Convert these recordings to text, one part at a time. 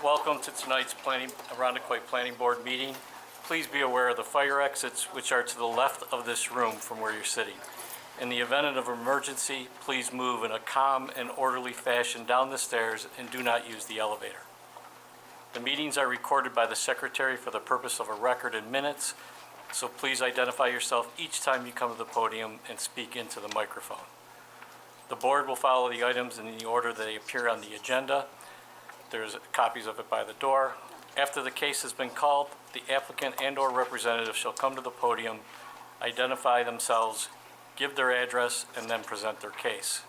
Welcome to tonight's Irondequoit Planning Board meeting. Please be aware of the fire exits, which are to the left of this room from where you're sitting. In the event of an emergency, please move in a calm and orderly fashion down the stairs and do not use the elevator. The meetings are recorded by the secretary for the purpose of a record and minutes, so please identify yourself each time you come to the podium and speak into the microphone. The board will follow the items in the order they appear on the agenda. There's copies of it by the door. After the case has been called, the applicant and/or representative shall come to the podium, identify themselves, give their address, and then present their case.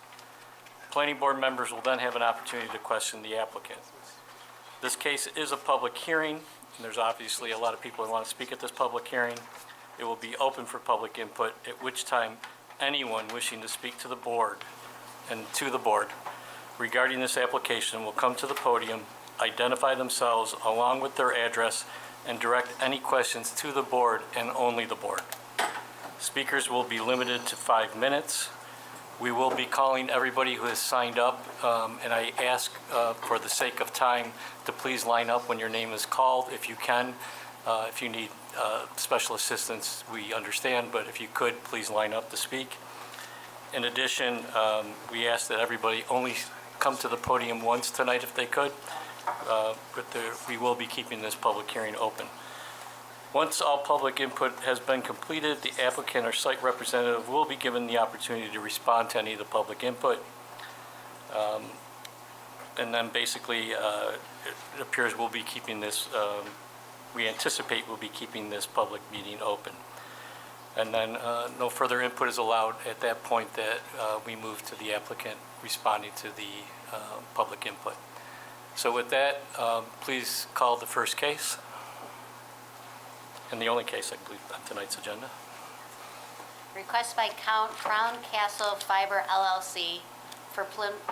Planning board members will then have an opportunity to question the applicant. This case is a public hearing, and there's obviously a lot of people who want to speak at this public hearing. It will be open for public input, at which time anyone wishing to speak to the board regarding this application will come to the podium, identify themselves along with their address, and direct any questions to the board and only the board. Speakers will be limited to 5 minutes. We will be calling everybody who has signed up, and I ask for the sake of time to please line up when your name is called if you can. If you need special assistance, we understand, but if you could, please line up to speak. In addition, we ask that everybody only come to the podium once tonight if they could, but we will be keeping this public hearing open. Once all public input has been completed, the applicant or site representative will be given the opportunity to respond to any of the public input. And then basically, it appears we'll be keeping this, we anticipate we'll be keeping this public meeting open. And then no further input is allowed at that point that we move to the applicant responding to the public input. So with that, please call the first case, and the only case, I believe, on tonight's agenda. Request by Crown Castle Fiber LLC for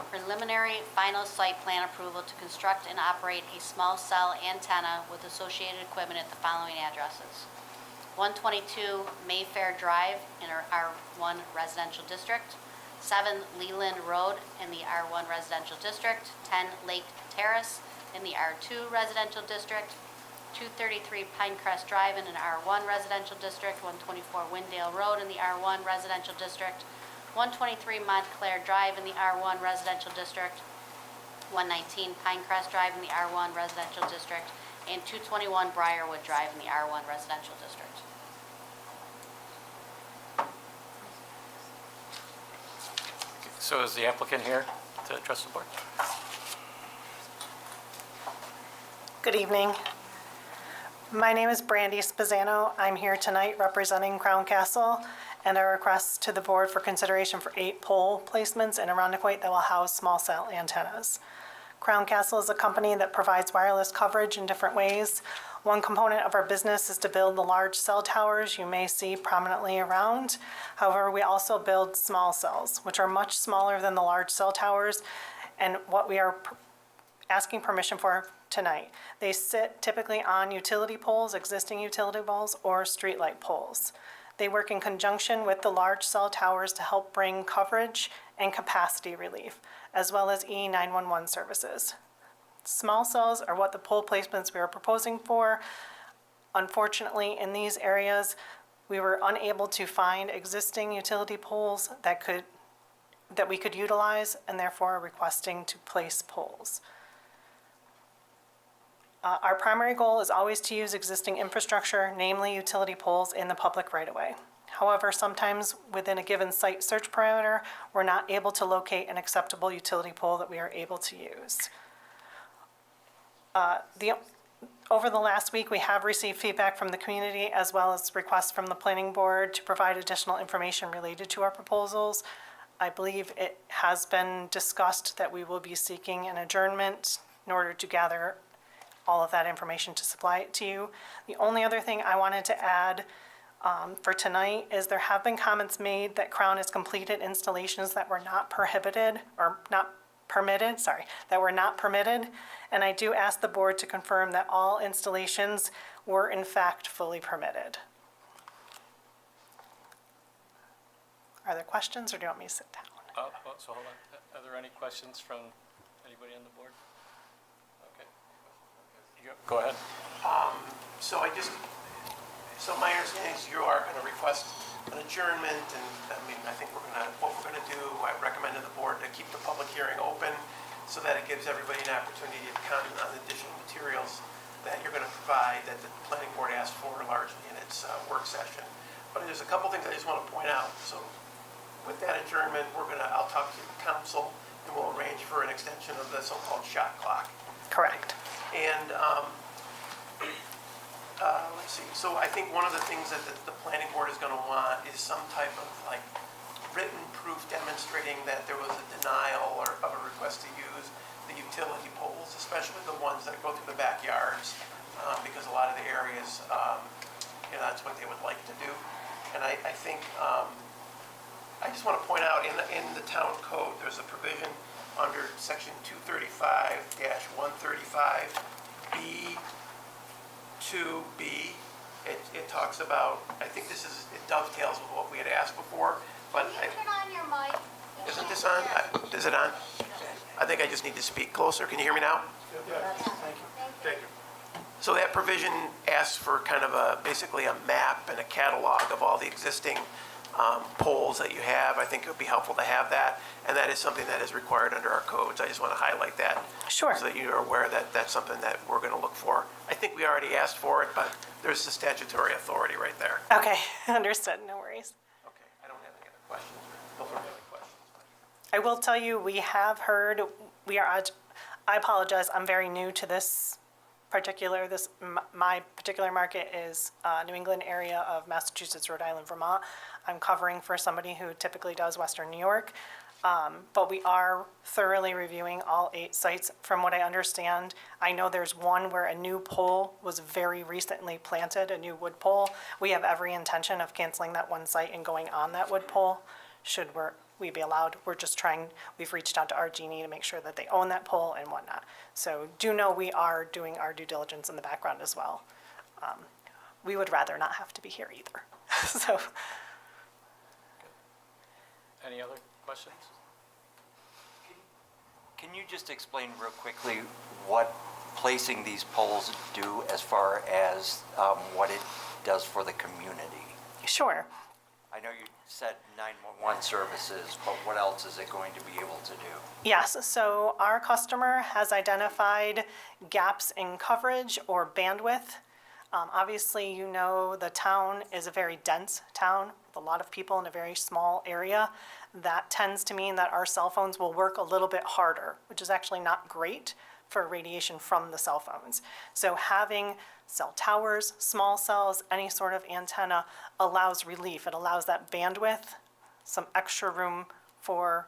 preliminary final site plan approval to construct and operate a small cell antenna with associated equipment at the following addresses: 122 Mayfair Drive in our R1 Residential District, 7 Leland Road in the R1 Residential District, 10 Lake Terrace in the R2 Residential District, 233 Pinecrest Drive in an R1 Residential District, 124 Windale Road in the R1 Residential District, 123 Montclair Drive in the R1 Residential District, 119 Pinecrest Drive in the R1 Residential District, and 221 Briarwood Drive in the R1 Residential District. So is the applicant here to address the board? Good evening. My name is Brandy Spazzano. I'm here tonight representing Crown Castle and a request to the board for consideration for 8 pole placements in Irondequoit that will house small cell antennas. Crown Castle is a company that provides wireless coverage in different ways. One component of our business is to build the large cell towers you may see prominently around. However, we also build small cells, which are much smaller than the large cell towers, and what we are asking permission for tonight. They sit typically on utility poles, existing utility poles, or streetlight poles. They work in conjunction with the large cell towers to help bring coverage and capacity relief, as well as E911 services. Small cells are what the pole placements we are proposing for. Unfortunately, in these areas, we were unable to find existing utility poles that we could utilize, and therefore are requesting to place poles. Our primary goal is always to use existing infrastructure, namely utility poles, in the public right-of-way. However, sometimes within a given site search parameter, we're not able to locate an acceptable utility pole that we are able to use. Over the last week, we have received feedback from the community as well as requests from the planning board to provide additional information related to our proposals. I believe it has been discussed that we will be seeking an adjournment in order to gather all of that information to supply it to you. The only other thing I wanted to add for tonight is there have been comments made that Crown has completed installations that were not prohibited or not not permitted. And I do ask the board to confirm that all installations were in fact fully permitted. Are there questions, or do you want me to sit down? So hold on. Are there any questions from anybody on the board? Okay. Go ahead. So my understanding is you are going to request an adjournment, and I think what we're going to do, I recommend to the board to keep the public hearing open so that it gives everybody an opportunity to comment on the additional materials that you're going to provide that the planning board asked for largely in its work session. But there's a couple things I just want to point out. So with that adjournment, I'll talk to the council, and we'll arrange for an extension of the so-called shot clock. Correct. And let's see, so I think one of the things that the planning board is going to want is some type of like written proof demonstrating that there was a denial or of a request to use the utility poles, especially the ones that go through the backyards, because a lot of the areas, that's what they would like to do. And I think, I just want to point out in the town code, there's a provision under section 235-135B 2B, it talks about, I think it dovetails with what we had asked before, but Can you turn on your mic? isn't this on? Is it on? I think I just need to speak closer. Can you hear me now? Thank you. So that provision asks for kind of basically a map and a catalog of all the existing poles that you have. I think it would be helpful to have that, and that is something that is required under our codes. I just want to highlight that. Sure. So that you are aware that that's something that we're going to look for. I think we already asked for it, but there's the statutory authority right there. Okay, understood, no worries. Okay, I don't have any other questions. Those are my questions. I will tell you, we have heard, I apologize, I'm very new to this my particular market is New England area of Massachusetts, Rhode Island, Vermont. I'm covering for somebody who typically does Western New York. But we are thoroughly reviewing all 8 sites. From what I understand, I know there's one where a new pole was very recently planted, a new wood pole. We have every intention of canceling that one site and going on that wood pole, should we be allowed. We've reached out to RG&E to make sure that they own that pole and whatnot. So do know we are doing our due diligence in the background as well. We would rather not have to be here either. So, Any other questions? Can you just explain real quickly what placing these poles do as far as what it does for the community? sure. I know you said 911 services, but what else is it going to be able to do? Yes, so our customer has identified gaps in coverage or bandwidth. Obviously, you know the town is a very dense town with a lot of people in a very small area. That tends to mean that our cell phones will work a little bit harder, which is actually not great for radiation from the cell phones. So having cell towers, small cells, any sort of antenna allows relief. It allows that bandwidth, some extra room for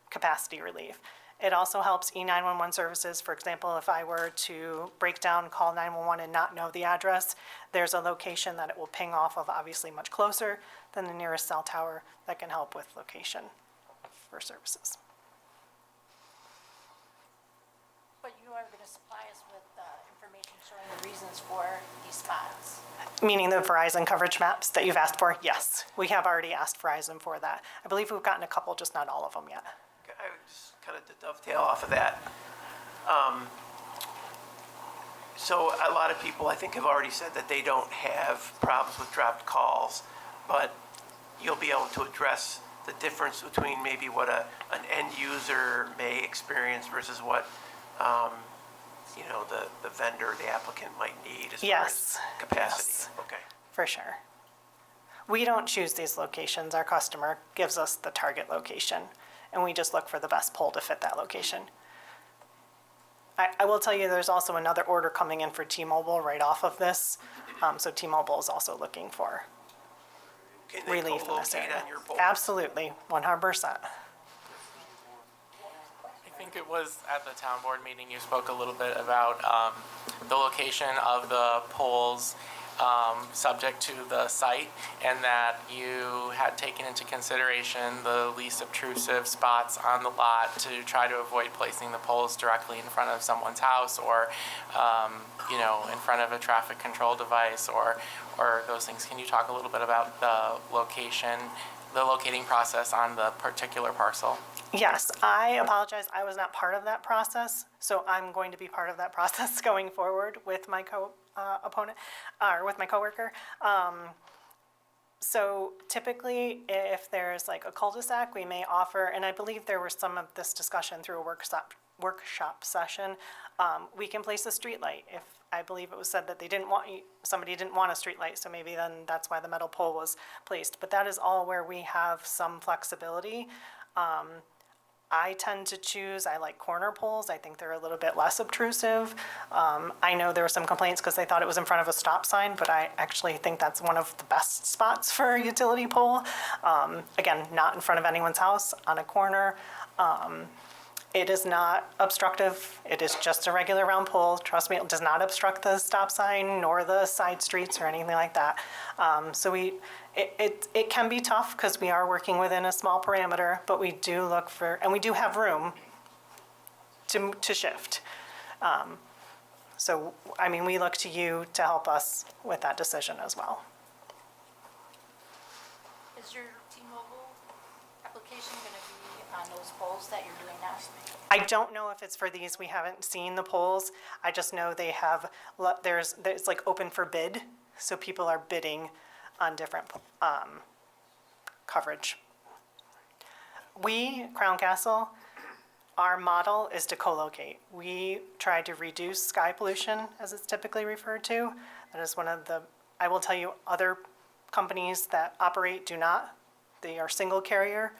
capacity relief. It also helps E911 services. For example, if I were to break down, call 911 and not know the address, there's a location that it will ping off of, obviously much closer than the nearest cell tower, that can help with location for services. But you are going to supply us with information showing the reasons for these spots. Meaning the Verizon coverage maps that you've asked for? Yes, we have already asked Verizon for that. I believe we've gotten a couple, just not all of them yet. I would just kind of to dovetail off of that. So a lot of people, I think, have already said that they don't have problems with dropped calls, but you'll be able to address the difference between maybe what an end user may experience versus what the vendor, the applicant might need as far Yes. as capacity. Yes. Okay. For sure. We don't choose these locations. Our customer gives us the target location, and we just look for the best pole to fit that location. I will tell you, there's also another order coming in for T-Mobile right off of this. So T-Mobile is also looking for Can they relief in this co-locate area. on your pole? Absolutely, 100%. I think it was at the town board meeting, you spoke a little bit about the location of the poles subject to the site, and that you had taken into consideration the least obtrusive spots on the lot to try to avoid placing the poles directly in front of someone's house or, in front of a traffic control device or those things. Can you talk a little bit about the locating process on the particular parcel? Yes, I apologize. I was not part of that process, so I'm going to be part of that process going forward with my opponent, or with my coworker. So typically, if there's like a cul-de-sac, we may offer, and I believe there was some of this discussion through a workshop session, we can place a street light. If I believe it was said that somebody didn't want a street light, so maybe then that's why the metal pole was placed. But that is all where we have some flexibility. I tend to I like corner poles. I think they're a little bit less obtrusive. I know there were some complaints because they thought it was in front of a stop sign, but I actually think that's one of the best spots for a utility pole. Again, not in front of anyone's house, on a corner. It is not obstructive. It is just a regular round pole. Trust me, it does not obstruct the stop sign nor the side streets or anything like that. So it can be tough because we are working within a small parameter, but we do look for, and we do have room to shift. So, I mean, we look to you to help us with that decision as well. Is your T-Mobile application going to be on those poles that you're doing now? I don't know if it's for these. We haven't seen the polls. I just know they have, it's like open for bid. So people are bidding on different coverage. We, Crown Castle, our model is to co-locate. We try to reduce sky pollution, as it's typically referred to. That is one of the, I will tell you, other companies that operate do not. They are single carrier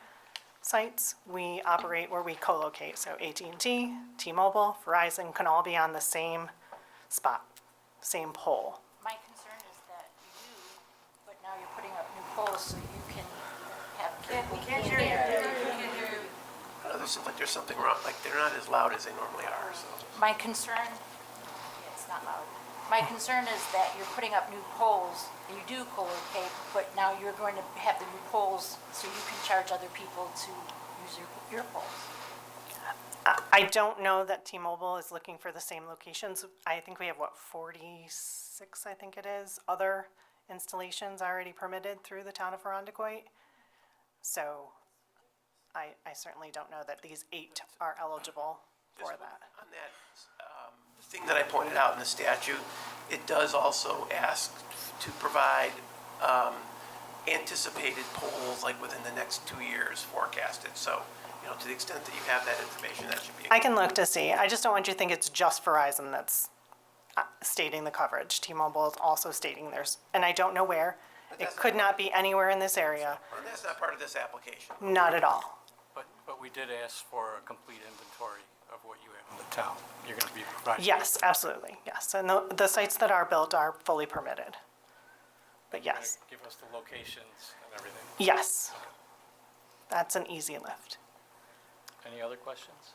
sites. We operate where we co-locate. So AT&T, T-Mobile, Verizon can all be on the same spot, same pole. My concern is that you do, but now you're putting up new poles so you can have people. We can't hear you. There's something wrong, like they're not as loud as they normally are, so. My concern, it's not loud. My concern is that you're putting up new poles, and you do co-locate, but now you're going to have the new poles so you can charge other people to use your poles. I don't know that T-Mobile is looking for the same locations. I think we have, 46, I think it is, other installations already permitted through the town of Arundecoit. So I certainly don't know that these 8 are eligible for that. On that thing that I pointed out in the statute, it does also ask to provide anticipated polls, like within the next 2 years forecasted. So, to the extent that you have that information, that should be. I can look to see. I just don't want you to think it's just Verizon that's stating the coverage. T-Mobile is also stating theirs, and I don't know where. It could not be anywhere in this area, Well, that's not part of this application. not at all. But we did ask for a complete inventory of what you have in the town. You're going to be providing. Yes, absolutely, yes. And the sites that are built are fully permitted. But You're gonna yes, give us the locations and everything. yes. That's an easy lift. Any other questions?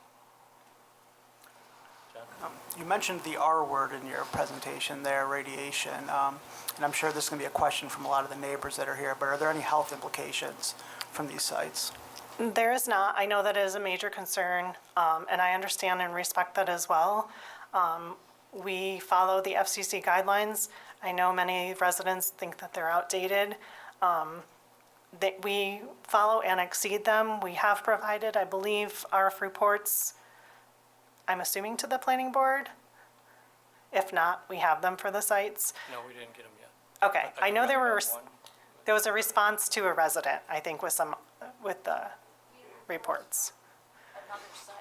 John? You mentioned the R word in your presentation there, radiation, and I'm sure this is going to be a question from a lot of the neighbors that are here, but are there any health implications from these sites? There is not. I know that is a major concern, and I understand and respect that as well. We follow the FCC guidelines. I know many residents think that they're outdated. That we follow and exceed them. We have provided, I believe, RF reports, I'm assuming, to the planning board. If not, we have them for the sites. No, we didn't get them yet. Okay, I know there was a response to a resident, I think, with the reports. Another site.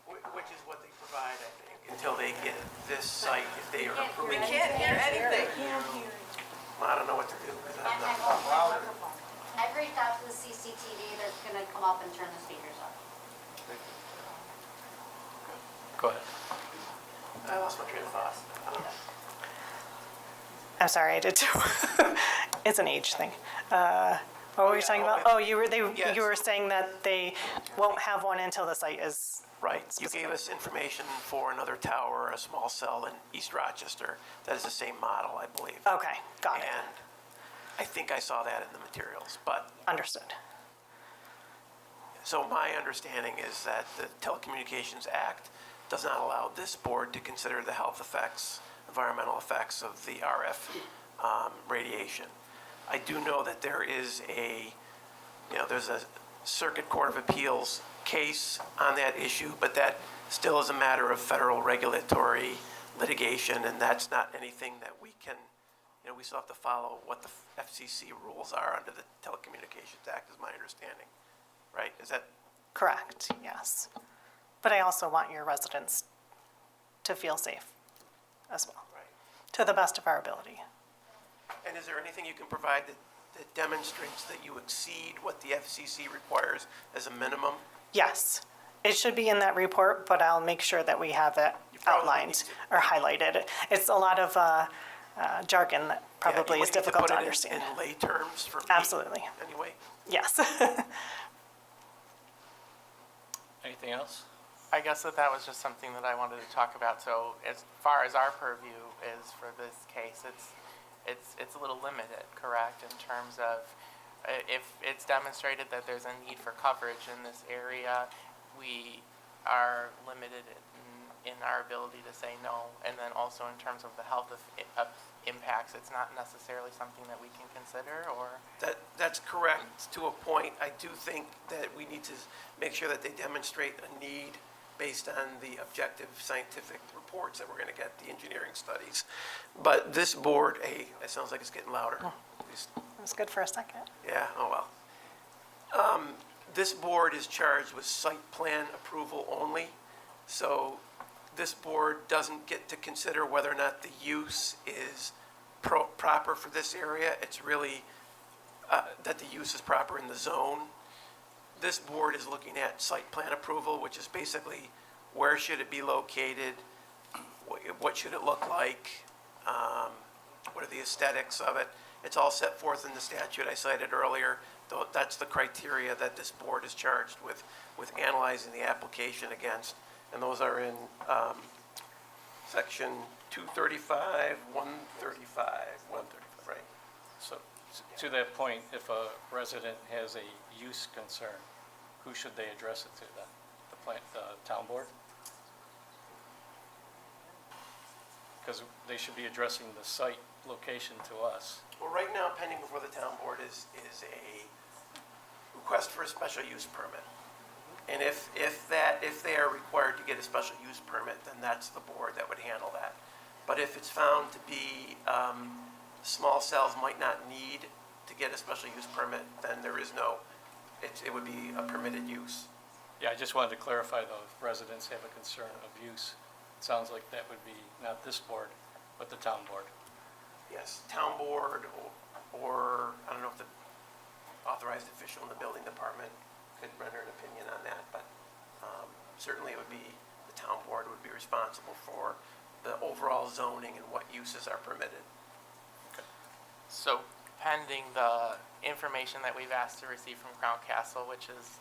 Which is what they provide, I think, until they get this site, if they are approved. We can't hear anything. Well, I don't know what to do. 'Cause I'm And not- I've reached out to the CCTV that's going to come up and turn the speakers off. Go ahead. I lost my train of thought. I'm sorry, I did too. It's an age thing. What were we talking about? Oh, you were saying that they won't have one until the site is Right. You gave us information for another tower, a small cell in East Rochester. That is the same model, I believe. Okay, got it. And I think I saw that in the materials, but, Understood. so my understanding is that the Telecommunications Act does not allow this board to consider the health effects, environmental effects of the RF radiation. I do know that there is there's a Circuit Court of Appeals case on that issue, but that still is a matter of federal regulatory litigation, and that's not anything that we can, we still have to follow what the FCC rules are under the Telecommunications Act, is my understanding. Right? Is that, Correct, yes. But I also want your residents to feel safe as well, right? to the best of our ability. And is there anything you can provide that demonstrates that you exceed what the FCC requires as a minimum? Yes, it should be in that report, but I'll make sure that we have it You probably outlined need or highlighted. It's a lot of jargon that probably is difficult to In understand. lay terms for me? Absolutely. Anyway, Yes. Anything else? I guess that was just something that I wanted to talk about. So as far as our purview is for this case, it's a little limited, correct, in terms of if it's demonstrated that there's a need for coverage in this area, we are limited in our ability to say no. And then also in terms of the health of impacts, it's not necessarily something that we can consider, or? that's correct to a point. I do think that we need to make sure that they demonstrate a need based on the objective scientific reports that we're going to get, the engineering studies. But this board, it sounds like it's getting louder. Please. It was good for a second. Yeah, oh well. This board is charged with site plan approval only, so this board doesn't get to consider whether or not the use is proper for this area. It's really that the use is proper in the zone. This board is looking at site plan approval, which is basically where should it be located, what should it look like, what are the aesthetics of it. It's all set forth in the statute I cited earlier. Though that's the criteria that this board is charged with analyzing the application against. And those are in section 235, 135, 135, right? So, to that point, if a resident has a use concern, who should they address it to then? The town board? Because they should be addressing the site location to us. Well, right now, pending before the town board is a request for a special use permit. And if they are required to get a special use permit, then that's the board that would handle that. But if it's found to be small cells might not need to get a special use permit, then there is no, it would be a permitted use. Yeah, I just wanted to clarify though, if residents have a concern of use, it sounds like that would be not this board, but the town board. Yes, town board or I don't know if the authorized official in the building department could render an opinion on that, but certainly it would be, the town board would be responsible for the overall zoning and what uses are permitted. So pending the information that we've asked to receive from Crown Castle, which is,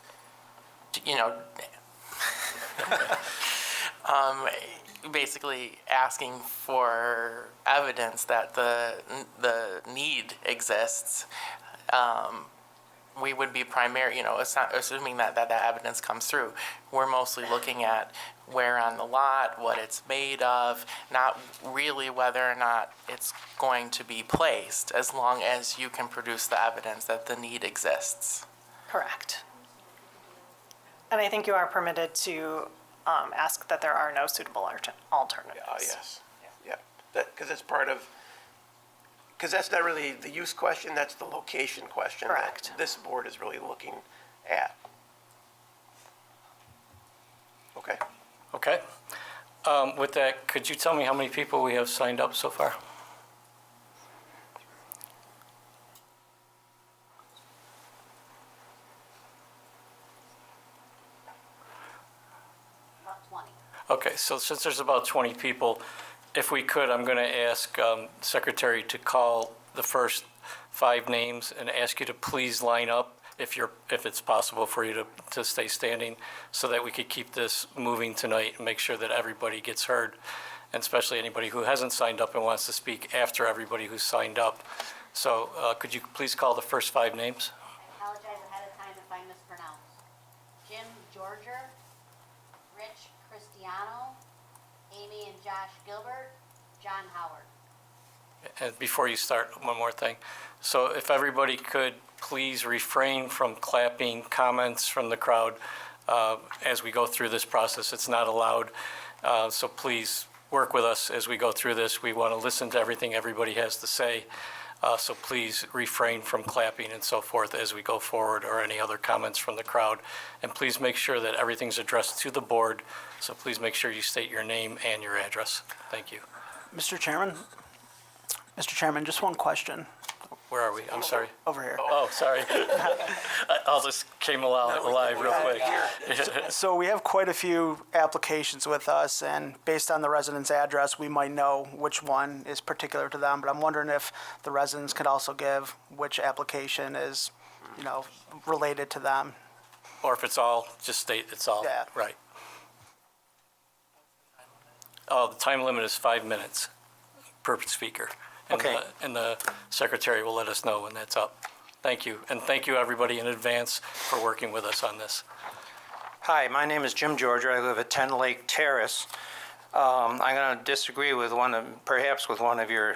basically asking for evidence that the need exists, we would be assuming that evidence comes through. We're mostly looking at where on the lot, what it's made of, not really whether or not it's going to be placed, as long as you can produce the evidence that the need exists. Correct. And I think you are permitted to ask that there are no suitable alternatives. Yes, yeah, because it's part of, because that's not really the use question, that's the location question. that Correct. This board is really looking at. Okay. Okay. With that, could you tell me how many people we have signed up so far? About 20. Okay, so since there's about 20 people, if we could, I'm going to ask Secretary to call the first 5 names and ask you to please line up if it's possible for you to stay standing, so that we could keep this moving tonight and make sure that everybody gets heard, and especially anybody who hasn't signed up and wants to speak after everybody who's signed up. So could you please call the first 5 names? I apologize ahead of time if I mispronounce. Jim Georger, Rich Cristiano, Amy and Josh Gilbert, John Howard. And before you start, one more thing. So if everybody could please refrain from clapping comments from the crowd as we go through this process. It's not allowed. So please work with us as we go through this. We want to listen to everything everybody has to say. So please refrain from clapping and so forth as we go forward, or any other comments from the crowd. And please make sure that everything's addressed to the board. So please make sure you state your name and your address. Thank you. Mr. Chairman, just one question Where are we? I'm sorry. over here. Oh, sorry. I just came alive real quick. So we have quite a few applications with us, and based on the resident's address, we might know which one is particular to them, but I'm wondering if the residents could also give which application is, related to them. Or if it's all, just state it's all. Yeah. Right. Oh, the time limit is 5 minutes per speaker. And Okay. And the secretary will let us know when that's up. Thank you. And thank you, everybody, in advance for working with us on this. Hi, my name is Jim Georgia. I live at 10 Lake Terrace. I'm going to disagree with perhaps with one of your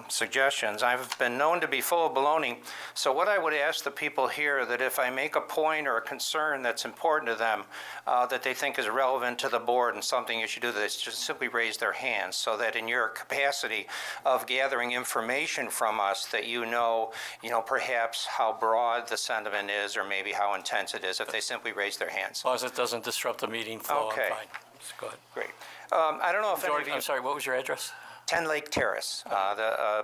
suggestions. I've been known to be full of baloney. So what I would ask the people here, that if I make a point or a concern that's important to them, that they think is relevant to the board and something you should do, that just simply raise their hands, so that in your capacity of gathering information from us, that perhaps how broad the sentiment is, or maybe how intense it is, if they simply raise their hands. As long as it doesn't disrupt the meeting flow, Okay. I'm fine. Just go ahead. Great. I don't know if any of George, you... I'm sorry, what was your address? 10 Lake Terrace. A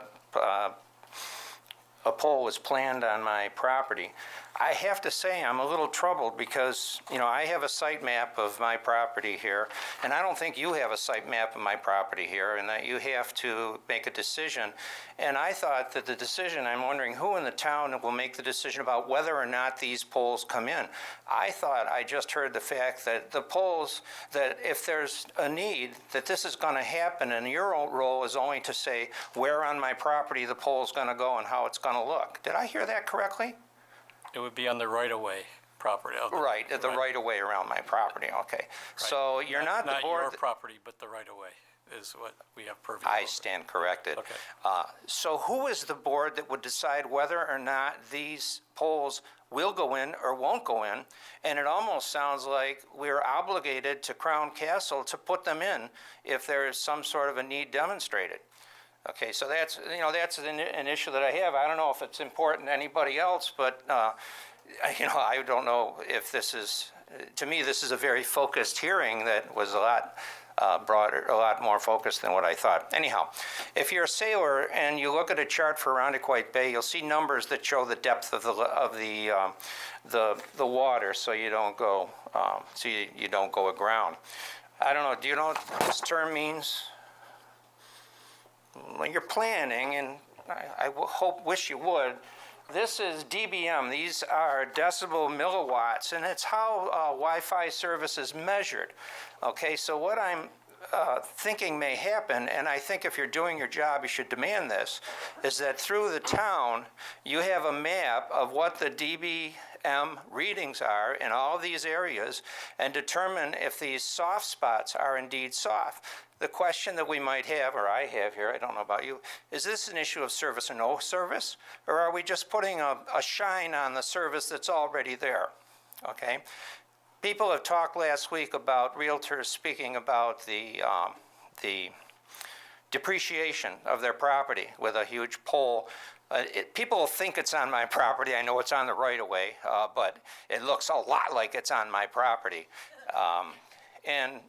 pole was planned on my property. I have to say I'm a little troubled because, I have a site map of my property here, and I don't think you have a site map of my property here, and that you have to make a decision. And I thought that the decision, I'm wondering who in the town will make the decision about whether or not these poles come in. I thought I just heard the fact that the poles, that if there's a need, that this is going to happen, and your role is only to say where on my property the pole is going to go and how it's going to look. Did I hear that correctly? It would be on the right-of-way property. Right, at the right-of-way around my property, okay. So you're not the board... Not your property, but the right-of-way is what we have purview I over. stand corrected. Okay. So who is the board that would decide whether or not these poles will go in or won't go in? And it almost sounds like we're obligated to Crown Castle to put them in if there is some sort of a need demonstrated. Okay, so that's an issue that I have. I don't know if it's important to anybody else, but I don't know if this is, to me, this is a very focused hearing that was a lot broader, a lot more focused than what I thought. Anyhow, if you're a sailor and you look at a chart for Irondequoit Bay, you'll see numbers that show the depth of the water, so you don't go you don't go aground. I don't know. Do you know what this term means? When you're planning, and I wish you would, this is dBm. These are decibel milliwatts, and it's how Wi-Fi service is measured. Okay, so what I'm thinking may happen, and I think if you're doing your job, you should demand this, is that through the town, you have a map of what the dBm readings are in all of these areas, and determine if these soft spots are indeed soft. The question that we might have, or I have here, I don't know about you, is this an issue of service or no service? Or are we just putting a shine on the service that's already there? Okay? People have talked last week about realtors speaking about the depreciation of their property with a huge pole. People think it's on my property. I know it's on the right-of-way, but it looks a lot like it's on my property. And,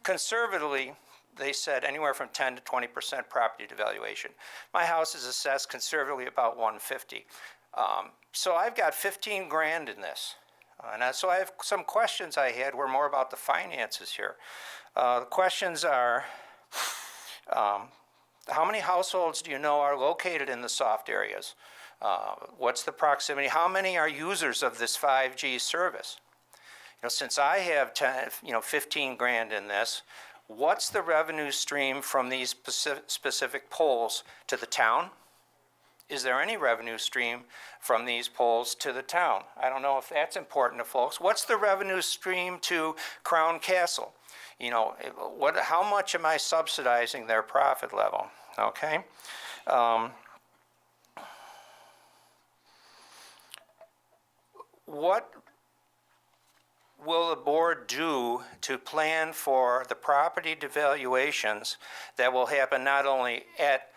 conservatively, they said anywhere from 10 to 20% property devaluation. My house is assessed conservatively about 150. So I've got 15 grand in this. And so I have some questions I had were more about the finances here. The questions are, how many households do you know are located in the soft areas? What's the proximity? How many are users of this 5G service? Since I have 10, 15 grand in this, what's the revenue stream from these specific poles to the town? Is there any revenue stream from these poles to the town? I don't know if that's important to folks. What's the revenue stream to Crown Castle? How much am I subsidizing their profit level? Okay. What will the board do to plan for the property devaluations that will happen not only at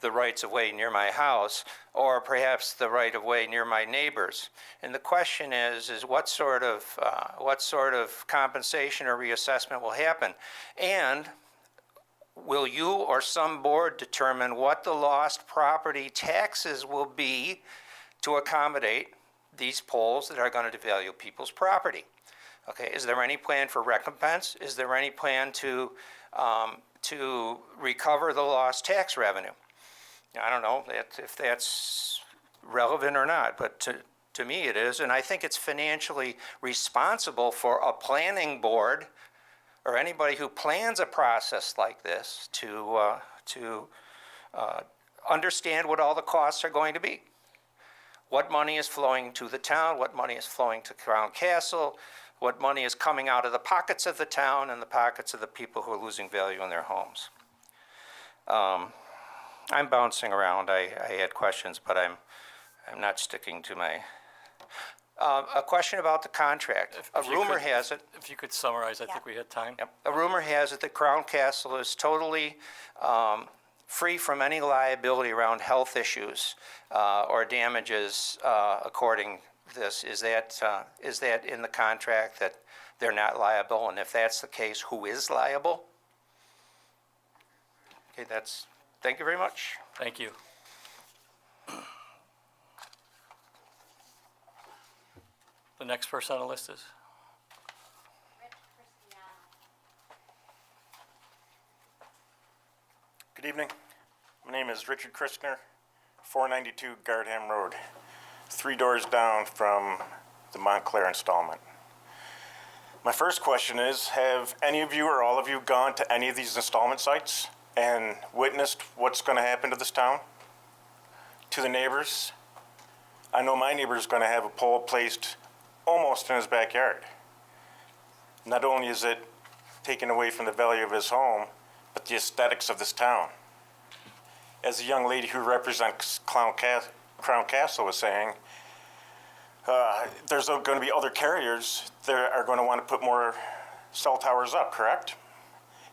the rights-of-way near my house, or perhaps the right-of-way near my neighbors? And the question is what sort of compensation or reassessment will happen? And will you or some board determine what the lost property taxes will be to accommodate these poles that are going to devalue people's property? Okay, is there any plan for recompense? Is there any plan to recover the lost tax revenue? I don't know if that's relevant or not, but to me it is, and I think it's financially responsible for a planning board or anybody who plans a process like this to understand what all the costs are going to be. What money is flowing to the town, what money is flowing to Crown Castle, what money is coming out of the pockets of the town and the pockets of the people who are losing value in their homes. I'm bouncing around. I had questions, but I'm not sticking to my. A question about the contract. If you Rumor could- has it. If you could summarize, I think we had time. Yep. A rumor has it that Crown Castle is totally free from any liability around health issues or damages according to this. Is that in the contract that they're not liable? And if that's the case, who is liable? Okay, thank you very much. Thank you. The next person on the list is? Good evening. My name is Richard Christner, 492 Gardham Road, 3 doors down from the Montclair installment. My first question is, have any of you or all of you gone to any of these installment sites and witnessed what's going to happen to this town? To the neighbors? I know my neighbor is going to have a pole placed almost in his backyard. Not only is it taken away from the value of his home, but the aesthetics of this town. As a young lady who represents Crown Castle was saying, there's going to be other carriers that are going to want to put more cell towers up, correct?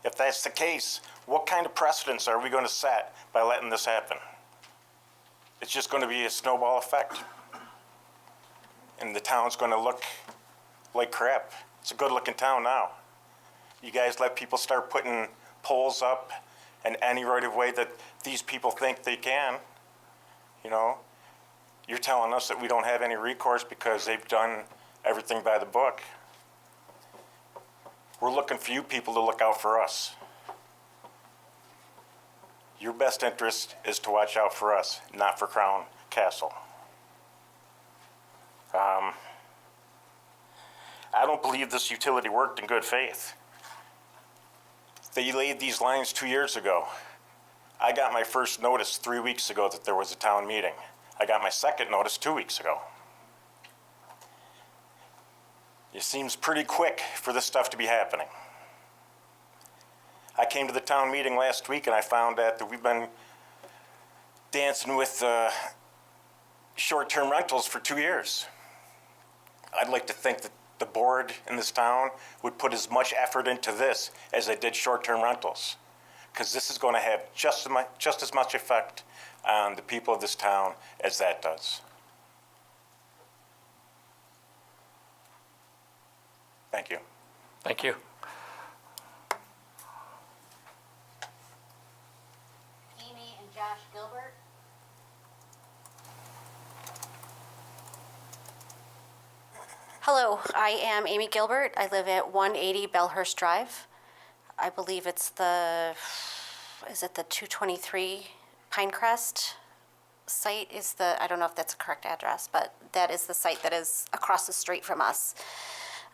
If that's the case, what kind of precedents are we going to set by letting this happen? It's just going to be a snowball effect. And the town's going to look like crap. It's a good-looking town now. You guys let people start putting poles up and any right-of-way that these people think they can, you're telling us that we don't have any recourse because they've done everything by the book. We're looking for you people to look out for us. Your best interest is to watch out for us, not for Crown Castle. I don't believe this utility worked in good faith. They laid these lines 2 years ago. I got my first notice 3 weeks ago that there was a town meeting. I got my second notice 2 weeks ago. It seems pretty quick for this stuff to be happening. I came to the town meeting last week and I found out that we've been dancing with short-term rentals for 2 years. I'd like to think that the board in this town would put as much effort into this as they did short-term rentals, because this is going to have just as much effect on the people of this town as that does. Thank you. Thank you. Amy and Josh Gilbert. Hello, I am Amy Gilbert. I live at 180 Bellhurst Drive. I believe it's is it the 223 Pinecrest site is I don't know if that's a correct address, but that is the site that is across the street from us.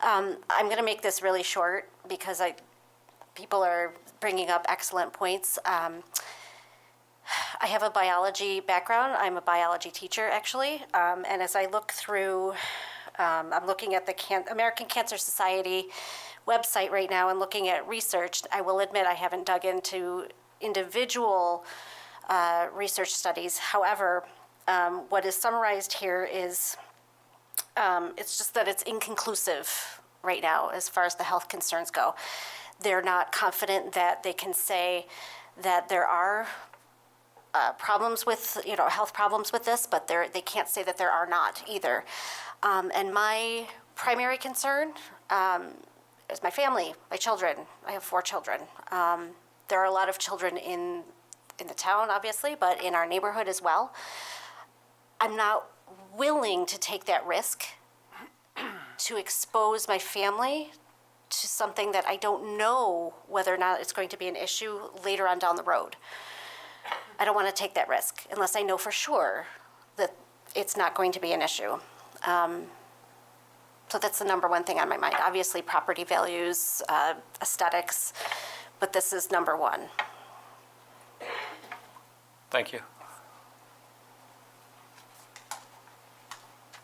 I'm going to make this really short because people are bringing up excellent points. I have a biology background. I'm a biology teacher, actually. And as I look through, I'm looking at the American Cancer Society website right now and looking at research. I will admit I haven't dug into individual research studies. However, what is summarized here is it's just that it's inconclusive right now as far as the health concerns go. They're not confident that they can say that there are problems with, health problems with this, but they can't say that there are not either. And my primary concern is my family, my children. I have 4 children. There are a lot of children in the town, obviously, but in our neighborhood as well. I'm not willing to take that risk to expose my family to something that I don't know whether or not it's going to be an issue later on down the road. I don't want to take that risk unless I know for sure that it's not going to be an issue. So that's the number one thing on my mind. Obviously, property values, aesthetics, but this is number one. Thank you.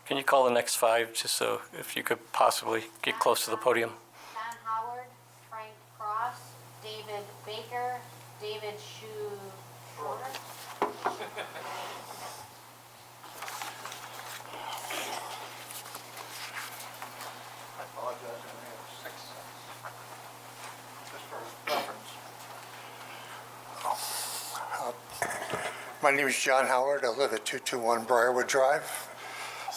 Can you call the next 5, just so if you could possibly get close to the podium? John Howard, Frank Cross, David Baker, David Schroeder. My name is John Howard. I live at 221 Briarwood Drive.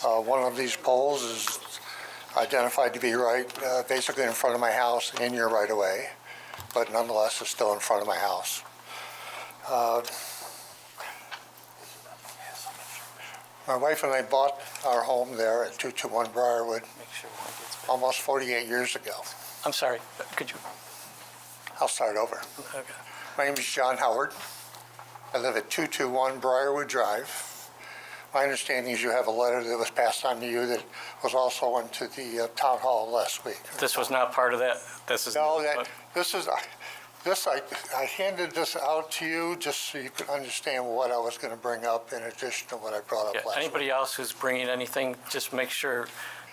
One of these poles is identified to be basically in front of my house in your right of way, but nonetheless it's still in front of my house. My wife and I bought our home there at 221 Briarwood almost 48 years ago. I'm sorry, could you? I'll start over. Okay. My name is John Howard. I live at 221 Briarwood Drive. My understanding is you have a letter that was passed on to you that was also went to the town hall last week. This was not part of that? This is No, I handed this out to you just so you could understand what I was going to bring up in addition to what I brought up last week. Anybody else who's bringing anything, just make sure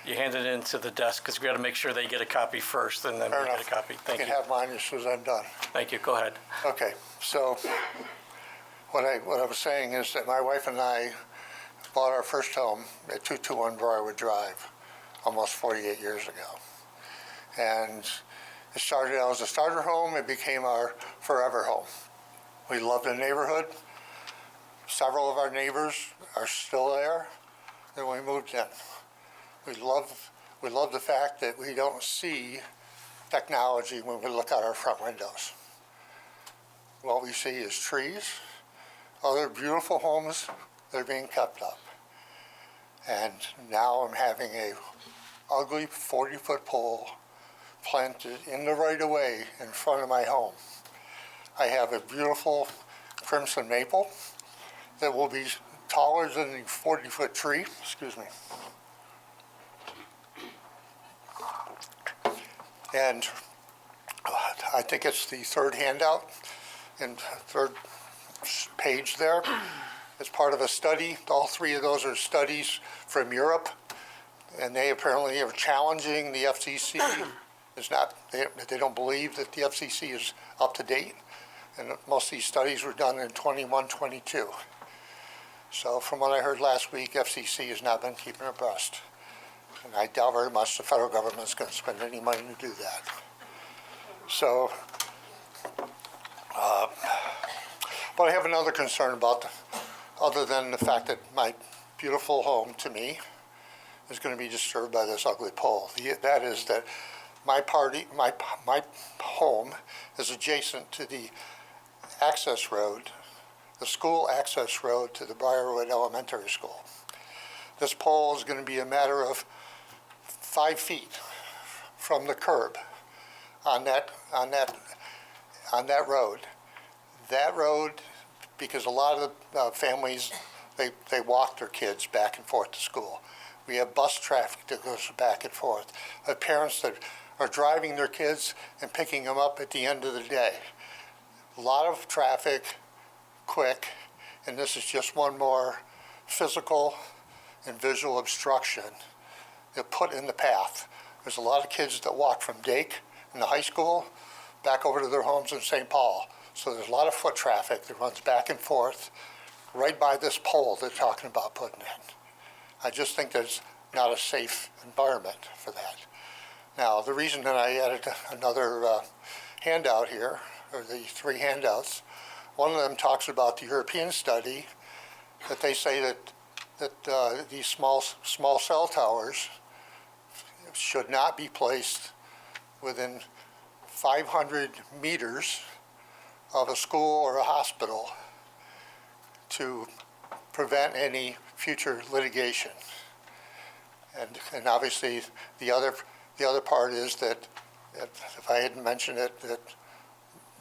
you hand it in to the desk, because we got to make sure they get a copy first, and then we get a copy. Thank You you. can have mine as soon as I'm done. Thank you. Go ahead. Okay, so what I was saying is that my wife and I bought our first home at 221 Briarwood Drive almost 48 years ago. And it started out as a starter home. It became our forever home. We loved the neighborhood. Several of our neighbors are still there. Then we moved in. We love the fact that we don't see technology when we look out our front windows. What we see is trees, other beautiful homes that are being kept up. And now I'm having a ugly 40-foot pole planted in the right-of-way in front of my home. I have a beautiful crimson maple that will be taller than the 40-foot tree. Excuse me. And I think it's the third handout and third page there. It's part of a study. All 3 of those are studies from Europe, and they apparently are challenging the FCC. They don't believe that the FCC is up to date, and most of these studies were done in 21, 22. So from what I heard last week, FCC has not been keeping abreast. And I doubt very much the federal government's going to spend any money to do that. So, but I have another concern about, other than the fact that my beautiful home, to me, is going to be disturbed by this ugly pole. That is that my home is adjacent to the access road, the school access road to the Briarwood Elementary School. This pole is going to be a matter of 5 feet from the curb on that road. That road, because a lot of the families they walk their kids back and forth to school. We have bus traffic that goes back and forth. Parents that are driving their kids and picking them up at the end of the day. A lot of traffic, quick, and this is just one more physical and visual obstruction that put in the path. There's a lot of kids that walk from Dake in the high school back over to their homes in St. Paul. So there's a lot of foot traffic that runs back and forth right by this pole they're talking about putting in. I just think there's not a safe environment for that. Now, the reason that I added another handout here, or the 3 handouts, one of them talks about the European study that they say that these small cell towers should not be placed within 500 meters of a school or a hospital to prevent any future litigation. And obviously the other part is that if I hadn't mentioned it, that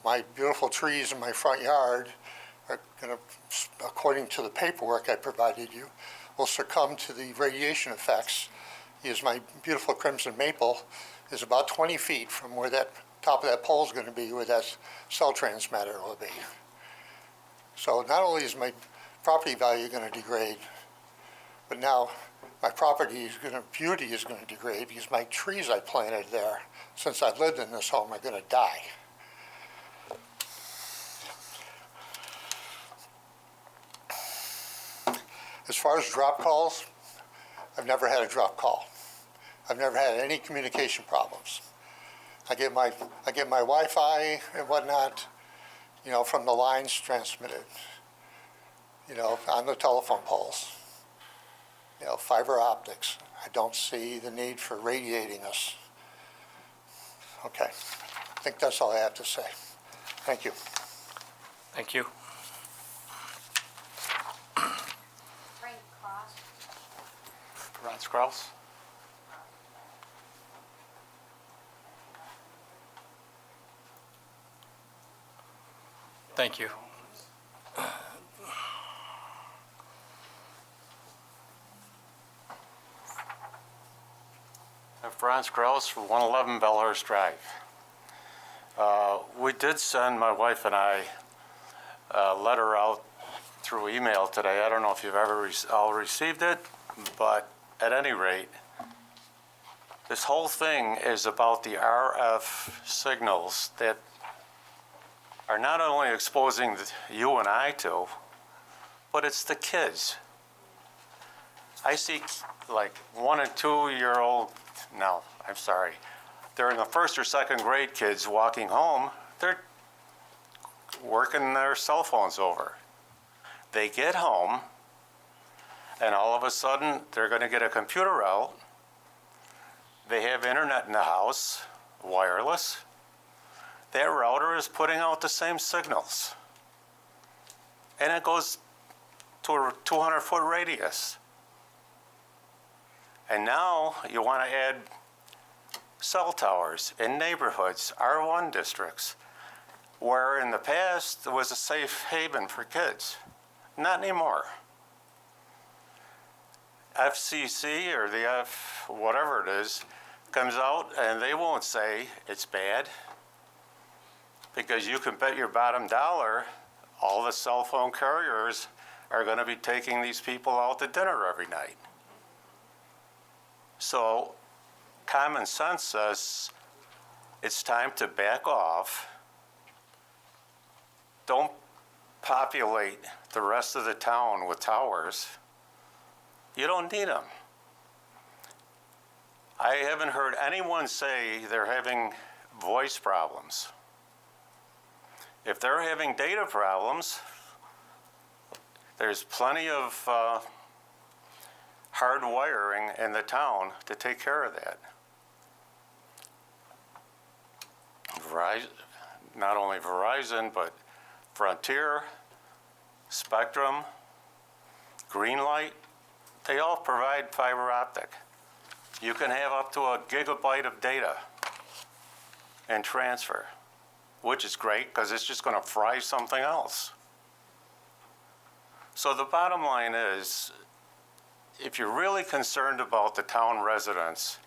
my beautiful trees in my front yard are going to, according to the paperwork I provided you, will succumb to the radiation effects. Is my beautiful crimson maple is about 20 feet from where that top of that pole is going to be, where that cell transmitter will be. So not only is my property value going to degrade, but now my beauty is going to degrade because my trees I planted there since I've lived in this home are going to die. As far as drop calls, I've never had a drop call. I've never had any communication problems. I get my Wi-Fi and whatnot, from the lines transmitted, on the telephone poles. Fiber optics. I don't see the need for radiating us. Okay, I think that's all I have to say. Thank you. Thank you. Frank Cross. Franz Kraus. Thank you. I'm Franz Kraus for 111 Bellhurst Drive. We did send, my wife and I, a letter out through email today. I don't know if you've ever all received it, but at any rate, this whole thing is about the RF signals that are not only exposing you and I to, but it's the kids. I see like 1 and 2 year old, no, I'm sorry. They're in the 1st or 2nd grade kids walking home. They're working their cell phones over. They get home and all of a sudden they're going to get a computer out. They have internet in the house, wireless. That router is putting out the same signals. And it goes to a 200-foot radius. And now you want to add cell towers in neighborhoods, R1 districts, where in the past there was a safe haven for kids. Not anymore. FCC or the whatever it is comes out and they won't say it's bad, because you can bet your bottom dollar all the cell phone carriers are going to be taking these people out to dinner every night. So common sense says it's time to back off. Don't populate the rest of the town with towers. You don't need them. I haven't heard anyone say they're having voice problems. If they're having data problems, there's plenty of hard wiring in the town to take care of that. Verizon, not only Verizon, but Frontier, Spectrum, Greenlight, they all provide fiber optic. You can have up to a gigabyte of data and transfer, which is great because it's just going to fry something else. So the bottom line is, if you're really concerned about the town residents,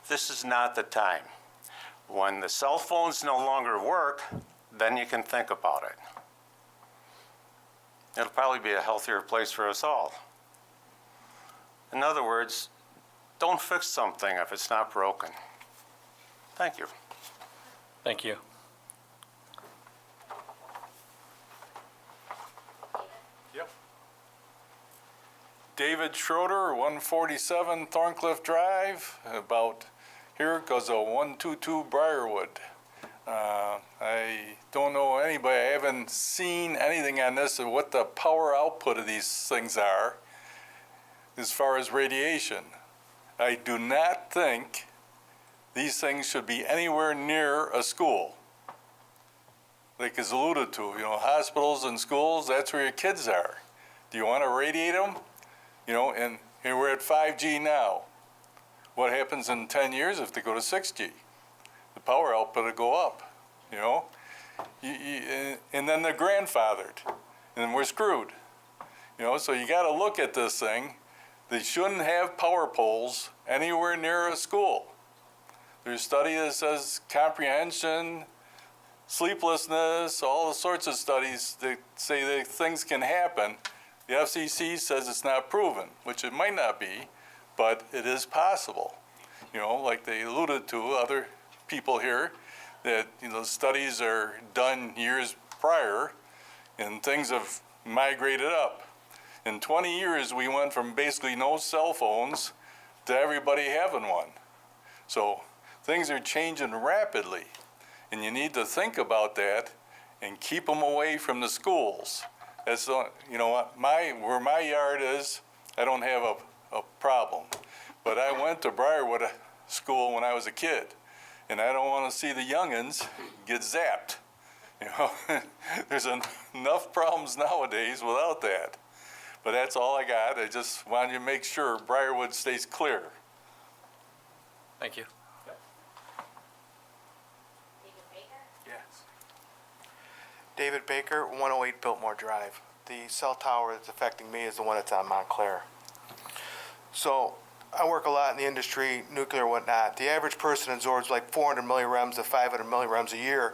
this is not the time. When the cell phones no longer work, then you can think about it. It'll probably be a healthier place for us all. In other words, don't fix something if it's not broken. Thank you. Thank you. Yep. David Schroeder, 147 Thorncliffe Drive, about here goes a 122 Briarwood. I don't know anybody, I haven't seen anything on this of what the power output of these things are as far as radiation. I do not think these things should be anywhere near a school. Like is alluded to, hospitals and schools, that's where your kids are. Do you want to radiate them? And here we're at 5G now. What happens in 10 years if they go to 6G? The power output will go up, and then they're grandfathered, and we're screwed. So you got to look at this thing. They shouldn't have power poles anywhere near a school. There's a study that says comprehension, sleeplessness, all the sorts of studies that say that things can happen. The FCC says it's not proven, which it might not be, but it is possible. Like they alluded to, other people here, that studies are done years prior, and things have migrated up. In 20 years, we went from basically no cell phones to everybody having one. So things are changing rapidly, and you need to think about that and keep them away from the schools. That's where my yard is, I don't have a problem. But I went to Briarwood School when I was a kid, and I don't want to see the youngins get zapped. There's enough problems nowadays without that. But that's all I got. I just wanted to make sure Briarwood stays clear. Thank you. Yes. David Baker, 108 Biltmore Drive. The cell tower that's affecting me is the one that's on Montclair. So I work a lot in the industry, nuclear and whatnot. The average person absorbs like 400 millirems to 500 millirems a year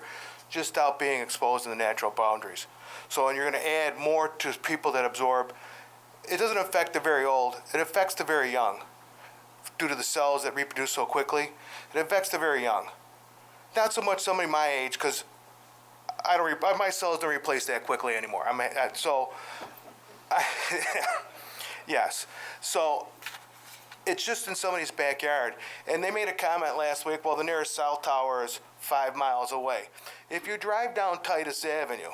just out being exposed in the natural boundaries. So when you're going to add more to people that absorb, it doesn't affect the very old, it affects the very young. Due to the cells that reproduce so quickly, it affects the very young. Not so much somebody my age, because my cells don't replace that quickly anymore. Yes. So it's just in somebody's backyard. And they made a comment last week, well, the nearest cell tower is 5 miles away. If you drive down Titus Avenue,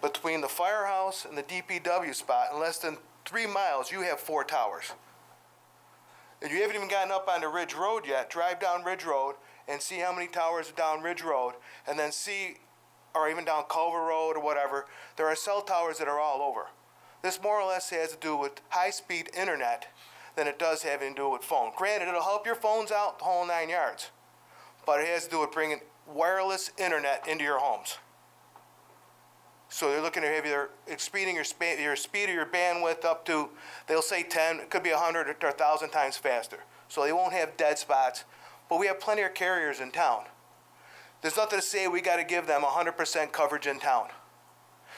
between the firehouse and the DPW spot, in less than 3 miles, you have 4 towers. And you haven't even gotten up onto Ridge Road yet. Drive down Ridge Road and see how many towers are down Ridge Road, and then see, or even down Culver Road or whatever, there are cell towers that are all over. This more or less has to do with high-speed internet than it does having to do with phone. Granted, it'll help your phones out the whole 9 yards, but it has to do with bringing wireless internet into your homes. So they're looking to have either speeding your speed or your bandwidth up to, they'll say 10, it could be 100 or 1,000 times faster. So they won't have dead spots, but we have plenty of carriers in town. There's nothing to say we got to give them 100% coverage in town.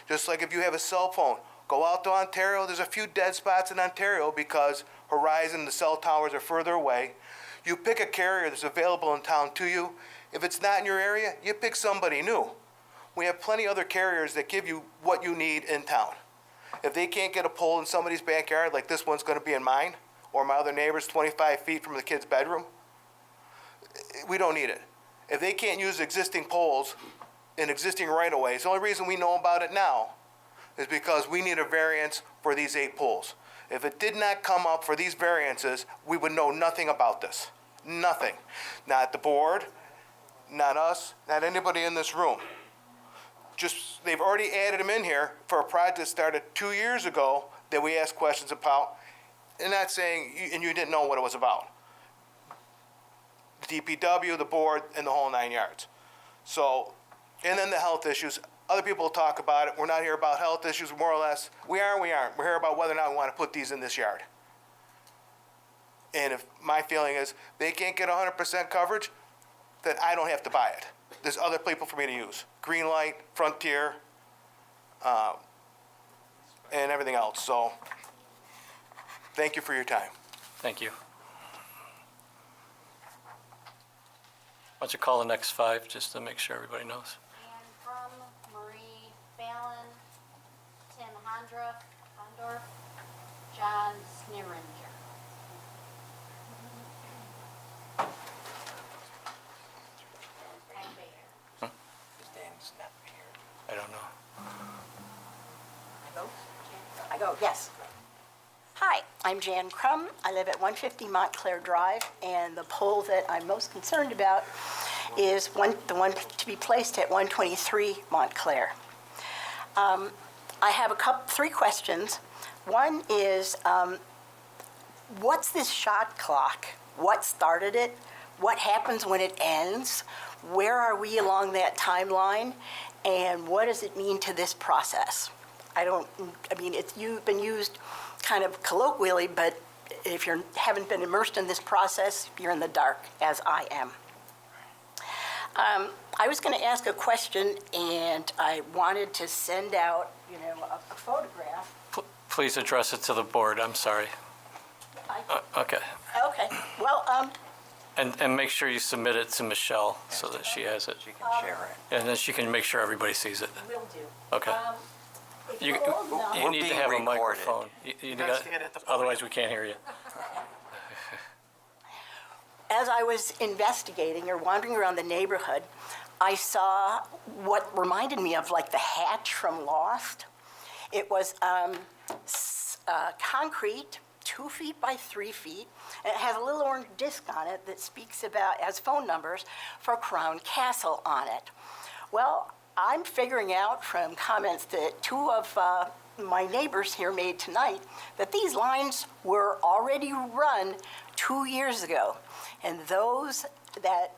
Just like if you have a cell phone, go out to Ontario, there's a few dead spots in Ontario because Horizon, the cell towers are further away. You pick a carrier that's available in town to you. If it's not in your area, you pick somebody new. We have plenty of other carriers that give you what you need in town. If they can't get a pole in somebody's backyard, like this one's going to be in mine, or my other neighbor's 25 feet from the kid's bedroom, we don't need it. If they can't use existing poles in existing right-of-ways, the only reason we know about it now is because we need a variance for these 8 poles. If it did not come up for these variances, we would know nothing about this. Nothing. Not the board, not us, not anybody in this room. Just, they've already added them in here for a project that started 2 years ago that we asked questions about, and not saying, and you didn't know what it was about. DPW, the board, and the whole 9 yards. So, and then the health issues. other people talk about it. We're not here about health issues, more or less. We are and we aren't. We're here about whether or not we want to put these in this yard. And if my feeling is they can't get 100% coverage, then I don't have to buy it. There's other people for me to use. Greenlight, Frontier, and everything else. So thank you for your time. Thank you. Why don't you call the next 5, just to make sure everybody knows. And from Marie Fallon, Tim Hondorf, John Sniringer. I don't know. I go, yes. Hi, I'm Jan Crum. I live at 150 Montclair Drive, and the pole that I'm most concerned about is the one to be placed at 123 Montclair. I have 3 questions. One is, what's this shot clock? What started it? What happens when it ends? Where are we along that timeline? And what does it mean to this process? It's been used kind of colloquially, but if you haven't been immersed in this process, you're in the dark, as I am. I was going to ask a question, and I wanted to send out, a photograph. Please address it to the board, I'm sorry. Okay. Okay, well, And make sure you submit it to Michelle so that she has it. She can share it. And then she can make sure everybody sees it. will do. Okay. If You, you're old enough- you We're need to being have a recorded. microphone. You gotta got- stand at the podium. Otherwise, we can't hear you. As I was investigating or wandering around the neighborhood, I saw what reminded me of like the hatch from Lost. It was concrete, 2 feet by 3 feet, and it has a little orange disc on it that speaks about, as phone numbers for Crown Castle on it. Well, I'm figuring out from comments that 2 of my neighbors here made tonight that these lines were already run 2 years ago. And that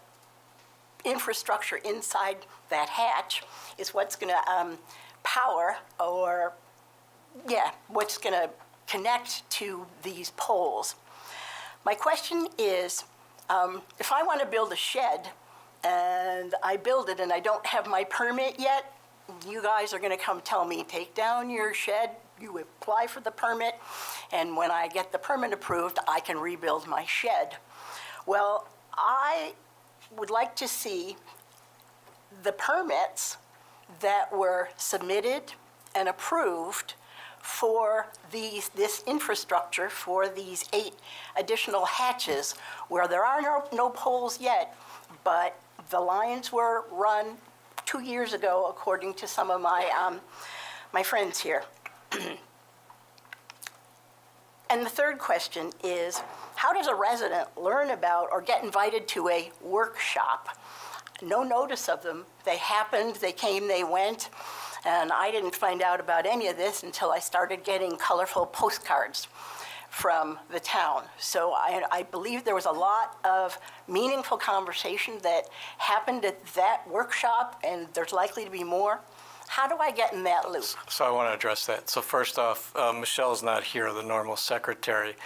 infrastructure inside that hatch is what's going to power what's going to connect to these poles. My question is, if I want to build a shed and I build it and I don't have my permit yet, you guys are going to come tell me, take down your shed, you apply for the permit, and when I get the permit approved, I can rebuild my shed. Well, I would like to see the permits that were submitted and approved for this infrastructure for these 8 additional hatches where there are no poles yet, but the lines were run 2 years ago, according to some of my friends here. And the third question is, how does a resident learn about or get invited to a workshop? No notice of them. They happened, they came, they went, and I didn't find out about any of this until I started getting colorful postcards from the town. So I believe there was a lot of meaningful conversation that happened at that workshop, and there's likely to be more. How do I get in that loop? So I want to address that. So first off, Michelle's not here, the normal secretary,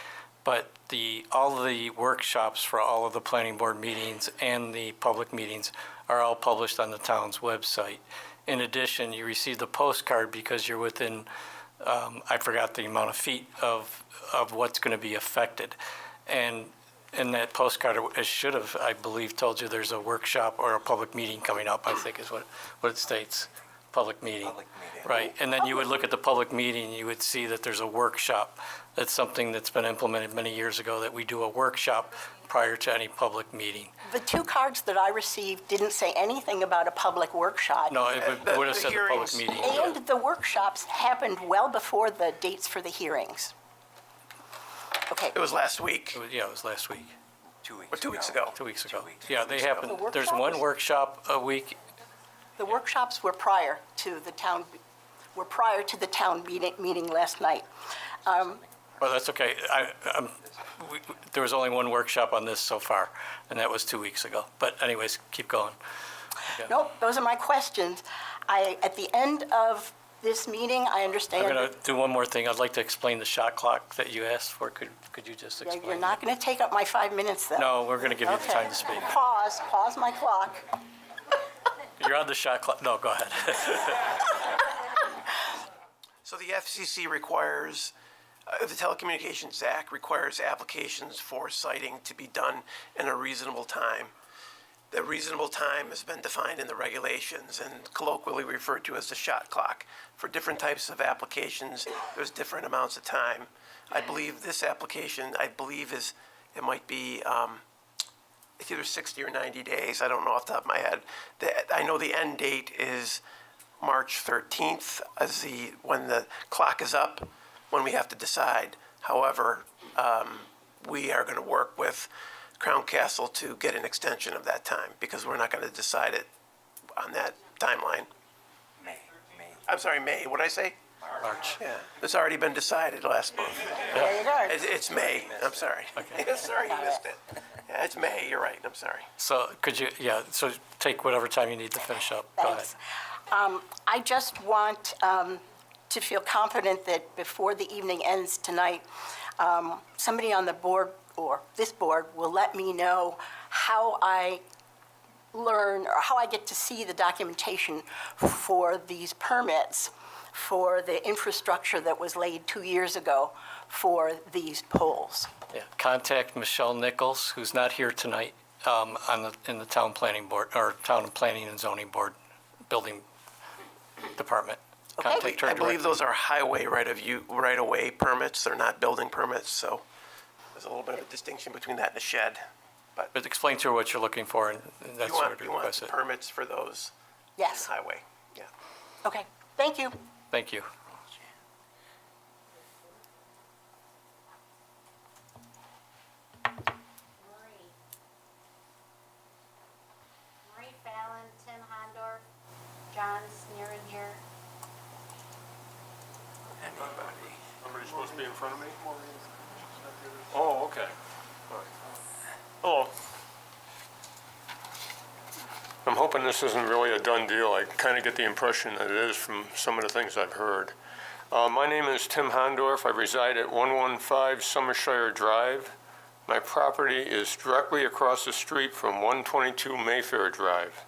but all the workshops for all of the planning board meetings and the public meetings are all published on the town's website. In addition, you received a postcard because you're within, I forgot the amount of feet of what's going to be affected. And that postcard, it should have, I believe, told you there's a workshop or a public meeting coming up, I think is what it states. Public meeting. Right, and then you would look at the public meeting, you would see that there's a workshop. That's something that's been implemented many years ago, that we do a workshop prior to any public meeting. The 2 cards that I received didn't say anything about a public workshop. No, it would have said the public meeting. And the workshops happened well before the dates for the hearings. Okay. It was last week. Yeah, it was last week. 2 weeks Or 2 weeks ago. 2 weeks ago. 2 weeks. Yeah, they happen, The there's workshops? one workshop a week. The workshops were prior to the town meeting last night. Well, that's okay. There was only one workshop on this so far, and that was 2 weeks ago. But anyways, keep going. Nope, those are my questions. At the end of this meeting, I understand. I'm going to do one more thing. I'd like to explain the shot clock that you asked for. Could you just Yeah, explain? you're not going to take up my 5 minutes, though. No, we're going to give you the Okay. time to speak. Pause my clock. You're on the shot clock. No, go ahead. So the FCC requires, the Telecommunications Act requires applications for siting to be done in a reasonable time. The reasonable time has been defined in the regulations and colloquially referred to as the shot clock. For different types of applications, there's different amounts of time. I believe this application, it might be, it's either 60 or 90 days. I don't know off the top of my head. I know the end date is March 13th as when the clock is up, when we have to decide. However, we are going to work with Crown Castle to get an extension of that time because we're not going to decide it on that timeline. May. I'm sorry, May. What did I say? March. Yeah, it's already been decided last month. There you go. It's May. I'm sorry. Okay. Sorry, you missed it. Yeah, it's May. You're right. I'm sorry. So could you, so take whatever time you need to finish up. Go ahead. Thanks. I just want to feel confident that before the evening ends tonight, somebody on the board or this board will let me know how I learn or how I get to see the documentation for these permits for the infrastructure that was laid 2 years ago for these poles. Yeah. Contact Michelle Nichols, who's not here tonight, in the town planning board, or town planning and zoning board, building department. Okay. Contact her I believe directly. those are highway right-of-way permits. They're not building permits, so there's a little bit of a distinction between that and a shed. But explain to her what you're looking for, and that's You sort want, of you want request the it. permits for those Yes. highway, yeah. Okay. Thank you. Thank you. Marie Fallon, Tim Hondorf, John Sneeringer. Somebody's supposed to be in front of me? Oh, okay. All right. Hello. I'm hoping this isn't really a done deal. I kind of get the impression that it is from some of the things I've heard. My name is Tim Hondorf. I reside at 115 Summershire Drive. My property is directly across the street from 122 Mayfair Drive.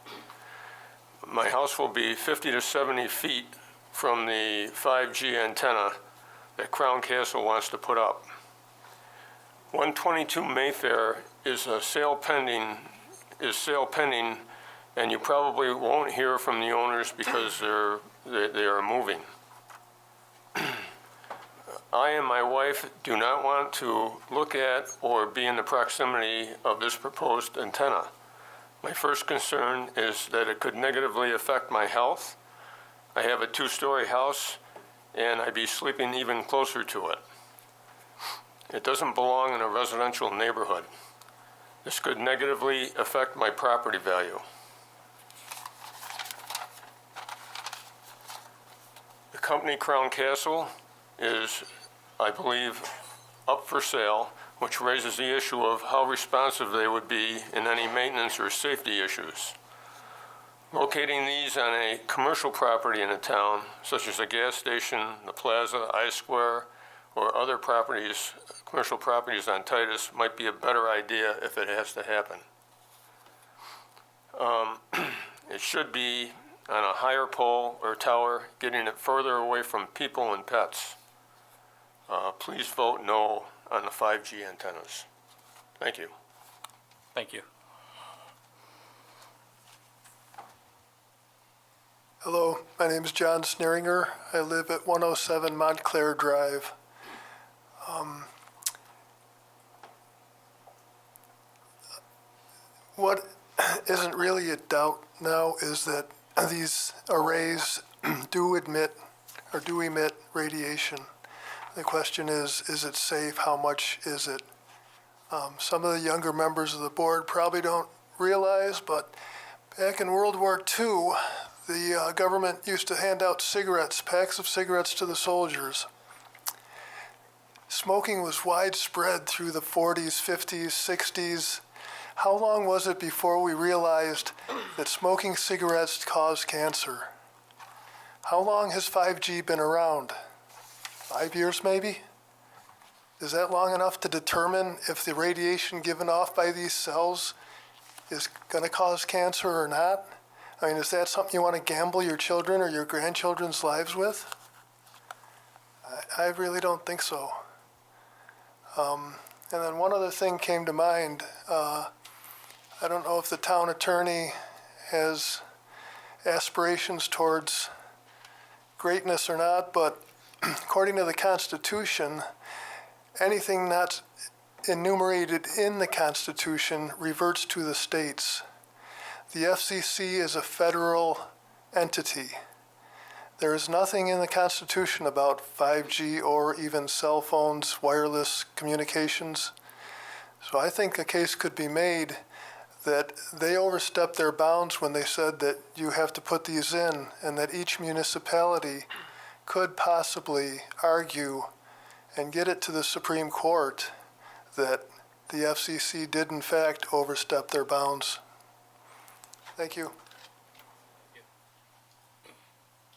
My house will be 50 to 70 feet from the 5G antenna that Crown Castle wants to put up. 122 Mayfair is sale pending, and you probably won't hear from the owners because they are moving. I and my wife do not want to look at or be in the proximity of this proposed antenna. My first concern is that it could negatively affect my health. I have a 2-story house, and I'd be sleeping even closer to it. It doesn't belong in a residential neighborhood. This could negatively affect my property value. The company Crown Castle is, I believe, up for sale, which raises the issue of how responsive they would be in any maintenance or safety issues. Locating these on a commercial property in a town, such as a gas station, the plaza, I-Square, or other properties, commercial properties on Titus, might be a better idea if it has to happen. It should be on a higher pole or tower, getting it further away from people and pets. Please vote no on the 5G antennas. Thank you. Thank you. Hello, my name is John Sneeringer. I live at 107 Montclair Drive. What isn't really a doubt now is that these arrays do emit radiation. The question is it safe? How much is it? Some of the younger members of the board probably don't realize, but back in World War II, the government used to hand out cigarettes, packs of cigarettes to the soldiers. Smoking was widespread through the 40s, 50s, 60s. How long was it before we realized that smoking cigarettes cause cancer? How long has 5G been around? 5 years maybe? Is that long enough to determine if the radiation given off by these cells is going to cause cancer or not? I mean, is that something you want to gamble your children or your grandchildren's lives with? I really don't think so. And then one other thing came to mind. I don't know if the town attorney has aspirations towards greatness or not, but according to the Constitution, anything not enumerated in the Constitution reverts to the states. The FCC is a federal entity. There is nothing in the Constitution about 5G or even cell phones, wireless communications. So I think a case could be made that they overstepped their bounds when they said that you have to put these in, and that each municipality could possibly argue and get it to the Supreme Court that the FCC did in fact overstep their bounds. Thank you.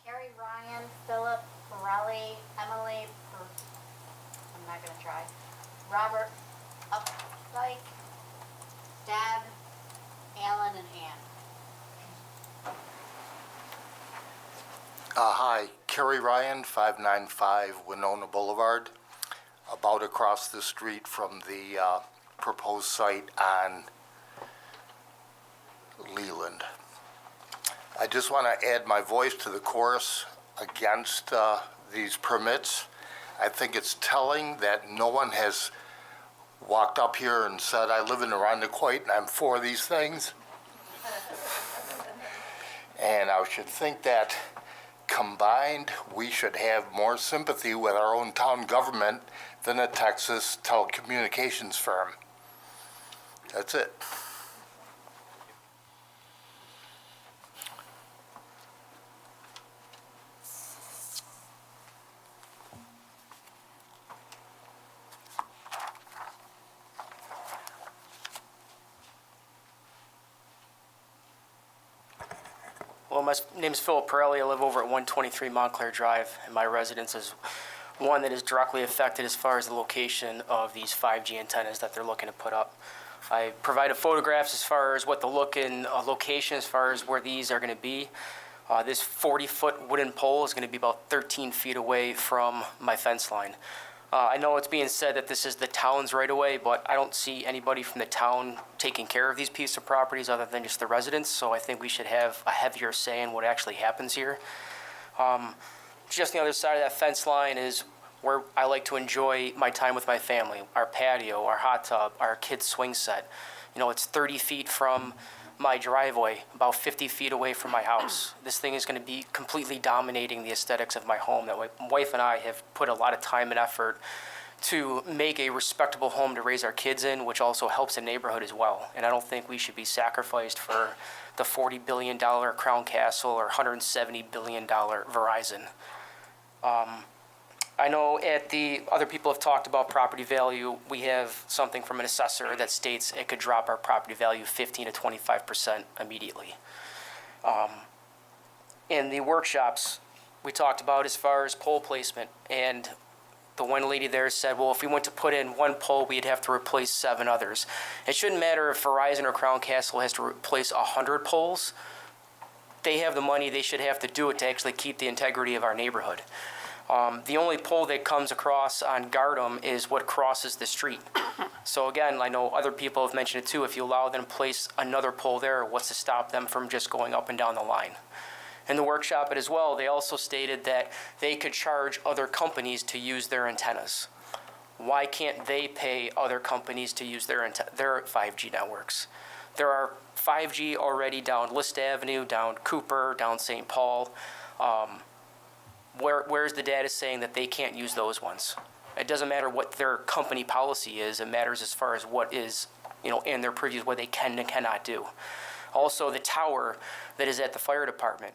Carrie, Ryan, Philip, Morelli, Emily, I'm not gonna try. Robert, Updike, Deb, Alan, and Ann. Hi, Kerry Ryan, 595 Winona Boulevard, about across the street from the proposed site on Leland. I just want to add my voice to the chorus against these permits. I think it's telling that no one has walked up here and said, I live in Arundequoit and I'm for these things. And I should think that combined, we should have more sympathy with our own town government than a Texas telecommunications firm. That's it. Well, my name is Philip Pirelli. I live over at 123 Montclair Drive, and my residence is one that is directly affected as far as the location of these 5G antennas that they're looking to put up. I provided photographs as far as what the look and location as far as where these are going to be. This 40-foot wooden pole is going to be about 13 feet away from my fence line. I know it's being said that this is the town's right of way, but I don't see anybody from the town taking care of these pieces of properties other than just the residents, so I think we should have a heavier say in what actually happens here. Just on the other side of that fence line is where I like to enjoy my time with my family, our patio, our hot tub, our kids' swing set. You know, it's 30 feet from my driveway, about 50 feet away from my house. This thing is going to be completely dominating the aesthetics of my home. That my wife and I have put a lot of time and effort to make a respectable home to raise our kids in, which also helps the neighborhood as well. And I don't think we should be sacrificed for the $40 billion Crown Castle or $170 billion Verizon. I know other people have talked about property value. We have something from an assessor that states it could drop our property value 15 to 25% immediately. In the workshops, we talked about as far as pole placement, and the one lady there said, well, if we went to put in one pole, we'd have to replace 7 others. It shouldn't matter if Verizon or Crown Castle has to replace 100 poles. They have the money, they should have to do it to actually keep the integrity of our neighborhood. The only pole that comes across on Gardam is what crosses the street. So again, I know other people have mentioned it too, if you allow them to place another pole there, what's to stop them from just going up and down the line? In the workshop as well, they also stated that they could charge other companies to use their antennas. Why can't they pay other companies to use their 5G networks? There are 5G already down List Avenue, down Cooper, down St. Paul. Where's the data saying that they can't use those ones? It doesn't matter what their company policy is. It matters as far as what is, in their previews, what they can and cannot do. Also, the tower that is at the fire department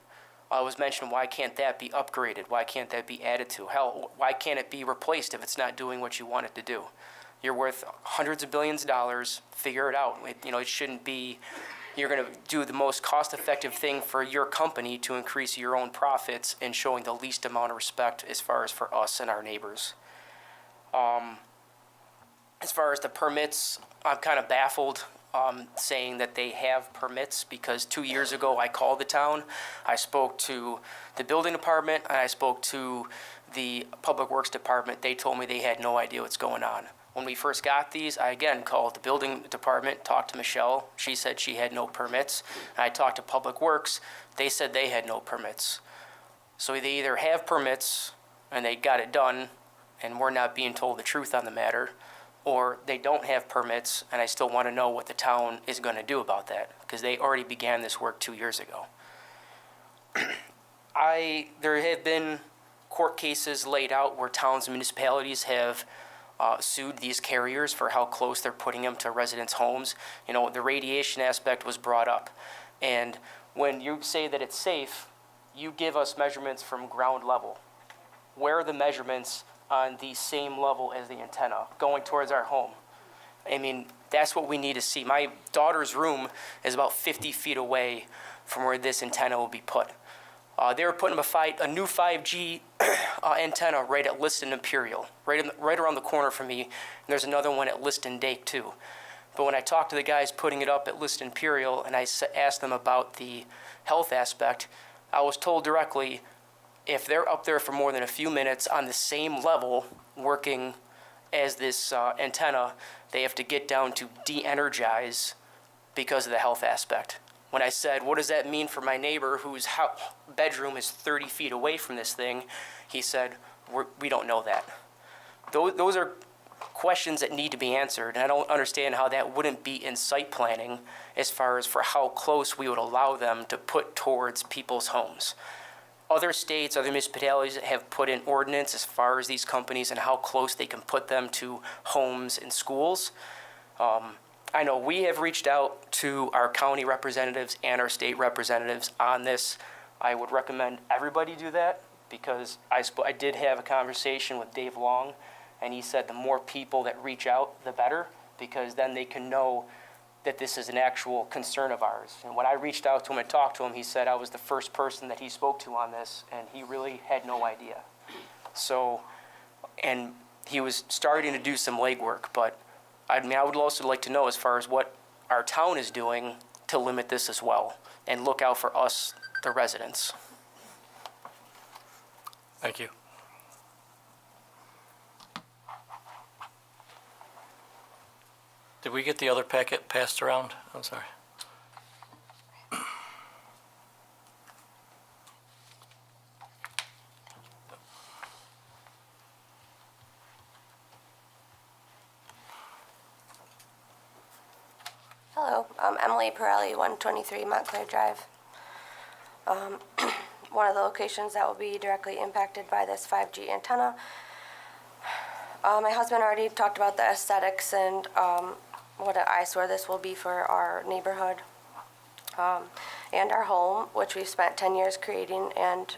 was mentioned. Why can't that be upgraded? Why can't that be added to? Hell, why can't it be replaced if it's not doing what you want it to do? You're worth hundreds of billions of dollars. Figure it out. It shouldn't be, you're going to do the most cost-effective thing for your company to increase your own profits and showing the least amount of respect as far as for us and our neighbors. As far as the permits, I'm kind of baffled saying that they have permits, because 2 years ago I called the town. I spoke to the building department and I spoke to the public works department. They told me they had no idea what's going on. When we first got these, I again called the building department, talked to Michelle. She said she had no permits. I talked to Public Works. They said they had no permits. So they either have permits and they got it done and we're not being told the truth on the matter, or they don't have permits, and I still want to know what the town is going to do about that, because they already began this work 2 years ago. There have been court cases laid out where towns and municipalities have sued these carriers for how close they're putting them to residents' homes. The radiation aspect was brought up. And when you say that it's safe, you give us measurements from ground level. Where are the measurements on the same level as the antenna going towards our home? That's what we need to see. My daughter's room is about 50 feet away from where this antenna will be put. They were putting up a new 5G antenna right at Liston Imperial, right around the corner from me. And there's another one at Liston Dake too. But when I talked to the guys putting it up at Liston Imperial and I asked them about the health aspect, I was told directly, if they're up there for more than a few minutes on the same level working as this antenna, they have to get down to de-energize because of the health aspect. When I said, what does that mean for my neighbor whose bedroom is 30 feet away from this thing, he said, we don't know that. Those are questions that need to be answered, and I don't understand how that wouldn't be in site planning as far as for how close we would allow them to put towards people's homes. Other states, other municipalities have put in ordinance as far as these companies and how close they can put them to homes and schools. I know we have reached out to our county representatives and our state representatives on this. I would recommend everybody do that, because I did have a conversation with Dave Long, and he said the more people that reach out, the better, because then they can know that this is an actual concern of ours. And when I reached out to him and talked to him, he said I was the first person that he spoke to on this, and he really had no idea. So, and he was starting to do some legwork, but I would also like to know as far as what our town is doing to limit this as well, and look out for us, the residents. Thank you. Did we get the other packet passed around? I'm sorry. Hello, I'm Emily Pirelli, 123 Montclair Drive. One of the locations that will be directly impacted by this 5G antenna. My husband already talked about the aesthetics and what an eyesore this will be for our neighborhood and our home, which we've spent 10 years creating and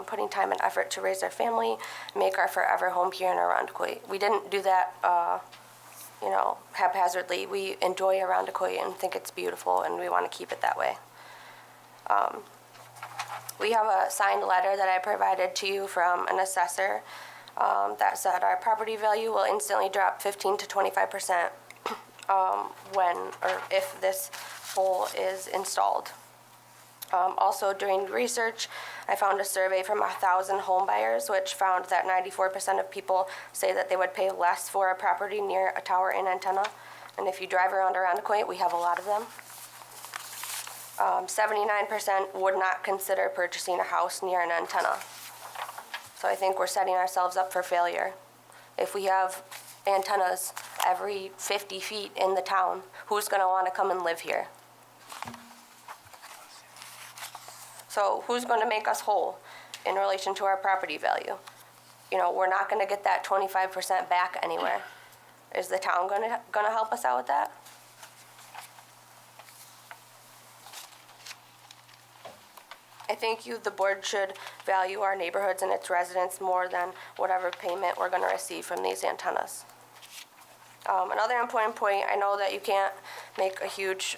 putting time and effort to raise our family, make our forever home here in Irondequoit. We didn't do that haphazardly. We enjoy Irondequoit and think it's beautiful, and we want to keep it that way. We have a signed letter that I provided to you from an assessor that said our property value will instantly drop 15 to 25% when or if this pole is installed. Also, during research, I found a survey from 1,000 home buyers, which found that 94% of people say that they would pay less for a property near a tower and antenna. And if you drive around Irondequoit, we have a lot of them. 79% would not consider purchasing a house near an antenna. So I think we're setting ourselves up for failure. If we have antennas every 50 feet in the town, who's going to want to come and live here? So who's going to make us whole in relation to our property value? We're not going to get that 25% back anywhere. Is the town going to help us out with that? I think the board should value our neighborhoods and its residents more than whatever payment we're going to receive from these antennas. Another important point, I know that you can't make a huge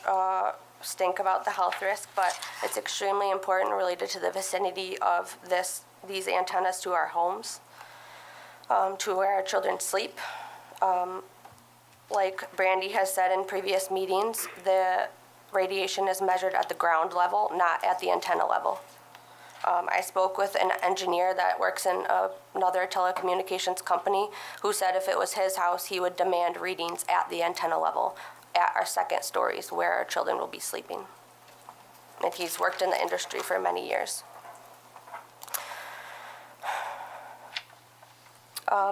stink about the health risk, but it's extremely important related to the vicinity of these antennas to our homes, to where our children sleep. Like Brandy has said in previous meetings, the radiation is measured at the ground level, not at the antenna level. I spoke with an engineer that works in another telecommunications company who said if it was his house, he would demand readings at the antenna level, at our second stories where our children will be sleeping. And he's worked in the industry for many years.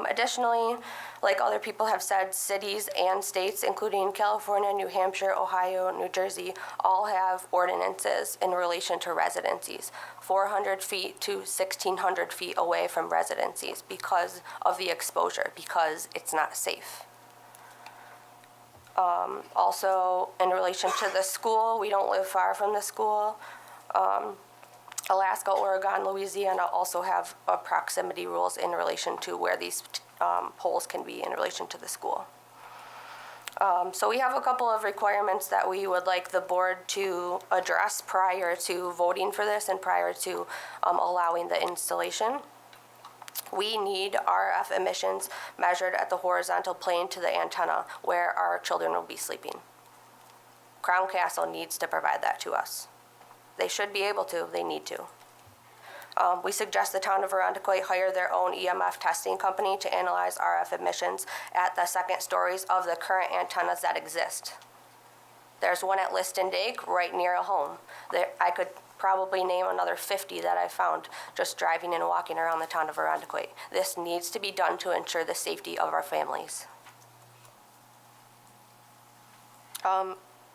Additionally, like other people have said, cities and states, including California, New Hampshire, Ohio, New Jersey, all have ordinances in relation to residencies, 400 feet to 1,600 feet away from residencies because of the exposure, because it's not safe. Also, in relation to the school, we don't live far from the school. Alaska, Oregon, Louisiana also have proximity rules in relation to where these poles can be in relation to the school. So we have a couple of requirements that we would like the board to address prior to voting for this and prior to allowing the installation. We need RF emissions measured at the horizontal plane to the antenna where our children will be sleeping. Crown Castle needs to provide that to us. They should be able to, they need to. We suggest the town of Arundecoit hire their own EMF testing company to analyze RF emissions at the second stories of the current antennas that exist. There's one at Liston Dake right near a home. I could probably name another 50 that I found just driving and walking around the town of Arundecoit. This needs to be done to ensure the safety of our families.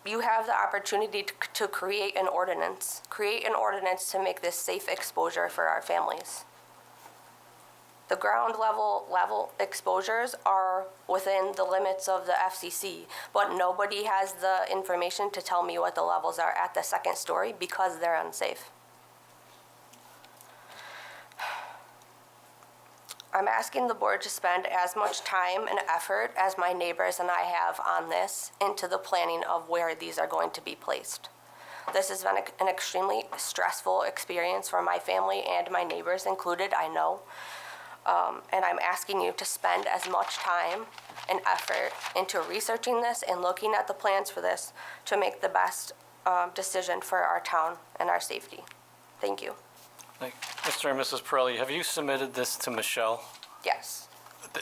You have the opportunity to create an ordinance to make this safe exposure for our families. The ground level exposures are within the limits of the FCC, but nobody has the information to tell me what the levels are at the second story because they're unsafe. I'm asking the board to spend as much time and effort as my neighbors and I have on this into the planning of where these are going to be placed. This has been an extremely stressful experience for my family and my neighbors included, I know. And I'm asking you to spend as much time and effort into researching this and looking at the plans for this to make the best decision for our town and our safety. Thank you. Mr. and Mrs. Pirelli, have you submitted this to Michelle? Yes.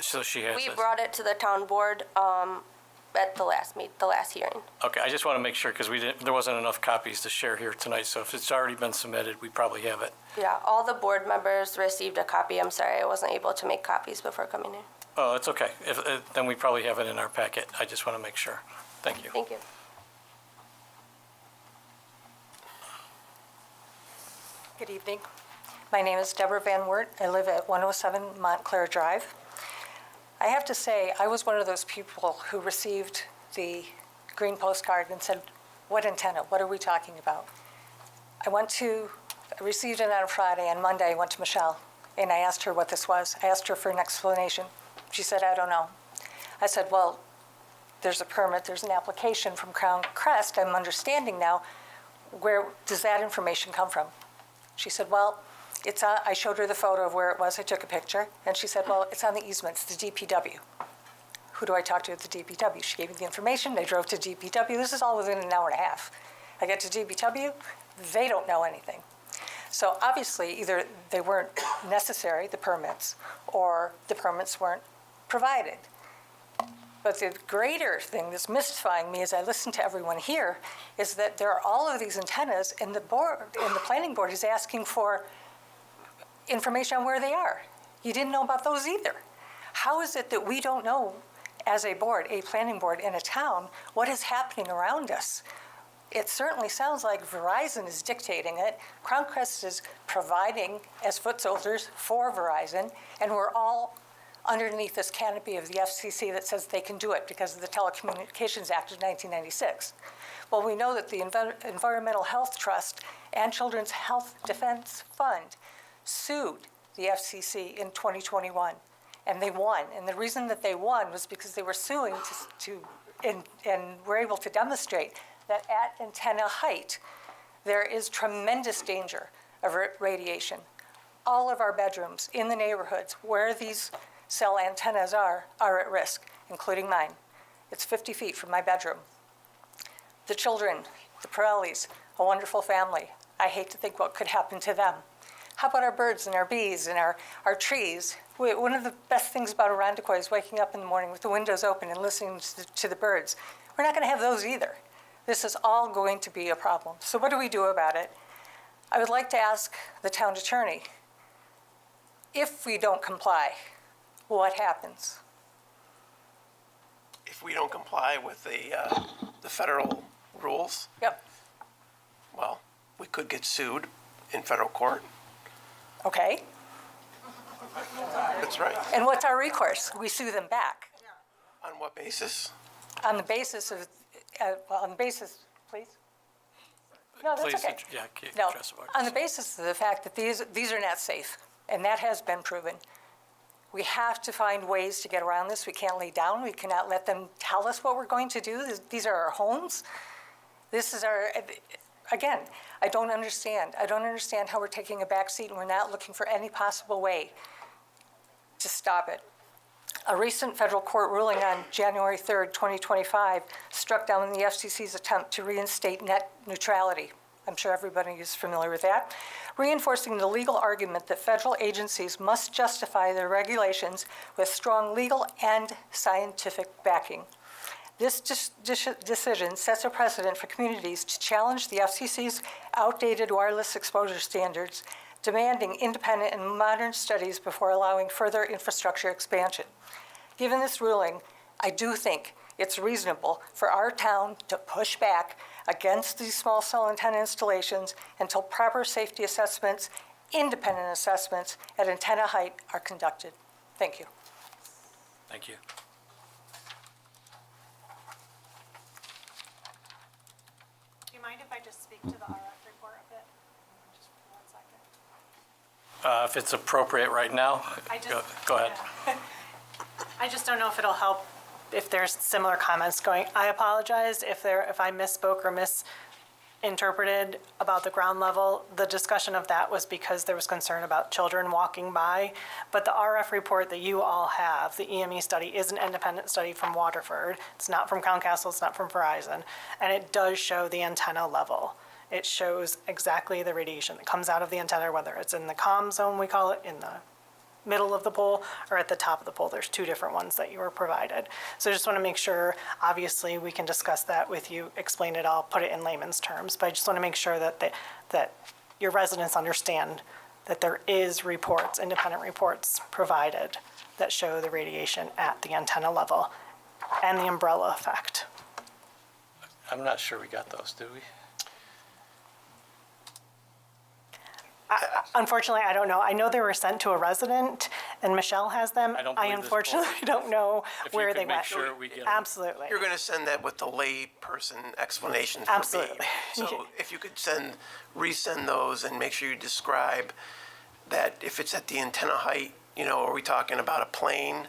So she has We this? brought it to the town board at the last hearing. Okay, I just want to make sure, because there wasn't enough copies to share here tonight, so if it's already been submitted, we probably have it. Yeah, all the board members received a copy. I'm sorry, I wasn't able to make copies before coming here. Oh, it's okay. Then we probably have it in our packet. I just want to make sure. Thank you. Thank you. Good evening. My name is Deborah Van Wert. I live at 107 Montclair Drive. I have to say, I was one of those people who received the green postcard and said, what antenna? What are we talking about? I received it on Friday, and Monday I went to Michelle, and I asked her what this was. I asked her for an explanation. She said, I don't know. I said, well, there's a permit, there's an application from Crown Crest. I'm understanding now, where does that information come from? She said, well, I showed her the photo of where it was. I took a picture, and she said, well, it's on the easements, the DPW. Who do I talk to at the DPW? She gave me the information. I drove to DPW. This is all within an hour and a half. I get to DPW. They don't know anything. So obviously, either they weren't necessary, the permits, or the permits weren't provided. But the greater thing that's mystifying me as I listen to everyone here is that there are all of these antennas, and the planning board is asking for information on where they are. You didn't know about those either. How is it that we don't know, as a board, a planning board in a town, what is happening around us? It certainly sounds like Verizon is dictating it. Crown Crest is providing as foot soldiers for Verizon, and we're all underneath this canopy of the FCC that says they can do it because of the Telecommunications Act of 1996. Well, we know that the Environmental Health Trust and Children's Health Defense Fund sued the FCC in 2021 and they won. And the reason that they won was because they were suing and were able to demonstrate that at antenna height, there is tremendous danger of radiation. All of our bedrooms in the neighborhoods where these cell antennas are at risk, including mine. It's 50 feet from my bedroom. The children, the Pirellis, a wonderful family. I hate to think what could happen to them. How about our birds and our bees and our trees? One of the best things about Irondequoit is waking up in the morning with the windows open and listening to the birds. We're not going to have those either. This is all going to be a problem. So what do we do about it? I would like to ask the town attorney, if we don't comply, what happens? If we don't comply with the federal rules? Yep. Well, we could get sued in federal court. Okay. That's right. And what's our recourse? We sue them back. On what basis? On the basis of, please? No, that's Please, okay. yeah, No, address the on the basis of the fact that these are not safe, and that has been proven. We have to find ways to get around this. We can't lay down. We cannot let them tell us what we're going to do. These are our homes. This is our, again, I don't understand. I don't understand how we're taking a back seat and we're not looking for any possible way to stop it. A recent federal court ruling on January 3rd, 2025, struck down the FCC's attempt to reinstate net neutrality. I'm sure everybody is familiar with that, reinforcing the legal argument that federal agencies must justify their regulations with strong legal and scientific backing. This decision sets a precedent for communities to challenge the FCC's outdated wireless exposure standards, demanding independent and modern studies before allowing further infrastructure expansion. Given this ruling, I do think it's reasonable for our town to push back against these small cell antenna installations until proper safety assessments, independent assessments at antenna height are conducted. Thank you. Thank you. Do you mind if I just speak to the RF report a bit? Just for 1 second. If it's appropriate right now, go ahead. Yeah. I just don't know if it'll help if there's similar comments going. I apologize if I misspoke or misinterpreted about the ground level. The discussion of that was because there was concern about children walking by. But the RF report that you all have, the EME study, is an independent study from Waterford. It's not from Crown Castle, it's not from Verizon. And it does show the antenna level. It shows exactly the radiation that comes out of the antenna, whether it's in the comm zone, we call it, in the middle of the pole or at the top of the pole. There's 2 different ones that you were provided. So I just want to make sure, obviously, we can discuss that with you, explain it all, put it in layman's terms. But I just want to make sure that your residents understand that there is reports, independent reports provided that show the radiation at the antenna level and the umbrella effect. I'm not sure we got those, did we? Unfortunately, I don't know. I know they were sent to a resident, and Michelle has them. I don't I believe this unfortunately board- don't know If you where could they make went. sure we get 'em. Absolutely. You're going to send that with the lay person explanation for Absolutely. me. So if you could resend those and make sure you describe that if it's at the antenna height, are we talking about a plane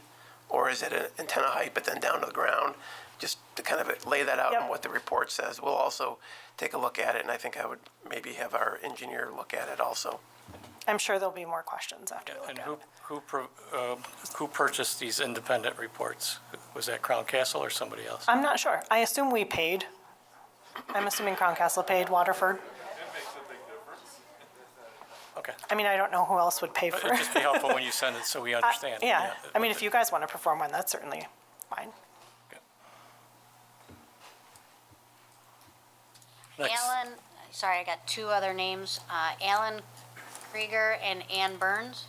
or is it an antenna height but then down to the ground? Just to kind of lay that out and what the report says. We'll also take a look at it, and I think I would maybe have our engineer look at it also. I'm sure there'll be more questions after. And who purchased these independent reports? Was that Crown Castle or somebody else? I'm not sure. I assume we paid. I'm assuming Crown Castle paid Waterford. Okay. I mean, I don't know who else would pay for It'd it. just be helpful when you send it so we understand. Yeah. I mean, if you guys want to perform one, that's certainly fine. Next. Alan, sorry, I got 2 other names, Alan Krieger and Ann Burns.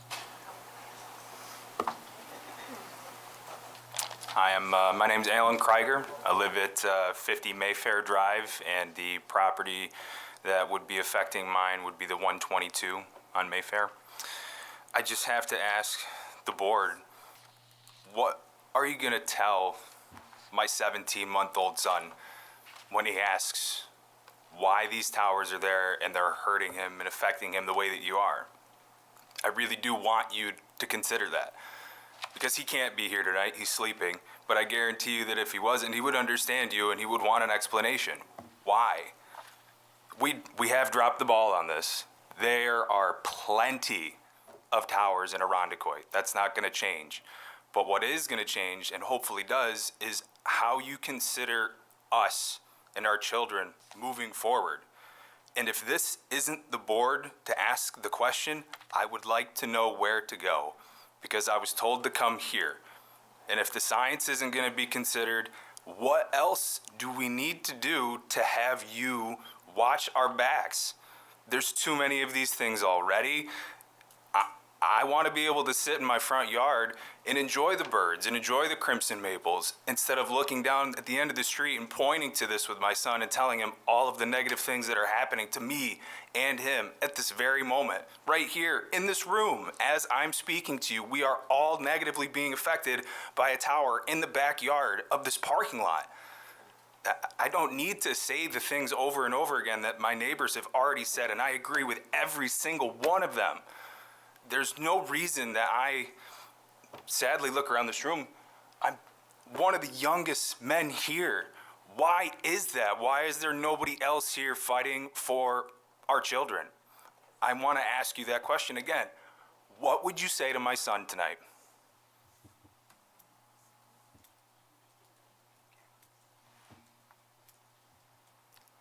Hi, my name's Alan Krieger. I live at 50 Mayfair Drive, and the property that would be affecting mine would be the 122 on Mayfair. I just have to ask the board, what are you going to tell my 17-month-old son when he asks why these towers are there and they're hurting him and affecting him the way that you are? I really do want you to consider that. because he can't be here tonight, he's sleeping, but I guarantee you that if he wasn't, he would understand you and he would want an explanation. Why? We have dropped the ball on this. There are plenty of towers in Irondequoit. That's not going to change. But what is going to change, and hopefully does, is how you consider us and our children moving forward. And if this isn't the board to ask the question, I would like to know where to go, because I was told to come here. And if the science isn't going to be considered, what else do we need to do to have you watch our backs? There's too many of these things already. I want to be able to sit in my front yard and enjoy the birds and enjoy the crimson maples instead of looking down at the end of the street and pointing to this with my son and telling him all of the negative things that are happening to me and him at this very moment. Right here in this room, as I'm speaking to you, we are all negatively being affected by a tower in the backyard of this parking lot. I don't need to say the things over and over again that my neighbors have already said, and I agree with every single one of them. There's no reason that I sadly look around this room. I'm one of the youngest men here. Why is that? Why is there nobody else here fighting for our children? I want to ask you that question again. What would you say to my son tonight?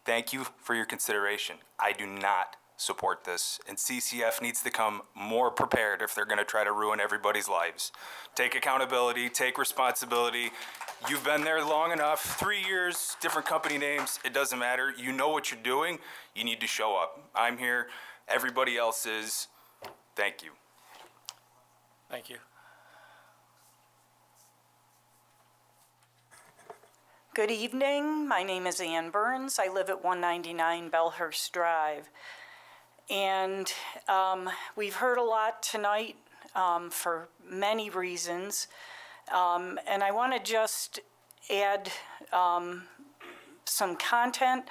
Thank you for your consideration. I do not support this, and CCF needs to come more prepared if they're going to try to ruin everybody's lives. Take accountability, take responsibility. You've been there long enough, 3 years, different company names, it doesn't matter. You know what you're doing, you need to show up. I'm here, everybody else is. Thank you. Thank you. Good evening. My name is Ann Burns. I live at 199 Bellhurst Drive. And we've heard a lot tonight for many reasons. And I want to just add some content.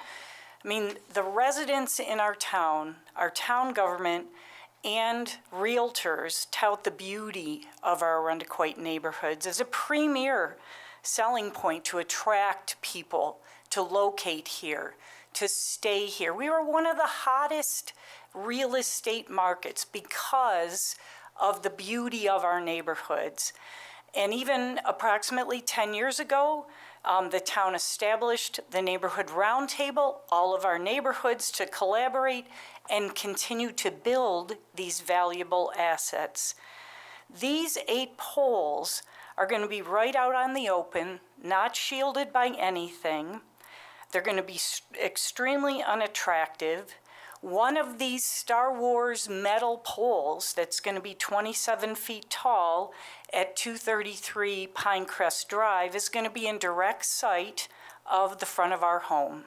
I mean, the residents in our town government, and realtors tout the beauty of our Irondequoit neighborhoods as a premier selling point to attract people to locate here, to stay here. We were one of the hottest real estate markets because of the beauty of our neighborhoods. And even approximately 10 years ago, the town established the Neighborhood Roundtable, all of our neighborhoods to collaborate and continue to build these valuable assets. These 8 poles are going to be right out on the open, not shielded by anything. They're going to be extremely unattractive. One of these Star Wars metal poles that's going to be 27 feet tall at 233 Pinecrest Drive is going to be in direct sight of the front of our home.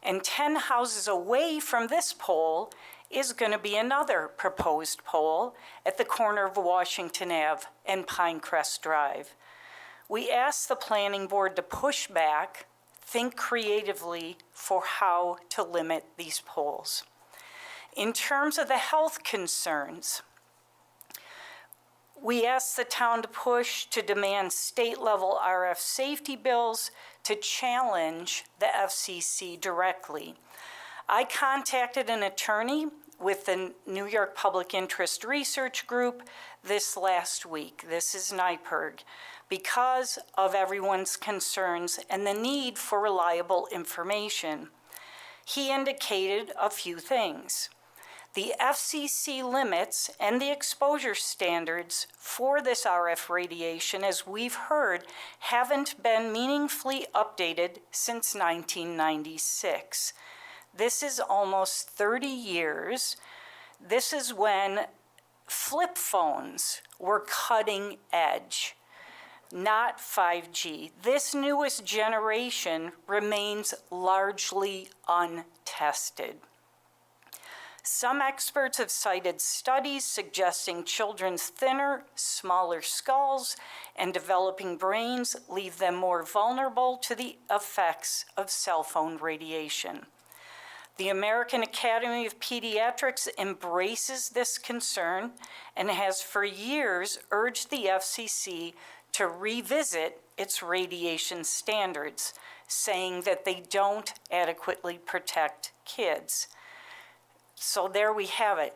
And 10 houses away from this pole is going to be another proposed pole at the corner of Washington Ave and Pinecrest Drive. We asked the planning board to push back, think creatively for how to limit these poles. In terms of the health concerns, we asked the town to push to demand state-level RF safety bills to challenge the FCC directly. I contacted an attorney with the New York Public Interest Research Group this last week. This is NYPIRG, because of everyone's concerns and the need for reliable information. He indicated a few things. The FCC limits and the exposure standards for this RF radiation, as we've heard, haven't been meaningfully updated since 1996. This is almost 30 years. This is when flip phones were cutting edge, not 5G. This newest generation remains largely untested. Some experts have cited studies suggesting children's thinner, smaller skulls and developing brains leave them more vulnerable to the effects of cell phone radiation. The American Academy of Pediatrics embraces this concern and has for years urged the FCC to revisit its radiation standards, saying that they don't adequately protect kids. So there we have it.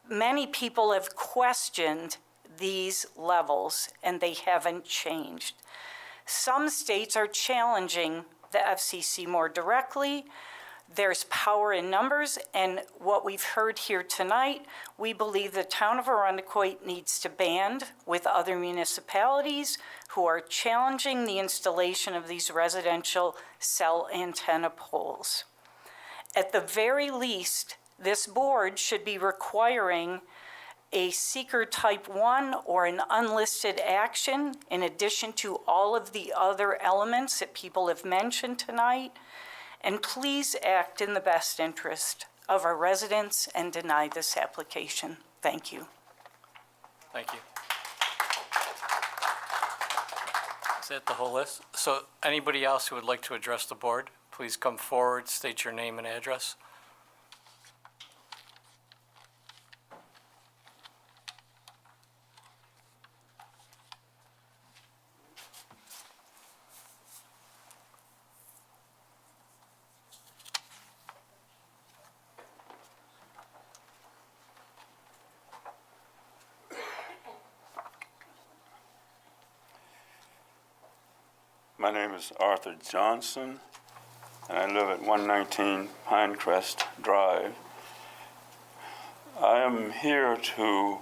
Many people have questioned these levels, and they haven't changed. Some states are challenging the FCC more directly. There's power in numbers, and what we've heard here tonight, we believe the town of Arundecoit needs to band with other municipalities who are challenging the installation of these residential cell antenna poles. At the very least, this board should be requiring a seeker type 1 or an unlisted action in addition to all of the other elements that people have mentioned tonight. And please act in the best interest of our residents and deny this application. Thank you. Thank you. Is that the whole list? So anybody else who would like to address the board, please come forward, state your name and address. My name is Arthur Johnson, and I live at 119 Pinecrest Drive. I am here to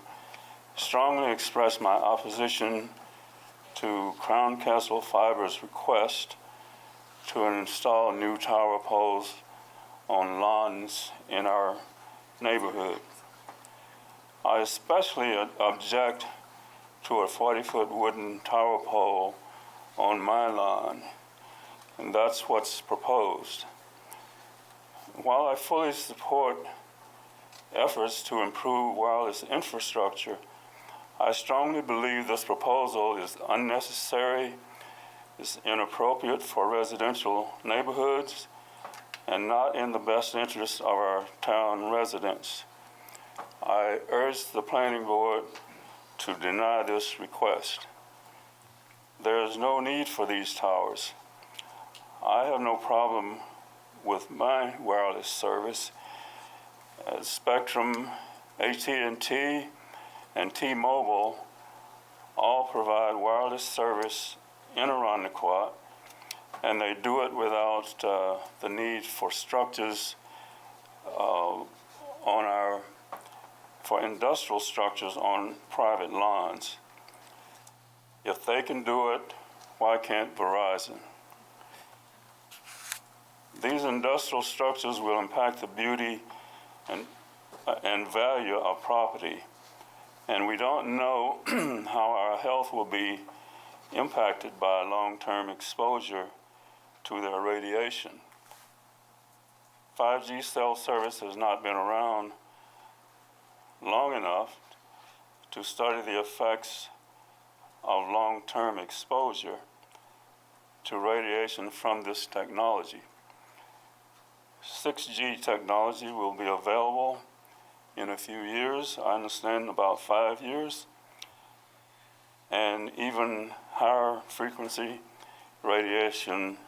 strongly express my opposition to Crown Castle Fiber's request to install new tower poles on lawns in our neighborhood. I especially object to a 40-foot wooden tower pole on my lawn, and that's what's proposed. While I fully support efforts to improve wireless infrastructure, I strongly believe this proposal is unnecessary, is inappropriate for residential neighborhoods, and not in the best interest of our town residents. I urge the planning board to deny this request. There is no need for these towers. I have no problem with my wireless service. Spectrum, AT&T, and T-Mobile all provide wireless service in Arundecoit, and they do it without the need for structures for industrial structures on private lawns. If they can do it, why can't Verizon? These industrial structures will impact the beauty and value of property, and we don't know how our health will be impacted by long-term exposure to their radiation. 5G cell service has not been around long enough to study the effects of long-term exposure to radiation from this technology. 6G technology will be available in a few years, I understand about 5 years, and even higher frequency radiation,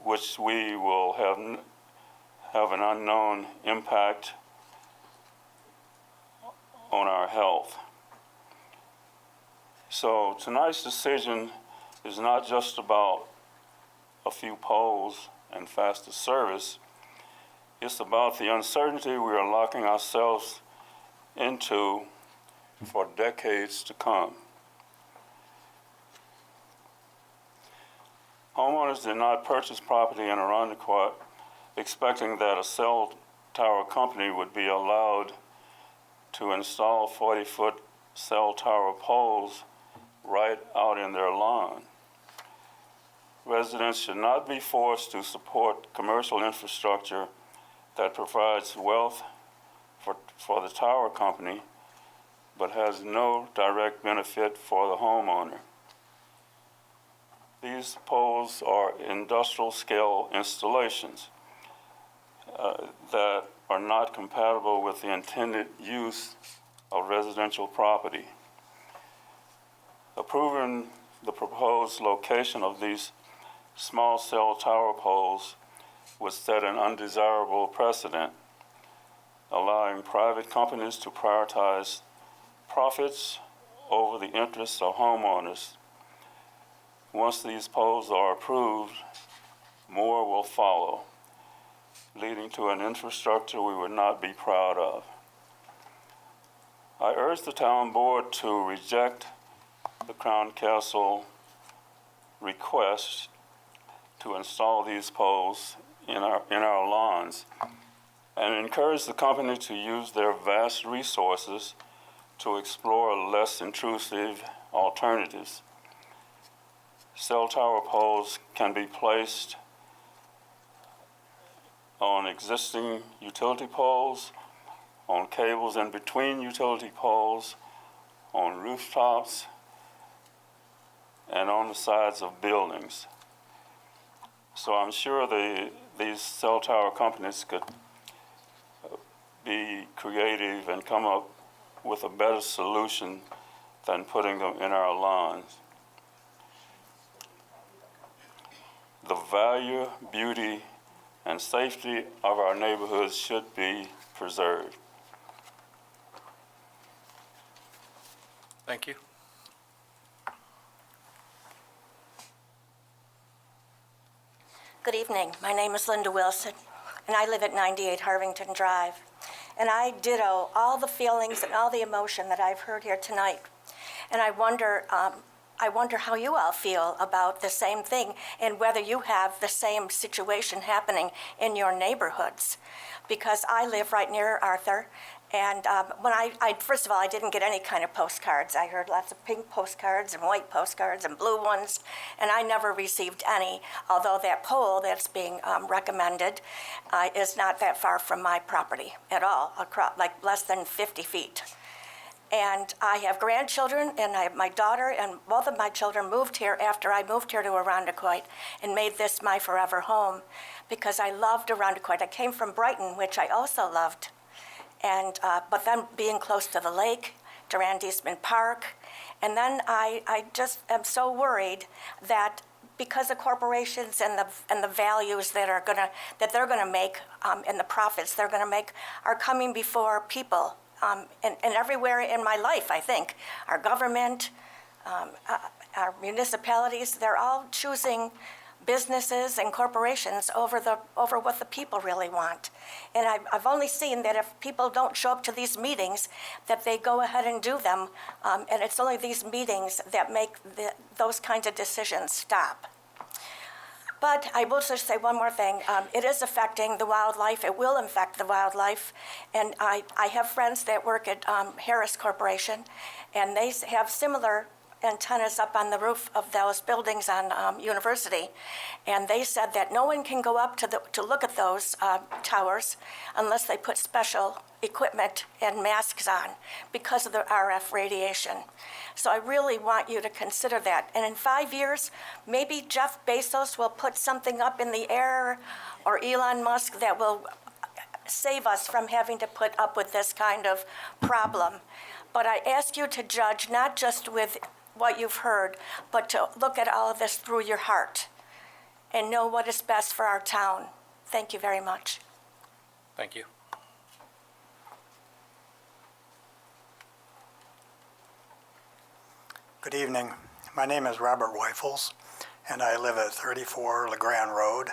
which we will have an unknown impact on our health. So tonight's decision is not just about a few poles and faster service. It's about the uncertainty we are locking ourselves into for decades to come. Homeowners did not purchase property in Arundecoit expecting that a cell tower company would be allowed to install 40-foot cell tower poles right out in their lawn. Residents should not be forced to support commercial infrastructure that provides wealth for the tower company, but has no direct benefit for the homeowner. These poles are industrial scale installations that are not compatible with the intended use of residential property. Approving the proposed location of these small cell tower poles would set an undesirable precedent, allowing private companies to prioritize profits over the interests of homeowners. Once these poles are approved, more will follow, leading to an infrastructure we would not be proud of. I urge the town board to reject the Crown Castle request to install these poles in our lawns and encourage the company to use their vast resources to explore less intrusive alternatives. Cell tower poles can be placed on existing utility poles, on cables in between utility poles, on rooftops, and on the sides of buildings. So I'm sure these cell tower companies could be creative and come up with a better solution than putting them in our lawns. The value, beauty, and safety of our neighborhoods should be preserved. Thank you. Good evening. My name is Linda Wilson, and I live at 98 Harvington Drive. And I ditto all the feelings and all the emotion that I've heard here tonight. And I wonder how you all feel about the same thing and whether you have the same situation happening in your neighborhoods. Because I live right near Arthur, and when first of all, I didn't get any kind of postcards. I heard lots of pink postcards and white postcards and blue ones, and I never received any, although that pole that's being recommended is not that far from my property at all, across, like less than 50 feet. And I have grandchildren, and I have my daughter, and both of my children moved here after I moved here to Arundecoit and made this my forever home because I loved Arundecoit. I came from Brighton, which I also loved. And but then being close to the lake, Durand Eastman Park, and then I just am so worried that because of corporations and the values that they're gonna make and the profits they're gonna make are coming before people and everywhere in my life. I think our government, our municipalities, they're all choosing businesses and corporations over what the people really want. And I've only seen that if people don't show up to these meetings, that they go ahead and do them, and it's only these meetings that make those kinds of decisions stop. But I will just say one more thing. It is affecting the wildlife. It will affect the wildlife. And I have friends that work at Harris Corporation, and they have similar antennas up on the roof of those buildings on University, and they said that no one can go up to look at those towers unless they put special equipment and masks on because of the RF radiation. So I really want you to consider that. And in 5 years, maybe Jeff Bezos will put something up in the air, or Elon Musk, that will save us from having to put up with this kind of problem. But I ask you to judge not just with what you've heard, but to look at all of this through your heart and know what is best for our town. Thank you very much. Thank you. Good evening. My name is Robert Weifels, and I live at 34 LeGrand Road.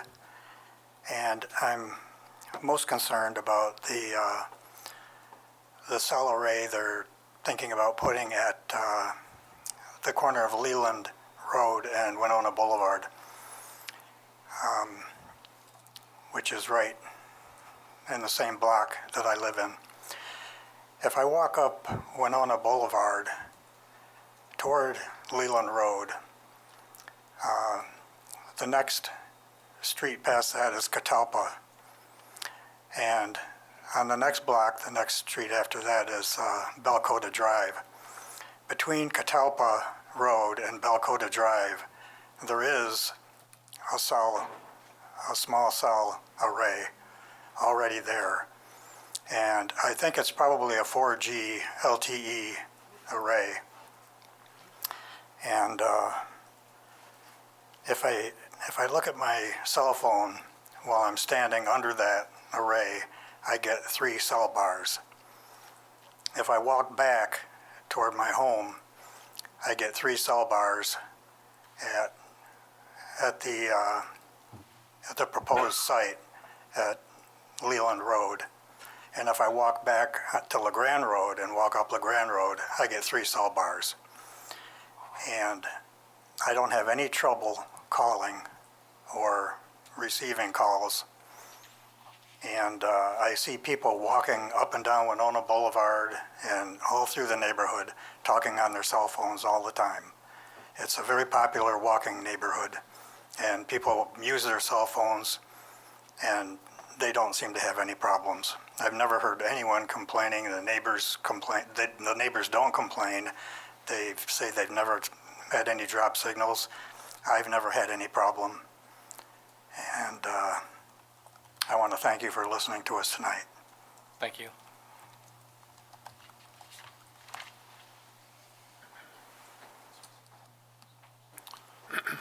And I'm most concerned about the cell array they're thinking about putting at the corner of Leland Road and Winona Boulevard, which is right in the same block that I live in. If I walk up Winona Boulevard toward Leland Road, the next street past that is Catalpa. And on the next block, the next street after that is Belcota Drive. Between Catalpa Road and Belcota Drive, there is a small cell array already there. And I think it's probably a 4G LTE array. And if I look at my cell phone while I'm standing under that array, I get 3 cell bars. If I walk back toward my home, I get 3 cell bars at the proposed site at Leland Road. And if I walk back to LeGrand Road and walk up LeGrand Road, I get 3 cell bars. And I don't have any trouble calling or receiving calls. And I see people walking up and down Winona Boulevard and all through the neighborhood talking on their cell phones all the time. It's a very popular walking neighborhood, and people use their cell phones, and they don't seem to have any problems. I've never heard anyone complaining. The neighbors complain. The neighbors don't complain. They say they've never had any drop signals. I've never had any problem. And I want to thank you for listening to us tonight. Thank you.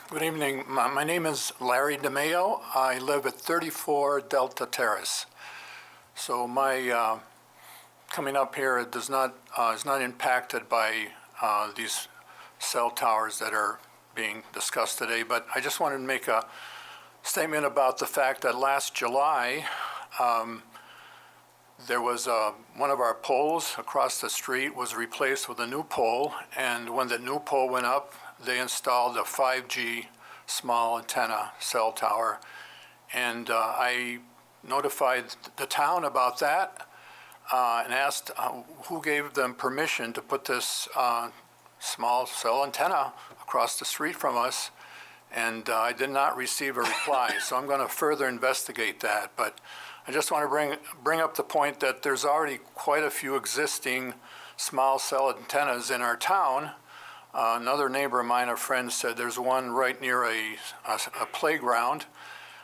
Good evening. My name is Larry DeMeo. I live at 34 Delta Terrace. So my coming up here is not impacted by these cell towers that are being discussed today, but I just wanted to make a statement about the fact that last July, there was one of our poles across the street was replaced with a new pole, and when the new pole went up, they installed a 5G small antenna cell tower, and I notified the town about that and asked who gave them permission to put this small cell antenna across the street from us, and I did not receive a reply. So I'm going to further investigate that. But I just want to bring up the point that there's already quite a few existing small cell antennas in our town. Another neighbor of mine, a friend, said there's one right near a playground.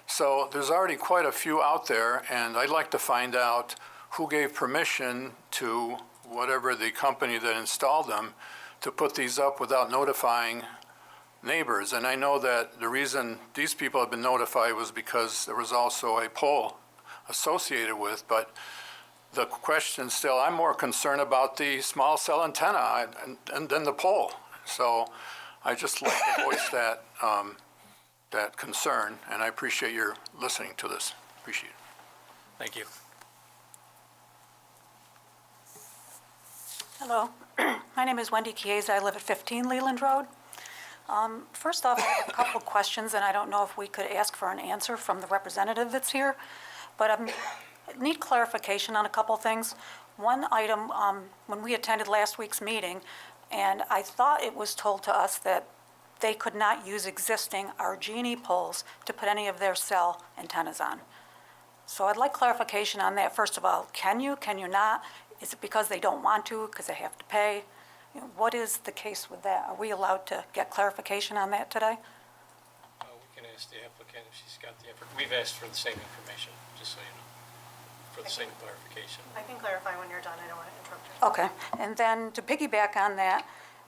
So there's already quite a few out there, and I'd like to find out who gave permission to whatever the company that installed them to put these up without notifying neighbors. And I know that the reason these people have been notified was because there was also a pole associated with, but the question still, I'm more concerned about the small cell antenna than the pole. So I just like to voice that, that concern, and I appreciate your listening to this. Appreciate it. Thank you. Hello, my name is Wendy Chiesa. I live at 15 Leland Road. First off, I have a couple of questions, and I don't know if we could ask for an answer from the representative that's here, but I need clarification on a couple of things. One item, when we attended last week's meeting, and I thought it was told to us that they could not use existing RG&E poles to put any of their cell antennas on. So I'd like clarification on that. First of all, can you not? Is it because they don't want to, because they have to pay? You know, what is the case with that? Are we allowed to get clarification on that today? We can ask the applicant if she's got the information. We've asked for the same information, just so you know, for the same clarification. I can clarify when you're done. I don't want to interrupt you. Okay, and then to piggyback on that,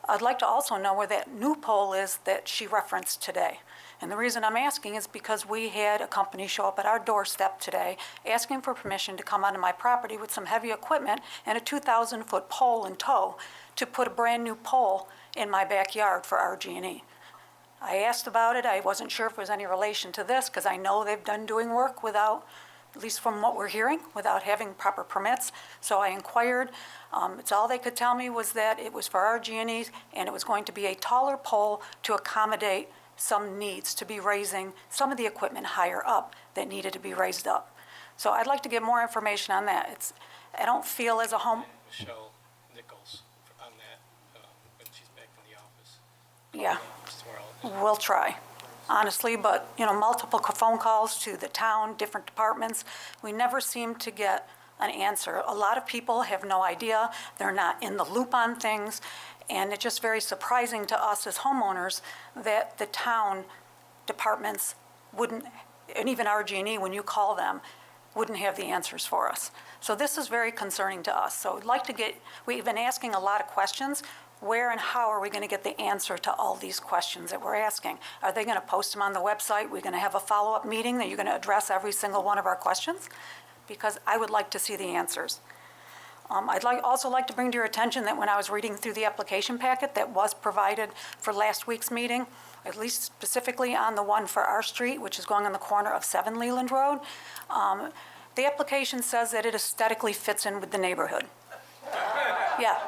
I'd like to also know where that new pole is that she referenced today. And the reason I'm asking is because we had a company show up at our doorstep today asking for permission to come onto my property with some heavy equipment and a 2,000-foot pole in tow to put a brand-new pole in my backyard for RG&E. I asked about it. I wasn't sure if there was any relation to this because I know they've done doing work without, at least from what we're hearing, without having proper permits. So I inquired. It's all they could tell me was that it was for RG&E and it was going to be a taller pole to accommodate some needs to be raising some of the equipment higher up that needed to be raised up. So I'd like to get more information on that. I don't feel as a home. Michelle Nichols on that when she's back in the office. Yeah, we'll try, honestly, but, you know, multiple phone calls to the town, different departments. We never seem to get an answer. A lot of people have no idea, they're not in the loop on things, and it's just very surprising to us as homeowners that the town departments wouldn't, and even RG&E, when you call them, wouldn't have the answers for us. So this is very concerning to us. So we've been asking a lot of questions. Where and how are we going to get the answer to all these questions that we're asking? Are they going to post them on the website? We're going to have a follow-up meeting that you're going to address every single one of our questions? Because I would like to see the answers. I'd also like to bring to your attention that when I was reading through the application packet that was provided for last week's meeting, at least specifically on the one for our street, which is going on the corner of 7 Leland Road, the application says that it aesthetically fits in with the neighborhood. Yeah,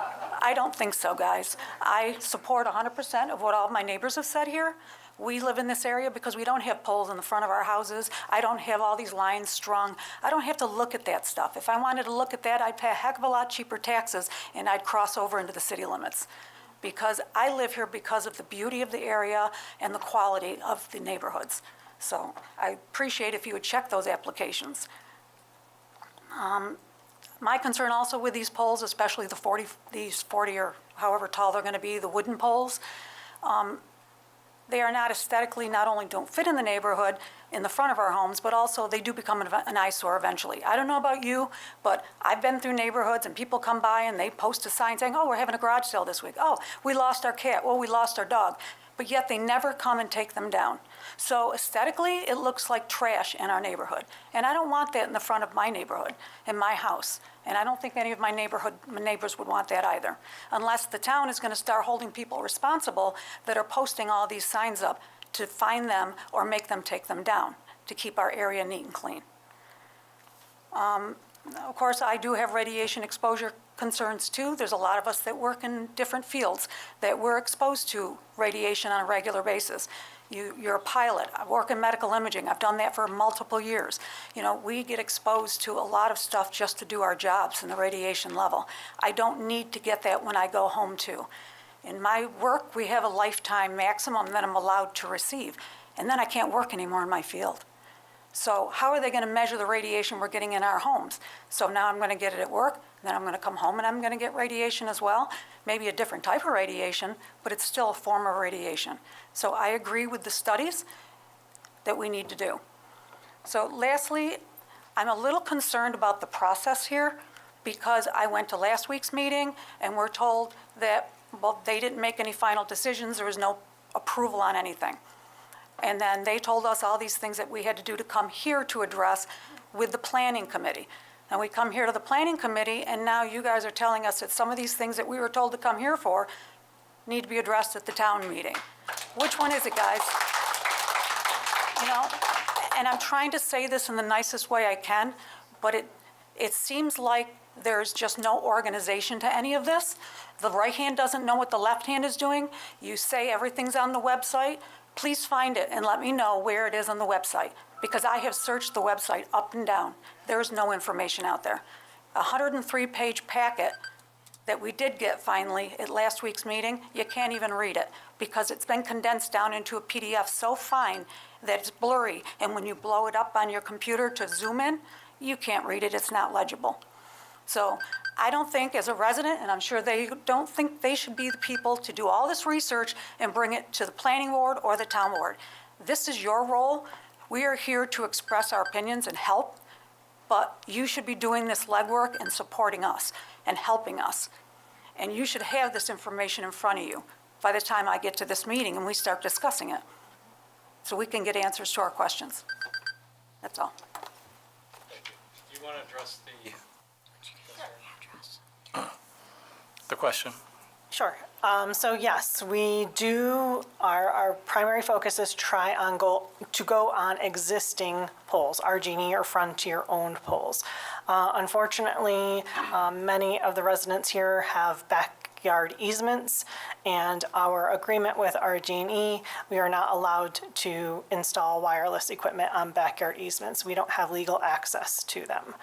I don't think so, guys. I support 100% of what all of my neighbors have said here. We live in this area because we don't have poles in the front of our houses. I don't have all these lines strung. I don't have to look at that stuff. If I wanted to look at that, I'd pay a heck of a lot cheaper taxes and I'd cross over into the city limits. Because I live here because of the beauty of the area and the quality of the neighborhoods. So I appreciate if you would check those applications. My concern also with these poles, especially these 40 or however tall they're going to be, the wooden poles, they are not aesthetically, not only don't fit in the neighborhood in the front of our homes, but also they do become an eyesore eventually. I don't know about you, but I've been through neighborhoods and people come by and they post a sign saying, oh, we're having a garage sale this week. Oh, we lost our cat. Oh, we lost our dog. But yet they never come and take them down. So aesthetically, it looks like trash in our neighborhood. And I don't want that in the front of my neighborhood, in my house. And I don't think any of my neighbors would want that either, unless the town is going to start holding people responsible that are posting all these signs up to fine them or make them take them down to keep our area neat and clean. Of course, I do have radiation exposure concerns too. There's a lot of us that work in different fields that we're exposed to radiation on a regular basis. You're a pilot. I work in medical imaging. I've done that for multiple years. You know, we get exposed to a lot of stuff just to do our jobs and the radiation level. I don't need to get that when I go home too. In my work, we have a lifetime maximum that I'm allowed to receive, and then I can't work anymore in my field. So how are they going to measure the radiation we're getting in our homes? So now I'm going to get it at work, then I'm going to come home and I'm going to get radiation as well. Maybe a different type of radiation, but it's still a form of radiation. So I agree with the studies that we need to do. So lastly, I'm a little concerned about the process here because I went to last week's meeting and we're told that, well, they didn't make any final decisions. There was no approval on anything. And then they told us all these things that we had to do to come here to address with the planning committee. And we come here to the planning committee, and now you guys are telling us that some of these things that we were told to come here for need to be addressed at the town meeting. Which one is it, guys? You know, and I'm trying to say this in the nicest way I can, but it seems like there's just no organization to any of this. The right hand doesn't know what the left hand is doing. You say everything's on the website. Please find it and let me know where it is on the website, because I have searched the website up and down. There is no information out there. A 103-page packet that we did get finally at last week's meeting, you can't even read it because it's been condensed down into a PDF so fine that it's blurry. And when you blow it up on your computer to zoom in, you can't read it. It's not legible. So I don't think, as a resident, and I'm sure they don't think they should be the people to do all this research and bring it to the planning board or the town board. This is your role. We are here to express our opinions and help, but you should be doing this legwork and supporting us and helping us. And you should have this information in front of you by the time I get to this meeting and we start discussing it, so we can get answers to our questions. That's all. Do you want to address the question? Sure. So yes, we do, our primary focus is to go on existing poles, RG&E or Frontier-owned poles. Unfortunately, many of the residents here have backyard easements, and our agreement with RG&E, we are not allowed to install wireless equipment on backyard easements. We don't have legal access to them.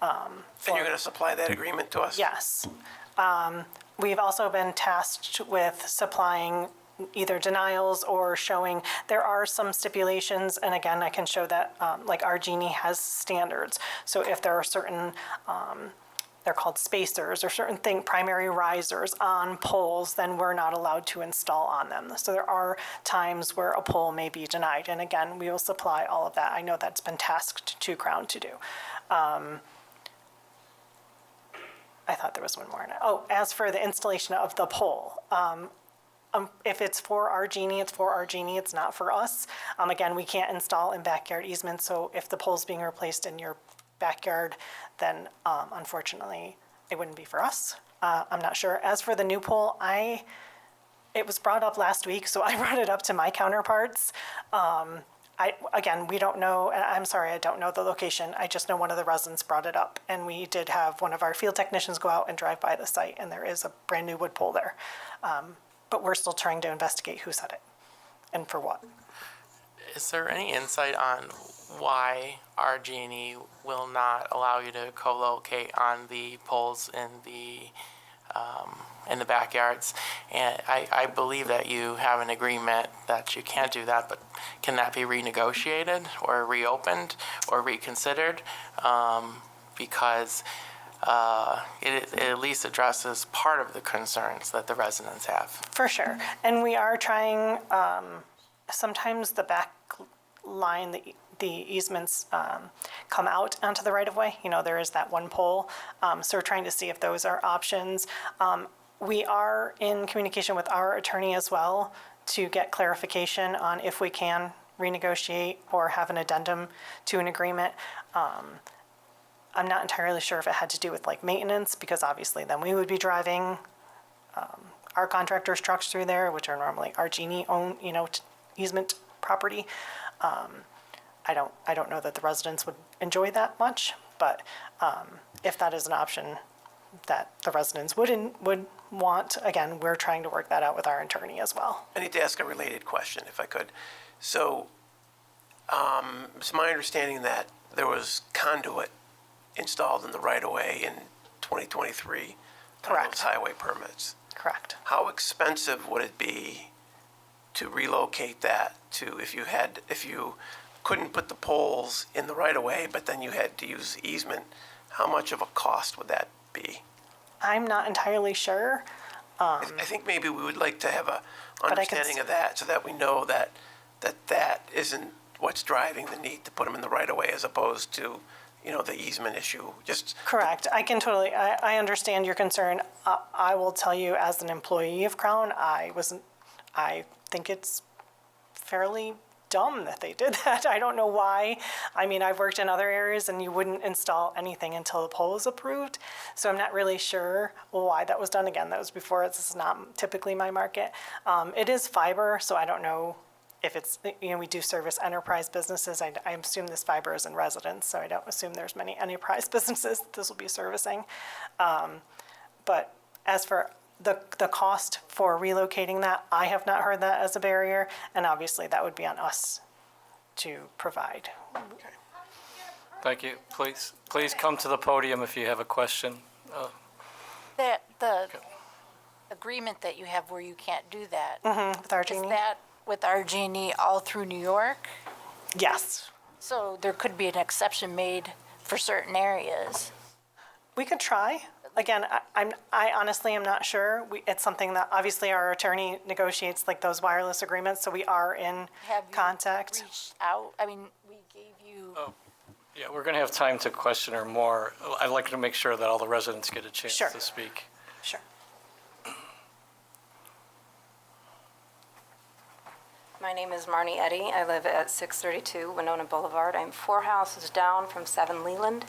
And you're going to supply that agreement to us? Yes. We've also been tasked with supplying either denials or showing, there are some stipulations, and again, I can show that, like RG&E has standards. So if there are certain, they're called spacers or certain primary risers on poles, then we're not allowed to install on them. So there are times where a pole may be denied, and again, we will supply all of that. I know that's been tasked to Crown to do. I thought there was one more. Oh, as for the installation of the pole, if it's for RG&E, it's for RG&E, it's not for us. Again, we can't install in backyard easements, so if the pole's being replaced in your backyard, then unfortunately, it wouldn't be for us. I'm not sure. As for the new pole, it was brought up last week, so I brought it up to my counterparts. Again, we don't know, I'm sorry, I don't know the location. I just know one of the residents brought it up, and we did have one of our field technicians go out and drive by the site, and there is a brand new wood pole there. But we're still trying to investigate who said it and for what. Is there any insight on why RG&E will not allow you to co-locate on the poles in the backyards? And I believe that you have an agreement that you can't do that, but can that be renegotiated or reopened or reconsidered? Because it at least addresses part of the concerns that the residents have. For sure. And we are trying, sometimes the back line, the easements come out onto the right-of-way. You know, there is that one pole. So we're trying to see if those are options. We are in communication with our attorney as well to get clarification on if we can renegotiate or have an addendum to an agreement. I'm not entirely sure if it had to do with like maintenance, because obviously then we would be driving our contractors' trucks through there, which are normally RG&E own, easement property. I don't know that the residents would enjoy that much, but if that is an option that the residents would want, again, we're trying to work that out with our attorney as well. I need to ask a related question, if I could. So, it's my understanding that there was conduit installed in the right-of-way in 2023. Correct. Those highway permits. Correct. How expensive would it be to relocate that to, if you couldn't put the poles in the right-of-way, but then you had to use the easement, how much of a cost would that be? I'm not entirely sure. I think maybe we would like to have a understanding of that, so that we know that isn't what's driving the need to put them in the right-of-way, as opposed to, the easement issue. Correct. I can totally, I understand your concern. I will tell you, as an employee of Crown, I think it's fairly dumb that they did that. I don't know why. I mean, I've worked in other areas and you wouldn't install anything until the pole is approved. So I'm not really sure why that was done. Again, that was before. This is not typically my market. It is fiber, so I don't know if it's, we do service enterprise businesses. I assume this fiber is in residence, so I don't assume there's many enterprise businesses this will be servicing. But as for the cost for relocating that, I have not heard that as a barrier, and obviously that would be on us to provide. Okay. Thank you. Please come to the podium if you have a question. The agreement that you have where you can't do that. With RG&E? Is that with RG&E all through New York? Yes. So there could be an exception made for certain areas. We could try. Again, I honestly am not sure. It's something that obviously our attorney negotiates, like those wireless agreements, so we are in contact. Have you reached out? I mean, we gave you... Yeah, we're going to have time to question her more. I'd like to make sure that all the residents get a chance to speak. Sure. My name is Marnie Eddy. I live at 632 Winona Boulevard. I'm 4 houses down from 7 Leland,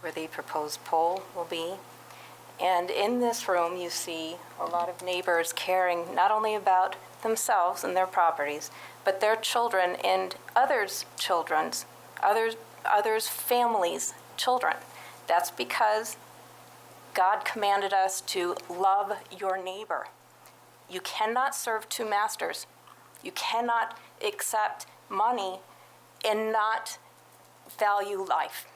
where the proposed pole will be. And in this room, you see a lot of neighbors caring not only about themselves and their properties, but their children and others' families' children. That's because God commanded us to love your neighbor. You cannot serve two masters. You cannot accept money and not value life.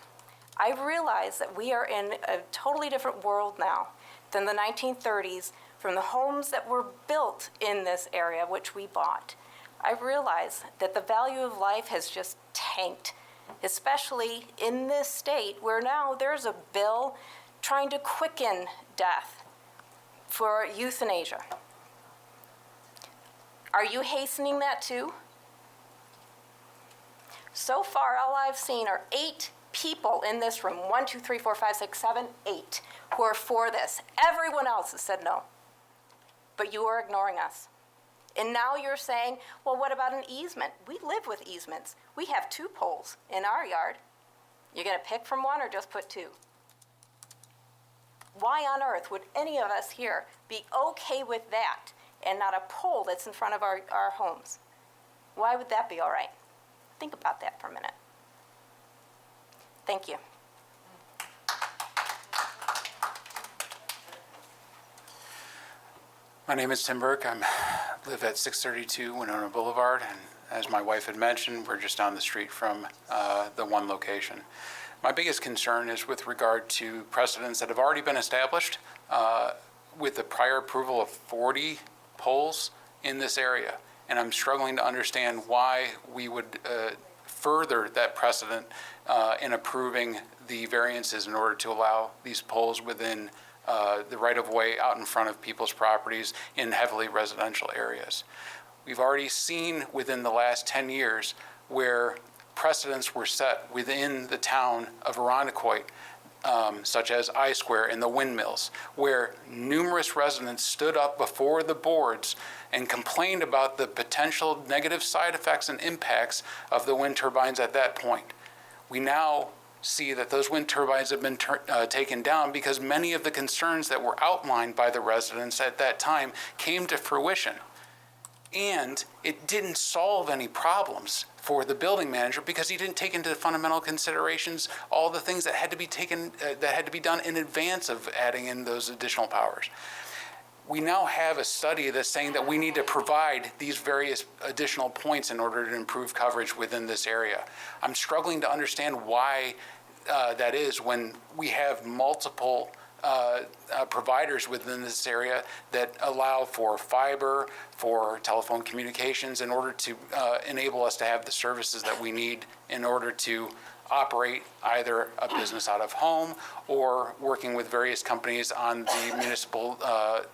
I realize that we are in a totally different world now than the 1930s, from the homes that were built in this area, which we bought, I realize that the value of life has just tanked, especially in this state where now there's a bill trying to quicken death for euthanasia. Are you hastening that too? So far, all I've seen are 8 people in this room, 1, 2, 3, 4, 5, 6, 7, 8, who are for this. Everyone else has said no. But you are ignoring us. And now you're saying, well, what about an easement? We live with easements. We have 2 poles in our yard. You're going to pick from one or just put 2? Why on earth would any of us here be okay with that and not a pole that's in front of our homes? Why would that be all right? Think about that for a minute. Thank you. My name is Tim Burke. I live at 632 Winona Boulevard, and as my wife had mentioned, we're just down the street from the one location. My biggest concern is with regard to precedents that have already been established with the prior approval of 40 poles in this area. And I'm struggling to understand why we would further that precedent in approving the variances in order to allow these poles within the right-of-way out in front of people's properties in heavily residential areas. We've already seen within the last 10 years where precedents were set within the town of Arundecoit, such as I-Square and the windmills, where numerous residents stood up before the boards and complained about the potential negative side effects and impacts of the wind turbines at that point. We now see that those wind turbines have been taken down because many of the concerns that were outlined by the residents at that time came to fruition. And it didn't solve any problems for the building manager because he didn't take into fundamental considerations all the things that had to be taken, that had to be done in advance of adding in those additional powers. We now have a study that's saying that we need to provide these various additional points in order to improve coverage within this area. I'm struggling to understand why that is when we have multiple providers within this area that allow for fiber, for telephone communications in order to enable us to have the services that we need in order to operate either a business out of home or working with various companies on the municipal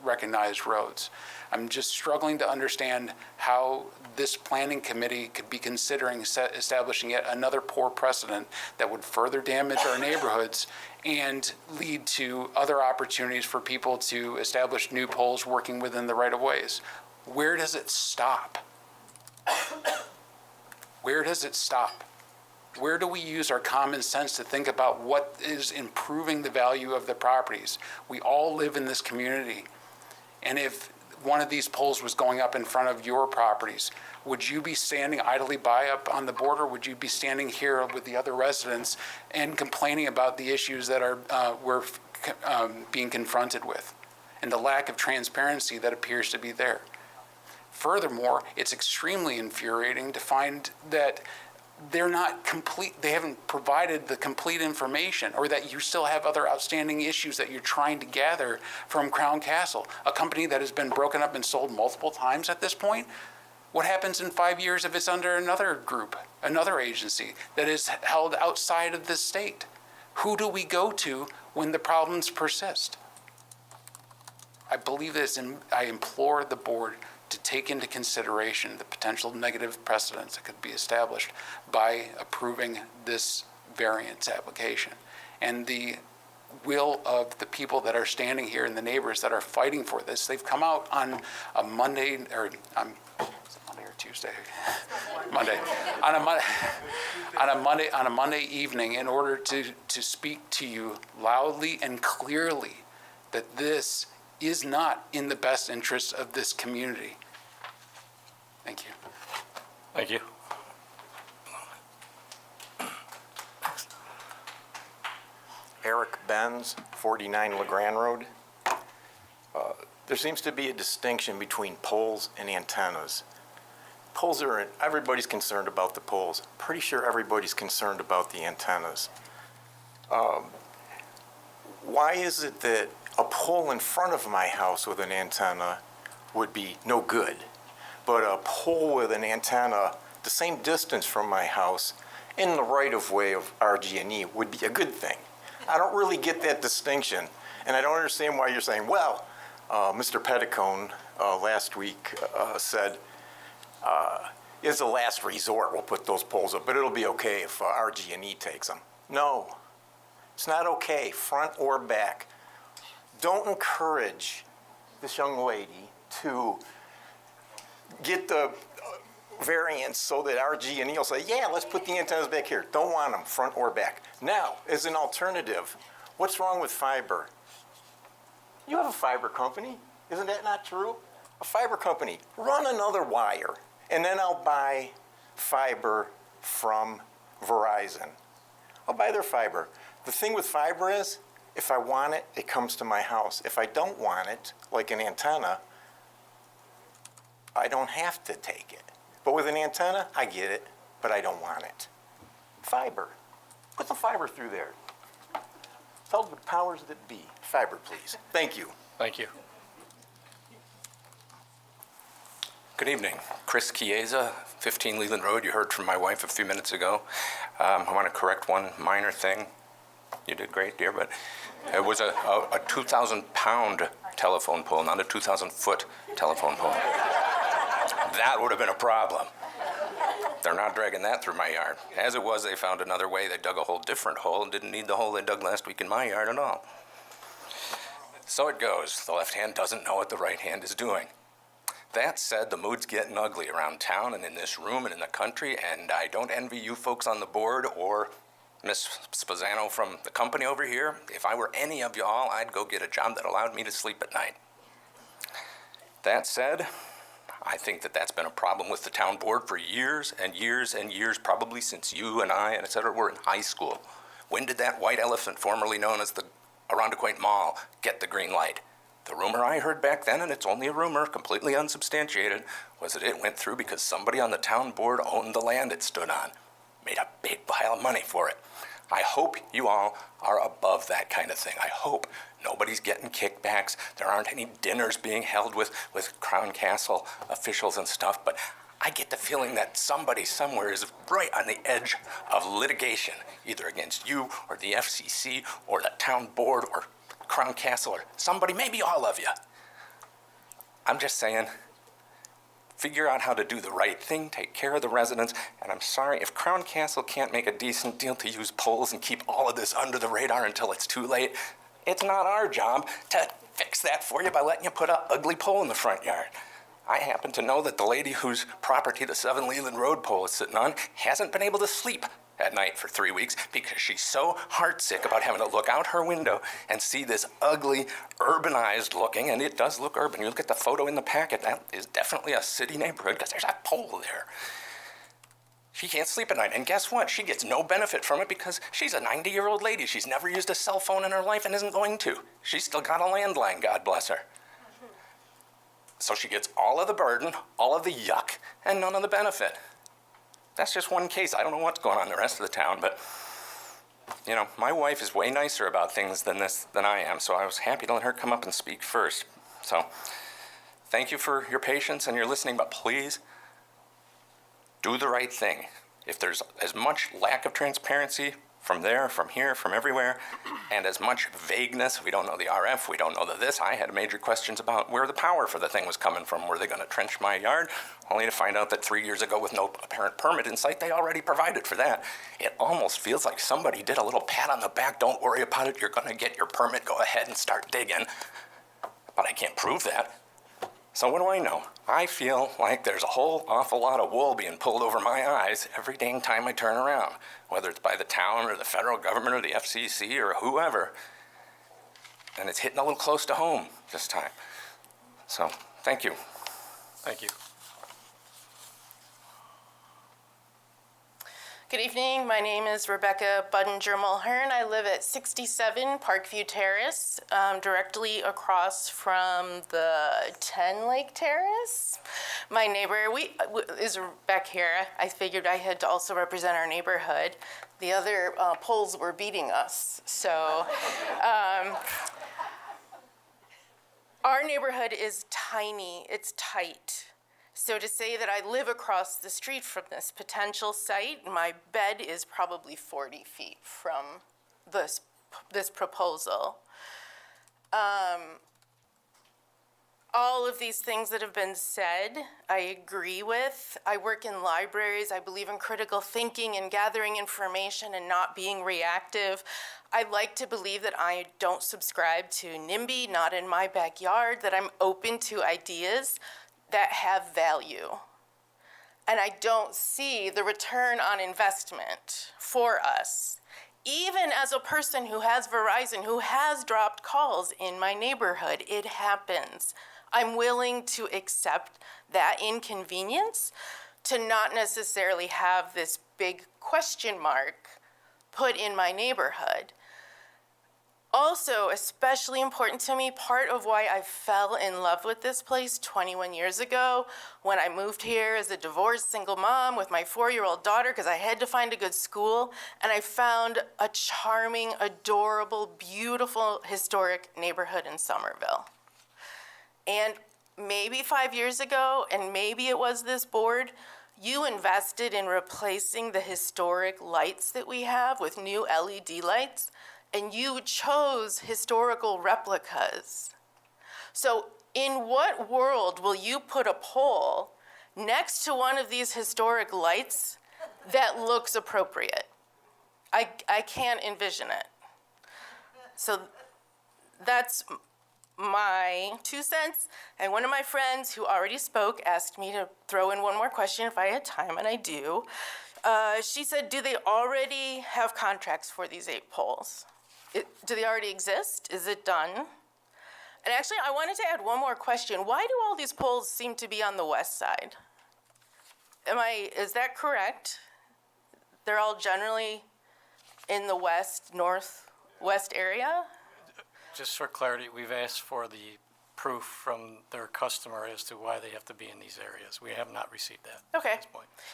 recognized roads. I'm just struggling to understand how this planning committee could be considering establishing yet another poor precedent that would further damage our neighborhoods and lead to other opportunities for people to establish new poles working within the right-of-ways. Where does it stop? Where does it stop? Where do we use our common sense to think about what is improving the value of the properties? We all live in this community. And if one of these poles was going up in front of your properties, would you be standing idly by up on the border? Would you be standing here with the other residents and complaining about the issues that we're being confronted with and the lack of transparency that appears to be there? Furthermore, it's extremely infuriating to find that they're not complete, they haven't provided the complete information, or that you still have other outstanding issues that you're trying to gather from Crown Castle, a company that has been broken up and sold multiple times at this point. What happens in 5 years if it's under another group, another agency that is held outside of this state? Who do we go to when the problems persist? I believe this, and I implore the board to take into consideration the potential negative precedents that could be established by approving this variance application. And the will of the people that are standing here and the neighbors that are fighting for this. They've come out on a Monday, or Monday or Tuesday? Monday. On a Monday evening in order to speak to you loudly and clearly that this is not in the best interest of this community. Thank you. Thank you. Eric Benz, 49 LeGrand Road. There seems to be a distinction between poles and antennas. Poles are, everybody's concerned about the poles. Pretty sure everybody's concerned about the antennas. Why is it that a pole in front of my house with an antenna would be no good. But a pole with an antenna the same distance from my house in the right-of-way of RG&E would be a good thing. I don't really get that distinction, and I don't understand why you're saying, well, Mr. Petticone last week said, is a last resort, we'll put those poles up, but it'll be okay if RG&E takes them. No, it's not okay, front or back. Don't encourage this young lady to get the variance so that RG&E will say, yeah, let's put the antennas back here. Don't want them front or back. Now, as an alternative, what's wrong with fiber? You have a fiber company. Isn't that not true? A fiber company. Run another wire, and then I'll buy fiber from Verizon. I'll buy their fiber. The thing with fiber is, if I want it, it comes to my house. If I don't want it, like an antenna, I don't have to take it. But with an antenna, I get it, but I don't want it. Fiber. Put the fiber through there. Tell the powers that be. Fiber, please. Thank you. Thank you. Good evening. Chris Chiesa, 15 Leland Road. You heard from my wife a few minutes ago. I want to correct one minor thing. You did great, dear, but it was a 2,000-pound telephone pole, not a 2,000-foot telephone pole. That would have been a problem. They're not dragging that through my yard. As it was, they found another way. They dug a whole different hole and didn't need the hole they dug last week in my yard at all. So it goes. The left hand doesn't know what the right hand is doing. That said, the mood's getting ugly around town and in this room and in the country, and I don't envy you folks on the board or Miss Spazzano from the company over here. If I were any of y'all, I'd go get a job that allowed me to sleep at night. That said, I think that that's been a problem with the town board for years and years and years, probably since you and I and et cetera were in high school. When did that white elephant, formerly known as the Arundequoit Mall, get the green light? The rumor I heard back then, and it's only a rumor, completely unsubstantiated, was that it went through because somebody on the town board owned the land it stood on. Made a big pile of money for it. I hope you all are above that kind of thing. I hope nobody's getting kickbacks. There aren't any dinners being held with Crown Castle officials and stuff, but I get the feeling that somebody somewhere is right on the edge of litigation, either against you or the FCC or the town board or Crown Castle or somebody, maybe all of you. I'm just saying, figure out how to do the right thing, take care of the residents, and I'm sorry, if Crown Castle can't make a decent deal to use poles and keep all of this under the radar until it's too late, it's not our job to fix that for you by letting you put an ugly pole in the front yard. I happen to know that the lady whose property the 7 Leland Road pole is sitting on hasn't been able to sleep at night for 3 weeks because she's so heartsick about having to look out her window and see this ugly, urbanized looking, and it does look urban. You look at the photo in the packet, that is definitely a city neighborhood because there's a pole there. She can't sleep at night, and guess what? She gets no benefit from it because she's a 90-year-old lady. She's never used a cell phone in her life and isn't going to. She's still got a landline, God bless her. So she gets all of the burden, all of the yuck, and none of the benefit. That's just one case. I don't know what's going on in the rest of the town, but, you know, my wife is way nicer about things than I am, so I was happy to let her come up and speak first. So, thank you for your patience and your listening, but please, do the right thing. If there's as much lack of transparency from there, from here, from everywhere, and as much vagueness, we don't know the RF, we don't know the this. I had major questions about where the power for the thing was coming from. Were they going to trench my yard? Only to find out that 3 years ago, with no apparent permit in sight, they already provided for that. It almost feels like somebody did a little pat on the back. Don't worry about it. You're going to get your permit. Go ahead and start digging. But I can't prove that. So what do I know? I feel like there's a whole awful lot of wool being pulled over my eyes every dang time I turn around, whether it's by the town or the federal government or the FCC or whoever. And it's hitting a little close to home this time. So, thank you. Thank you. Good evening. My name is Rebecca Budinger-Mulhern. I live at 67 Parkview Terrace, directly across from the 10 Lake Terrace. My neighbor is back here. I figured I had to also represent our neighborhood. The other poles were beating us. So Our neighborhood is tiny, it's tight. So to say that I live across the street from this potential site, my bed is probably 40 feet from this proposal. All of these things that have been said, I agree with. I work in libraries. I believe in critical thinking and gathering information and not being reactive. I like to believe that I don't subscribe to NIMBY, not in my backyard, that I'm open to ideas that have value. And I don't see the return on investment for us. Even as a person who has Verizon, who has dropped calls in my neighborhood, it happens. I'm willing to accept that inconvenience to not necessarily have this big question mark put in my neighborhood. Also, especially important to me, part of why I fell in love with this place 21 years ago when I moved here as a divorced single mom with my 4-year-old daughter because I had to find a good school, and I found a charming, adorable, beautiful, historic neighborhood in Somerville. And maybe 5 years ago, and maybe it was this board, you invested in replacing the historic lights that we have with new LED lights, and you chose historical replicas. So in what world will you put a pole next to one of these historic lights that looks appropriate? I can't envision it. So that's my 2 cents, and one of my friends who already spoke asked me to throw in one more question if I had time, and I do. She said, do they already have contracts for these 8 poles? Do they already exist? Is it done? And actually, I wanted to add one more question. Why do all these poles seem to be on the west side? Is that correct? They're all generally in the northwest area? Just for clarity, we've asked for the proof from their customer as to why they have to be in these areas. We have not received that. Okay.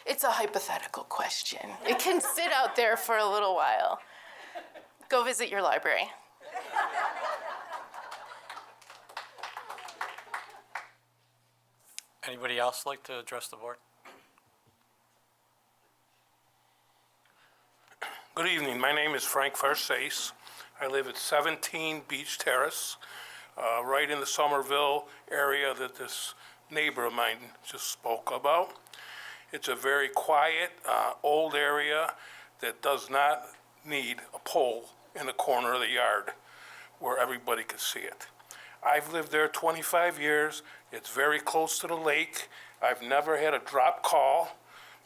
It's a hypothetical question. It can sit out there for a little while. Go visit your library. Anybody else like to address the board? Good evening. My name is Frank Farsace. I live at 17 Beach Terrace, right in the Somerville area that this neighbor of mine just spoke about. It's a very quiet, old area that does not need a pole in the corner of the yard where everybody could see it. I've lived there 25 years. It's very close to the lake. I've never had a drop call.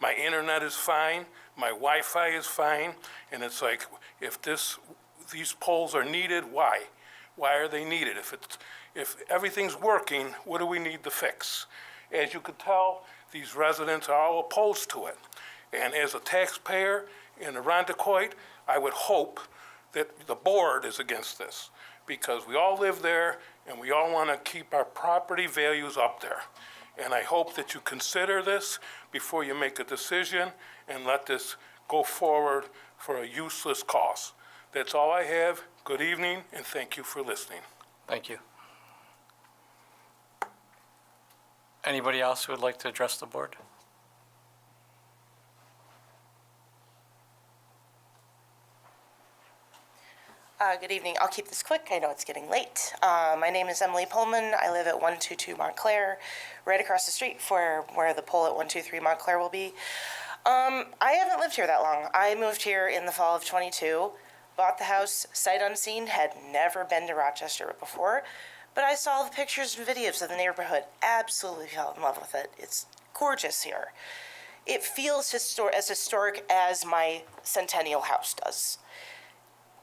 My internet is fine. My Wi-Fi is fine. And it's like, if these poles are needed, why? Why are they needed? If everything's working, what do we need to fix? As you could tell, these residents are all opposed to it. And as a taxpayer in Arundecoit, I would hope that the board is against this, because we all live there and we all want to keep our property values up there. And I hope that you consider this before you make a decision and let this go forward for a useless cause. That's all I have. Good evening, and thank you for listening. Thank you. Anybody else who would like to address the board? Good evening. I'll keep this quick. I know it's getting late. My name is Emily Pullman. I live at 122 Montclair, right across the street from where the pole at 123 Montclair will be. I haven't lived here that long. I moved here in the fall of 22, bought the house sight unseen, had never been to Rochester before, but I saw the pictures and videos of the neighborhood, absolutely fell in love with it. It's gorgeous here. It feels as historic as my Centennial house does.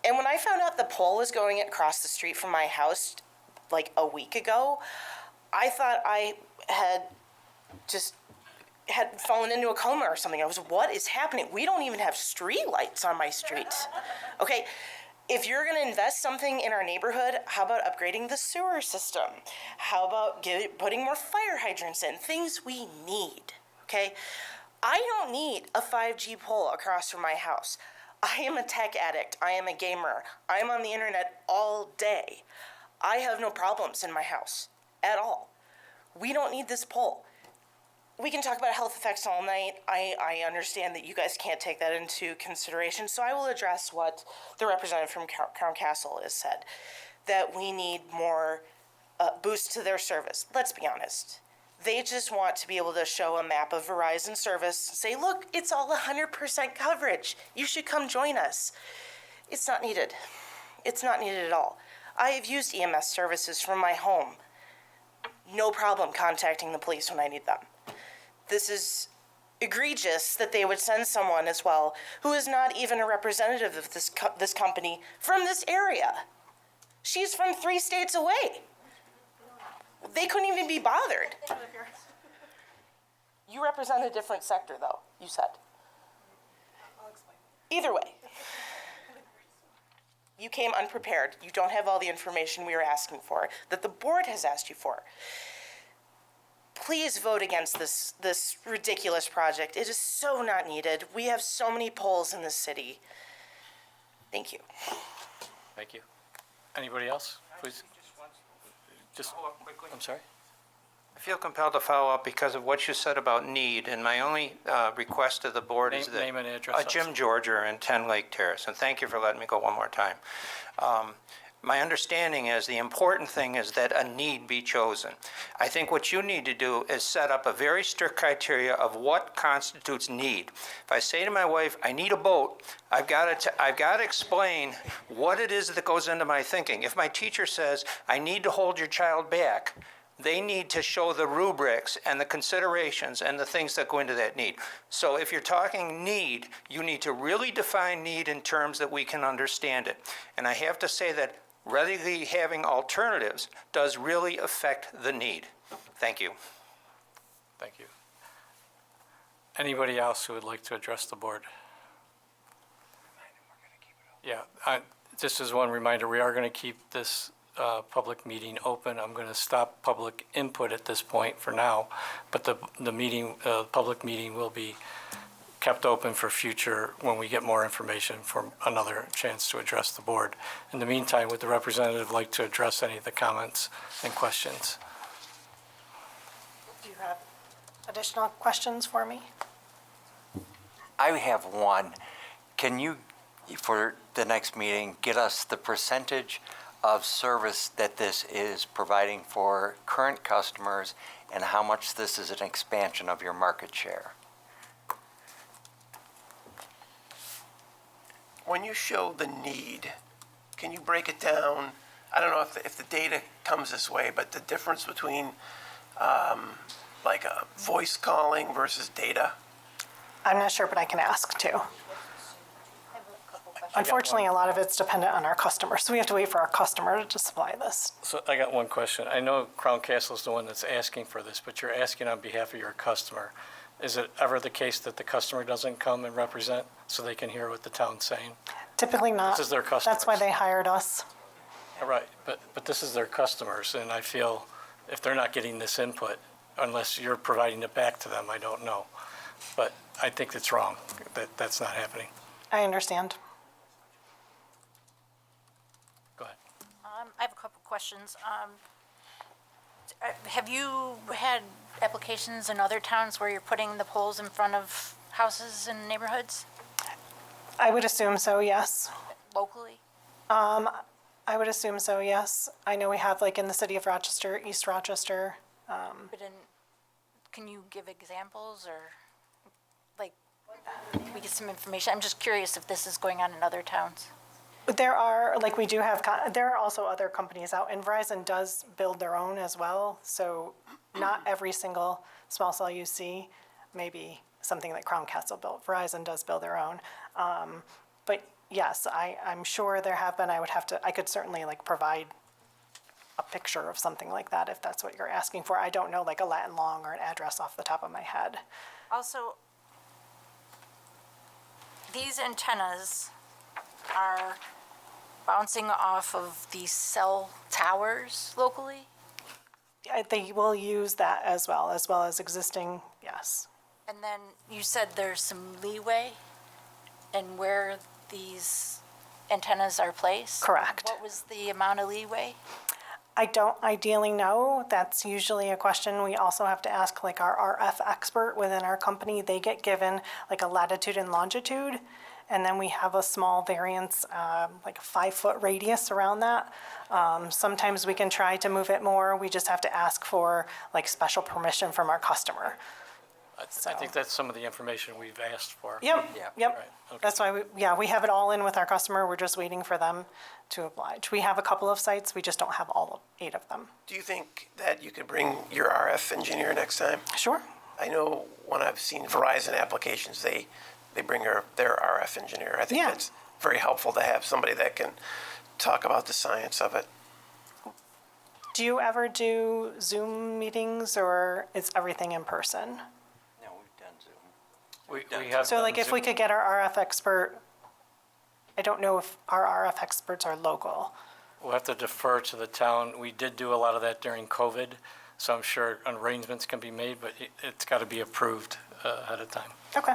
And when I found out the pole was going across the street from my house like a week ago, I thought I had fallen into a coma or something. I was, what is happening? We don't even have street lights on my street. Okay, if you're gonna invest something in our neighborhood, how about upgrading the sewer system? How about putting more fire hydrants in? Things we need, okay? I don't need a 5G pole across from my house. I am a tech addict. I am a gamer. I'm on the internet all day. I have no problems in my house. at all. We don't need this pole. We can talk about health effects all night. I understand that you guys can't take that into consideration, so I will address what the representative from Crown Castle has said, that we need more boost to their service. Let's be honest. They just want to be able to show a map of Verizon service, say, look, it's all 100% coverage. You should come join us. It's not needed. It's not needed at all. I have used EMS services from my home. No problem contacting the police when I need them. This is egregious that they would send someone as well who is not even a representative of this company from this area. She's from 3 states away. They couldn't even be bothered. You represent a different sector, though, you said. Either way, you came unprepared. You don't have all the information we were asking for, that the board has asked you for. Please vote against this ridiculous project. It is so not needed. We have so many poles in this city. Thank you. Thank you. Anybody else? Please. Just, I'm sorry? I feel compelled to follow up because of what you said about need, and my only request to the board is that... Name and address. Jim Georger in 10 Lake Terrace, and thank you for letting me go one more time. My understanding is the important thing is that a need be chosen. I think what you need to do is set up a very strict criteria of what constitutes need. If I say to my wife, I need a boat, I've got to explain what it is that goes into my thinking. If my teacher says, I need to hold your child back, they need to show the rubrics and the considerations and the things that go into that need. So if you're talking need, you need to really define need in terms that we can understand it. And I have to say that readily having alternatives does really affect the need. Thank you. Thank you. Anybody else who would like to address the board? Yeah, just as one reminder, we are going to keep this public meeting open. I'm going to stop public input at this point for now, but the public meeting will be kept open for future when we get more information for another chance to address the board. In the meantime, would the representative like to address any of the comments and questions? Do you have additional questions for me? I have one. Can you, for the next meeting, get us the percentage of service that this is providing for current customers and how much this is an expansion of your market share? When you show the need, can you break it down? I don't know if the data comes this way, but the difference between like a voice calling versus data? I'm not sure, but I can ask too. Unfortunately, a lot of it's dependent on our customers, so we have to wait for our customer to supply this. So I got one question. I know Crown Castle is the one that's asking for this, but you're asking on behalf of your customer. Is it ever the case that the customer doesn't come and represent so they can hear what the town's saying? Typically not. This is their customers. That's why they hired us. All right, but this is their customers, and I feel if they're not getting this input, unless you're providing it back to them, I don't know. But I think it's wrong that that's not happening. I understand. Go ahead. I have a couple questions. Have you had applications in other towns where you're putting the poles in front of houses and neighborhoods I would assume so, yes. locally? I would assume so, yes. I know we have, like, in the city of Rochester, East Rochester. Can you give examples or, like, can we get some information? I'm just curious if this is going on in other towns. There are, like, we do have, there are also other companies out, and Verizon does build their own as well. So not every single small cell you see may be something that Crown Castle built. Verizon does build their own. But yes, I'm sure there have been. I could certainly, like, provide a picture of something like that if that's what you're asking for. I don't know, like, a Latin long or an address off the top of my head. Also, these antennas are bouncing off of these cell towers locally? They will use that as well as existing, yes. And then you said there's some leeway in where these antennas are placed? Correct. What was the amount of leeway? I don't ideally know. That's usually a question we also have to ask like our RF expert within our company. They get given like a latitude and longitude, and then we have a small variance, like a 5-foot radius around that. Sometimes we can try to move it more. We just have to ask for like special permission from our customer. I think that's some of the information we've asked for. Yep, yep. Right, okay. That's why we have it all in with our customer. We're just waiting for them to oblige. We have a couple of sites, we just don't have all 8 of them. Do you think that you could bring your RF engineer next time? Sure. I know when I've seen Verizon applications, they bring their RF engineer. I think that's very helpful to have somebody that can talk about the science of it. Do you ever do Zoom meetings or is everything in person? No, we've done Zoom. We have So done like if we Zoom. could get our RF expert, I don't know if our RF experts are local. We'll have to defer to the town. We did do a lot of that during COVID, so I'm sure arrangements can be made, but it's got to be approved ahead of time. Okay.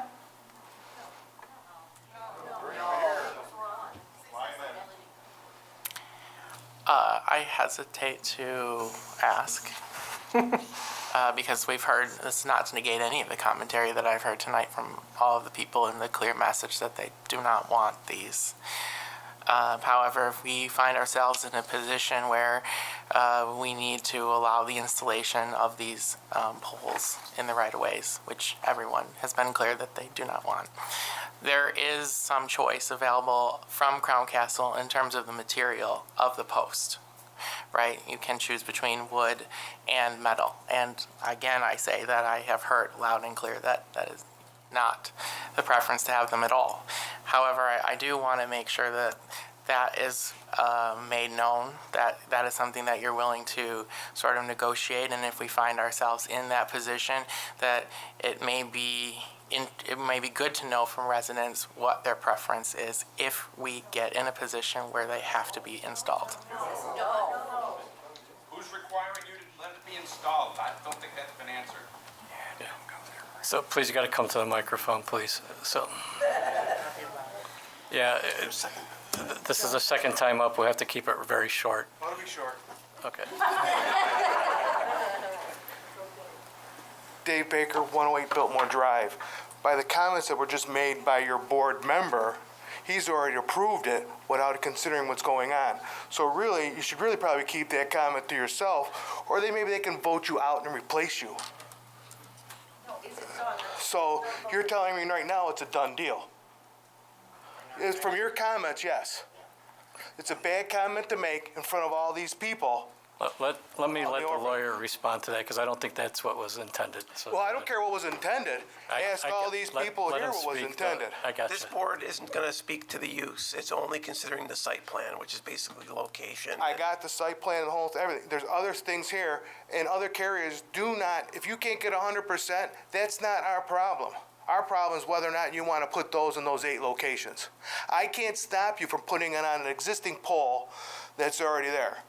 I hesitate to ask because we've heard, this is not to negate any of the commentary that I've heard tonight from all of the people and the clear message that they do not want these. However, if we find ourselves in a position where we need to allow the installation of these poles in the right-of-ways, which everyone has been clear that they do not want, there is some choice available from Crown Castle in terms of the material of the post, right? You can choose between wood and metal. And again, I say that I have heard loud and clear that that is not the preference to have them at all. However, I do want to make sure that that is made known, that that is something that you're willing to sort of negotiate. And if we find ourselves in that position, that it may be good to know from residents what their preference is if we get in a position where they have to be installed. Who's requiring you to let it be installed? I don't think that's been answered. So please, you got to come to the microphone, please. So, yeah, this is the second time up. We'll have to keep it very short. Want to be short. Okay. Dave Baker, 108 Biltmore Drive. By the comments that were just made by your board member, he's already approved it without considering what's going on. So really, you should really probably keep that comment to yourself, or maybe they can vote you out and replace you. So you're telling me right now it's a done deal? It's from your comments, yes. It's a bad comment to make in front of all these people. Let me let the lawyer respond to that, because I don't think that's what was intended. So, Well, I don't care what was intended. Ask all these people here what was intended. I got This you. board isn't going to speak to the use. It's only considering the site plan, which is basically the location. I got the site plan and the whole, everything. There's other things here, and other carriers do not, if you can't get 100%, that's not our problem. Our problem is whether or not you want to put those in those 8 locations. I can't stop you from putting it on an existing pole that's already there.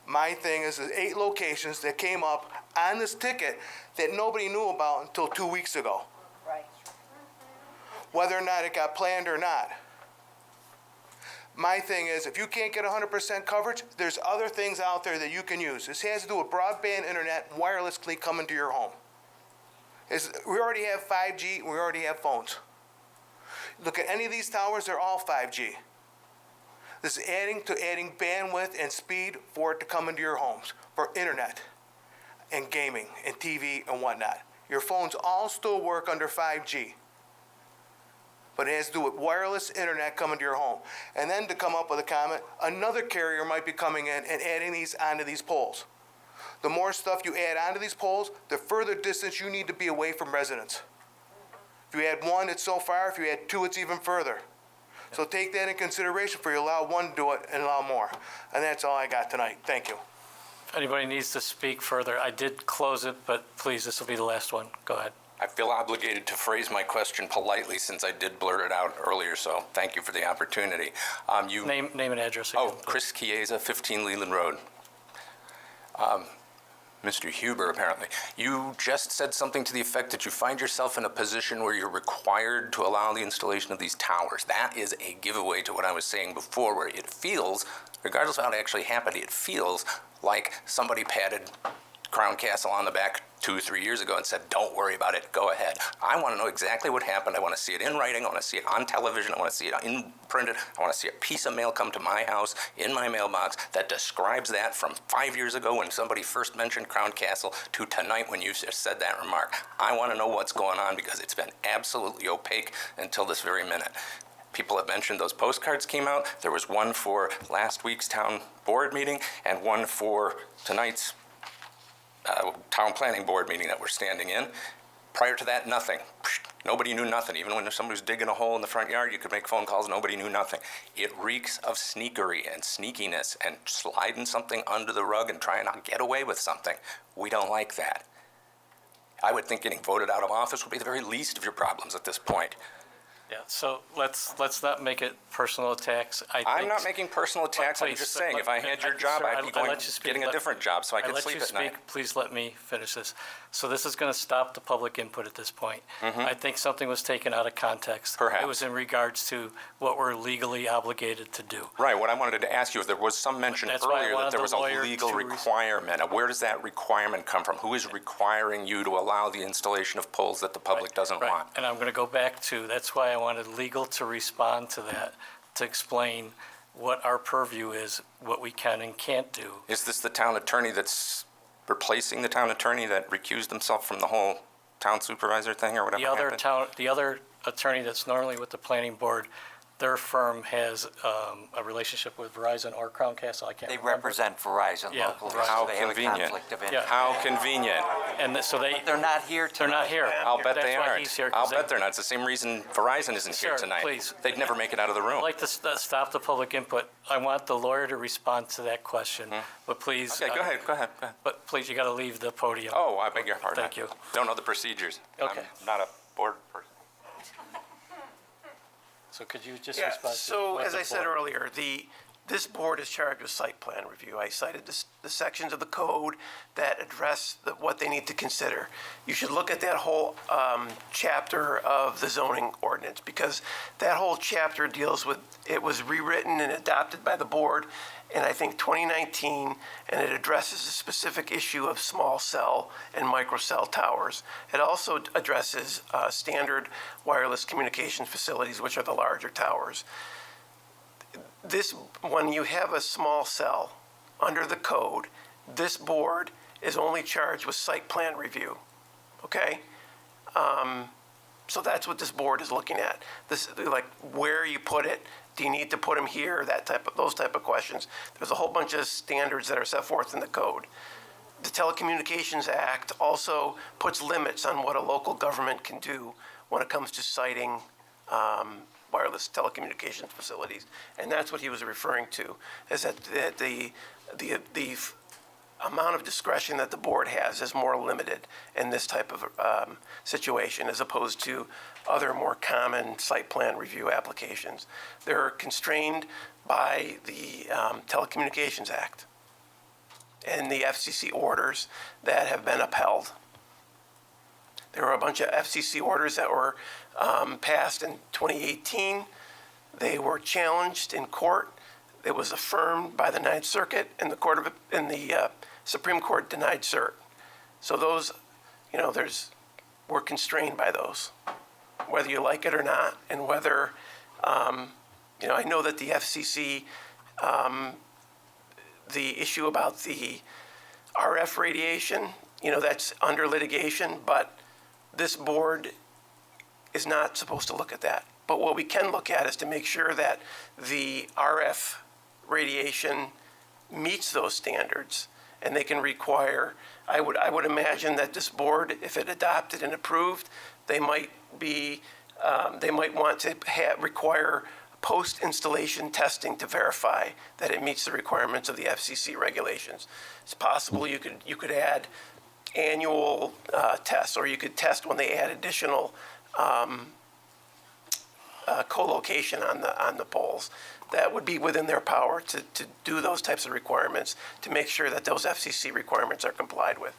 My thing is the 8 locations that came up on this ticket that nobody knew about until 2 weeks ago. Right. Whether or not it got planned or not. My thing is, if you can't get 100% coverage, there's other things out there that you can use. This has to do with broadband internet wirelessly coming to your home. We already have 5G, we already have phones. Look at any of these towers, they're all 5G. This is adding bandwidth and speed for it to come into your homes, for internet and gaming and TV and whatnot. Your phones all still work under 5G. But it has to do with wireless internet coming to your home. And then to come up with a comment, another carrier might be coming in and adding these onto these poles. The more stuff you add onto these poles, the further distance you need to be away from residents. If you add 1, it's so far. If you add 2, it's even further. So take that in consideration for you allow 1 to do it and allow more. And that's all I got tonight. Thank you. If anybody needs to speak further, I did close it, but please, this will be the last one. Go ahead. I feel obligated to phrase my question politely since I did blurt it out earlier, so thank you for the opportunity. Name and address again. Oh, Chris Chiesa, 15 Leland Road. Mr. Huber, apparently. You just said something to the effect that you find yourself in a position where you're required to allow the installation of these towers. That is a giveaway to what I was saying before, where it feels regardless of how it actually happened, it feels like somebody patted Crown Castle on the back 2-3 years ago and said, don't worry about it, go ahead. I want to know exactly what happened. I want to see it in writing. I want to see it on television. I want to see it in printed. I want to see a piece of mail come to my house in my mailbox that describes that from 5 years ago when somebody first mentioned Crown Castle to tonight when you just said that remark. I want to know what's going on because it's been absolutely opaque until this very minute. People have mentioned those postcards came out. There was one for last week's town board meeting and one for tonight's town planning board meeting that we're standing in. Prior to that, nothing. Nobody knew nothing. Even when somebody was digging a hole in the front yard, you could make phone calls, nobody knew nothing. It reeks of sneakery and sneakiness and sliding something under the rug and trying to get away with something. We don't like that. I would think getting voted out of office would be the very least of your problems at this point. Yeah, so let's not make it personal attacks. I'm not making personal attacks. I'm just saying, if I had your job, I'd be getting a different job so I could sleep at night. Please let me finish this. So this is going to stop the public input at this point. I think something was taken out of context. Perhaps. It was in regards to what we're legally obligated to do. Right. What I wanted to ask you is there was some mention earlier that there was a legal requirement. Where does that requirement come from? Who is requiring you to allow the installation of poles that the public doesn't want? And I'm going to go back to, that's why I wanted legal to respond to that, to explain what our purview is, what we can and can't do. Is this the town attorney that's replacing the town attorney that recused himself from the whole town supervisor thing or whatever happened? The other attorney that's normally with the planning board, their firm has a relationship with Verizon or Crown Castle, I can't remember. They represent Verizon locally, so they have a conflict of interest. How convenient. And so they're not here tonight. They're not here. I'll bet That's they why aren't. he's here, I'll bet they're not. It's the same reason Verizon isn't here Sir, tonight. please. They'd never make it out of the room. I'd like to stop the public input. I want the lawyer to respond to that question, but please. Okay, go ahead. But please, you got to leave the podium. Oh, I beg your pardon. Thank you. Don't know the procedures. Okay. I'm not a board person. So could you just Yeah, respond to so what as the I said board- earlier, this board is charged with site plan review. I cited the sections of the code that address what they need to consider. You should look at that whole chapter of the zoning ordinance because that whole chapter deals with, it was rewritten and adopted by the board in, I think, 2019, and it addresses a specific issue of small cell and microcell towers. It also addresses standard wireless communication facilities, which are the larger towers. When you have a small cell under the code, this board is only charged with site plan review, okay? So that's what this board is looking at. This, like, where you put it, do you need to put them here, those type of questions. There's a whole bunch of standards that are set forth in the code. The Telecommunications Act also puts limits on what a local government can do when it comes to siting wireless telecommunications facilities. And that's what he was referring to, is that the amount of discretion that the board has is more limited in this type of situation as opposed to other more common site plan review applications. They're constrained by the Telecommunications Act and the FCC orders that have been upheld. There were a bunch of FCC orders that were passed in 2018. They were challenged in court. It was affirmed by the Ninth Circuit, and the Supreme Court denied cert. So those, we're constrained by those, whether you like it or not, and whether, I know that the FCC, the issue about the RF radiation, that's under litigation, but this board is not supposed to look at that. But what we can look at is to make sure that the RF radiation meets those standards, and they can require, I would imagine that this board, if it adopted and approved, they might want to require post-installation testing to verify that it meets the requirements of the FCC regulations. It's possible you could add annual tests, or you could test when they add additional co-location on the poles. That would be within their power to do those types of requirements to make sure that those FCC requirements are complied with.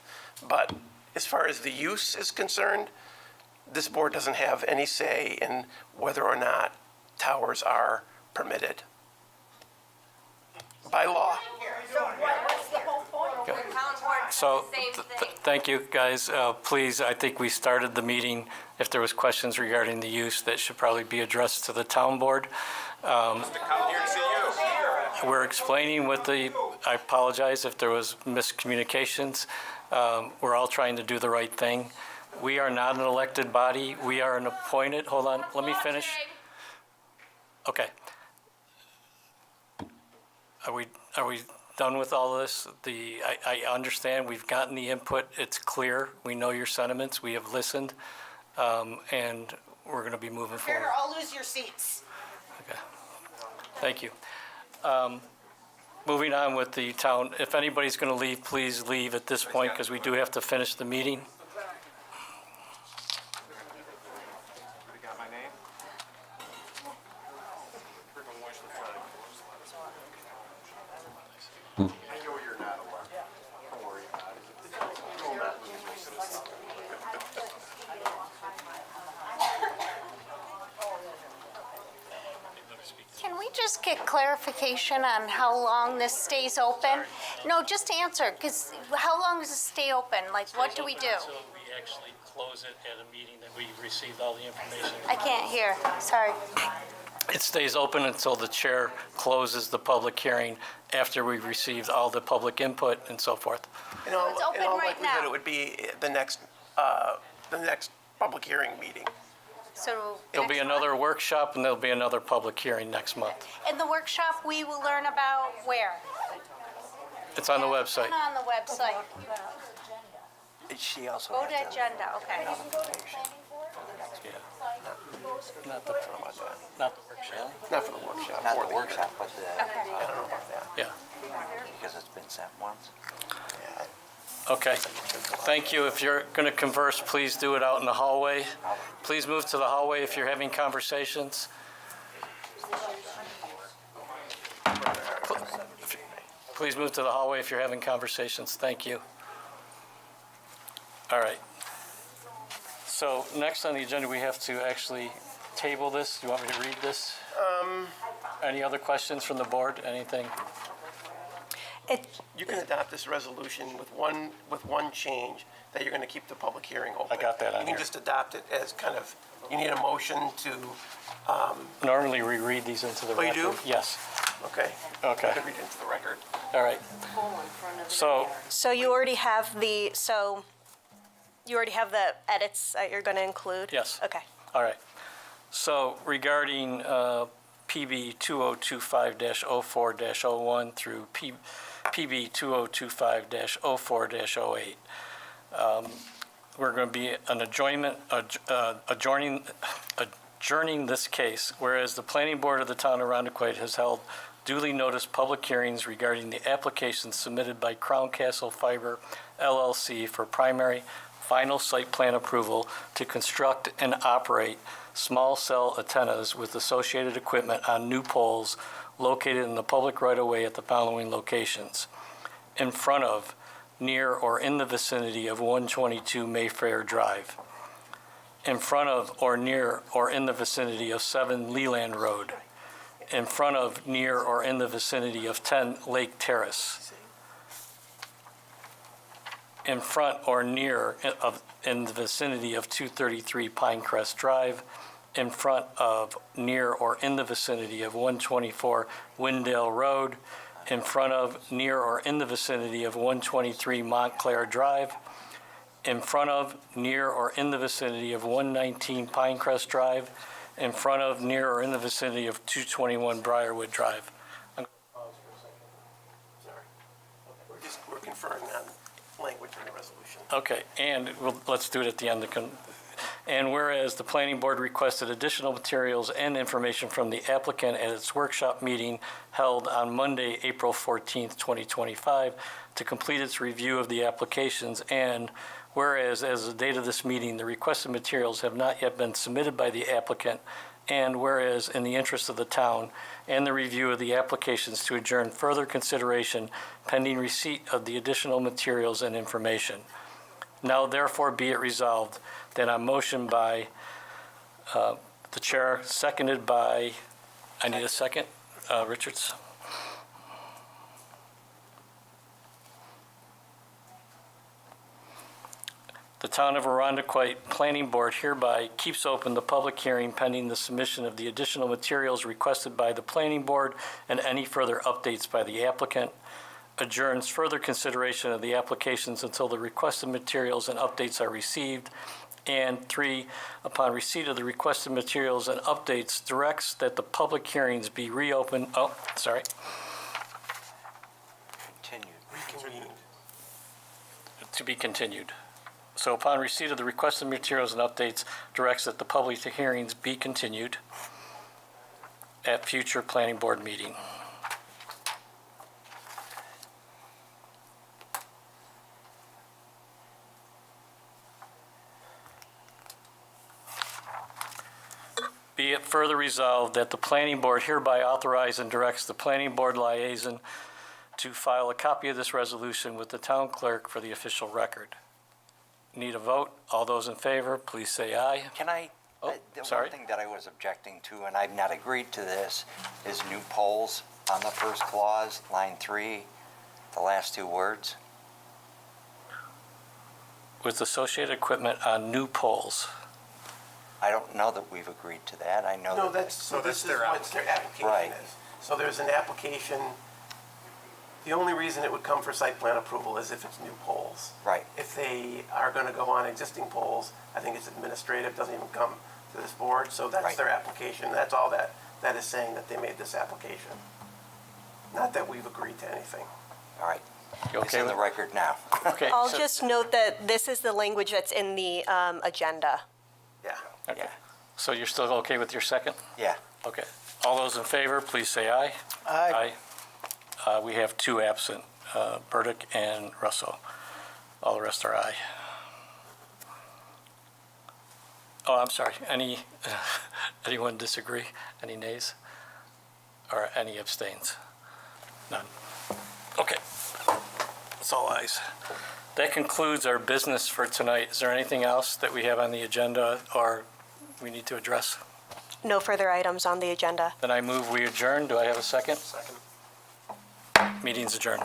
But as far as the use is concerned, this board doesn't have any say in whether or not towers are permitted. by law. So, thank you, guys. Please, I think we started the meeting. If there was questions regarding the use, that should probably be addressed to the town board. We're explaining what I apologize if there was miscommunications. We're all trying to do the right thing. We are not an elected body. We are an appointed, hold on, let me finish. Okay. Are we done with all of this? I understand, we've gotten the input, it's clear, we know your sentiments, we have listened, and we're gonna be moving forward. Here, I'll lose your seats. Okay. Thank you. Moving on with the town, if anybody's gonna leave, please leave at this point, because we do have to finish the meeting. Can we just get clarification on how long this stays open? No, just answer, because how long does it stay open? Like, what do we do? Until we actually close it at a meeting that we received all the information. I can't hear, sorry. It stays open until the chair closes the public hearing after we've received all the public input and so forth. In all It's open right likelihood, now. it would be the next public hearing meeting. So. There'll be next another month? workshop and there'll be another public hearing next month. In the workshop, we will learn about where? It's on the website. On the website. She also Go has to a- agenda, okay. Not the workshop. Not for the workshop. Not for the workshop, but the, I don't know about that. Yeah. because it's been sent once. Okay. Thank you. If you're going to converse, please do it out in the hallway. Please move to the hallway if you're having conversations. Please move to the hallway if you're having conversations. Thank you. All right. So next on the agenda, we have to actually table this. Do you want me to read this? Any other questions from the board? Anything? You can adopt this resolution with one change, that you're going to keep the public hearing open. I got that on You here. can just adopt it as kind of, you need a motion to, Normally, we read these into the Oh, you record. do? Yes. okay. Okay. I'm going to read it into the record. All right. So So you already have the edits that you're going to include? Yes. Okay. All right. So regarding PB 2025-04-01 through PB 2025-04-08, we're going to be an adjourning this case, whereas the Planning Board of the Town of Arundequoit has held duly noticed public hearings regarding the application submitted by Crown Castle Fiber LLC for primary final site plan approval to construct and operate small cell antennas with associated equipment on new poles located in the public right-of-way at the following locations: in front of, near, or in the vicinity of 122 Mayfair Drive; in front of, or near, or in the vicinity of 7 Leland Road; in front of, near, or in the vicinity of 10 Lake Terrace; in front or near in the vicinity of 233 Pinecrest Drive; in front of, near, or in the vicinity of 124 Windale Road; in front of, near, or in the vicinity of 123 Montclair Drive; in front of, near, or in the vicinity of 119 Pinecrest Drive; in front of, near, or in the vicinity of 221 Briarwood Drive. We're conferring on language in the resolution. Okay, and let's do it at the end. And whereas the planning board requested additional materials and information from the applicant at its workshop meeting held on Monday, April 14th, 2025, to complete its review of the applications, and whereas as of the date of this meeting, the requested materials have not yet been submitted by the applicant, and whereas in the interest of the town and the review of the applications to adjourn further consideration pending receipt of the additional materials and information. Now therefore be it resolved that on motion by the chair, seconded by, I need a second, Richards. The Town of Arundequoit Planning Board hereby keeps open the public hearing pending the submission of the additional materials requested by the Planning Board and any further updates by the applicant. Adjourns further consideration of the applications until the requested materials and updates are received. And 3, upon receipt of the requested materials and updates, directs that the public hearings be reopened, Continued. to be continued. So upon receipt of the requested materials and updates, directs that the public hearings be continued at future planning board meeting. Be it further resolved that the planning board hereby authorize and directs the planning board liaison to file a copy of this resolution with the town clerk for the official record. Need a vote? All those in favor, please say aye. Can I, the sorry. one thing that I was objecting to, and I've not agreed to this, is new poles on the first clause, line 3, the last 2 words. With associated equipment on new poles. I don't know that we've agreed to that. I know No, that. that's, so this is what their application Right. is. So there's an application, the only reason it would come for site plan approval is if it's new poles. Right. If they are gonna go on existing poles, I think it's administrative, doesn't even come to this board, so that's Right. their application. That's all that is saying, that they made this application. Not that we've agreed to anything. All right. You It's okay in the with- record now. Okay. I'll so- just note that this is the language that's in the agenda. Yeah. Okay. So you're still okay with your second? Yeah. Okay. All those in favor, please say aye. Aye. Aye. We have 2 absent, Burdick and Russell. All the rest are aye. Oh, I'm sorry. Anyone disagree? Any nays? Or any abstains? None. Okay. That's all ayes. That concludes our business for tonight. Is there anything else that we have on the agenda or we need to address? No further items on the agenda. Then I move we adjourn. Do I have a second? Second. Meeting's adjourned.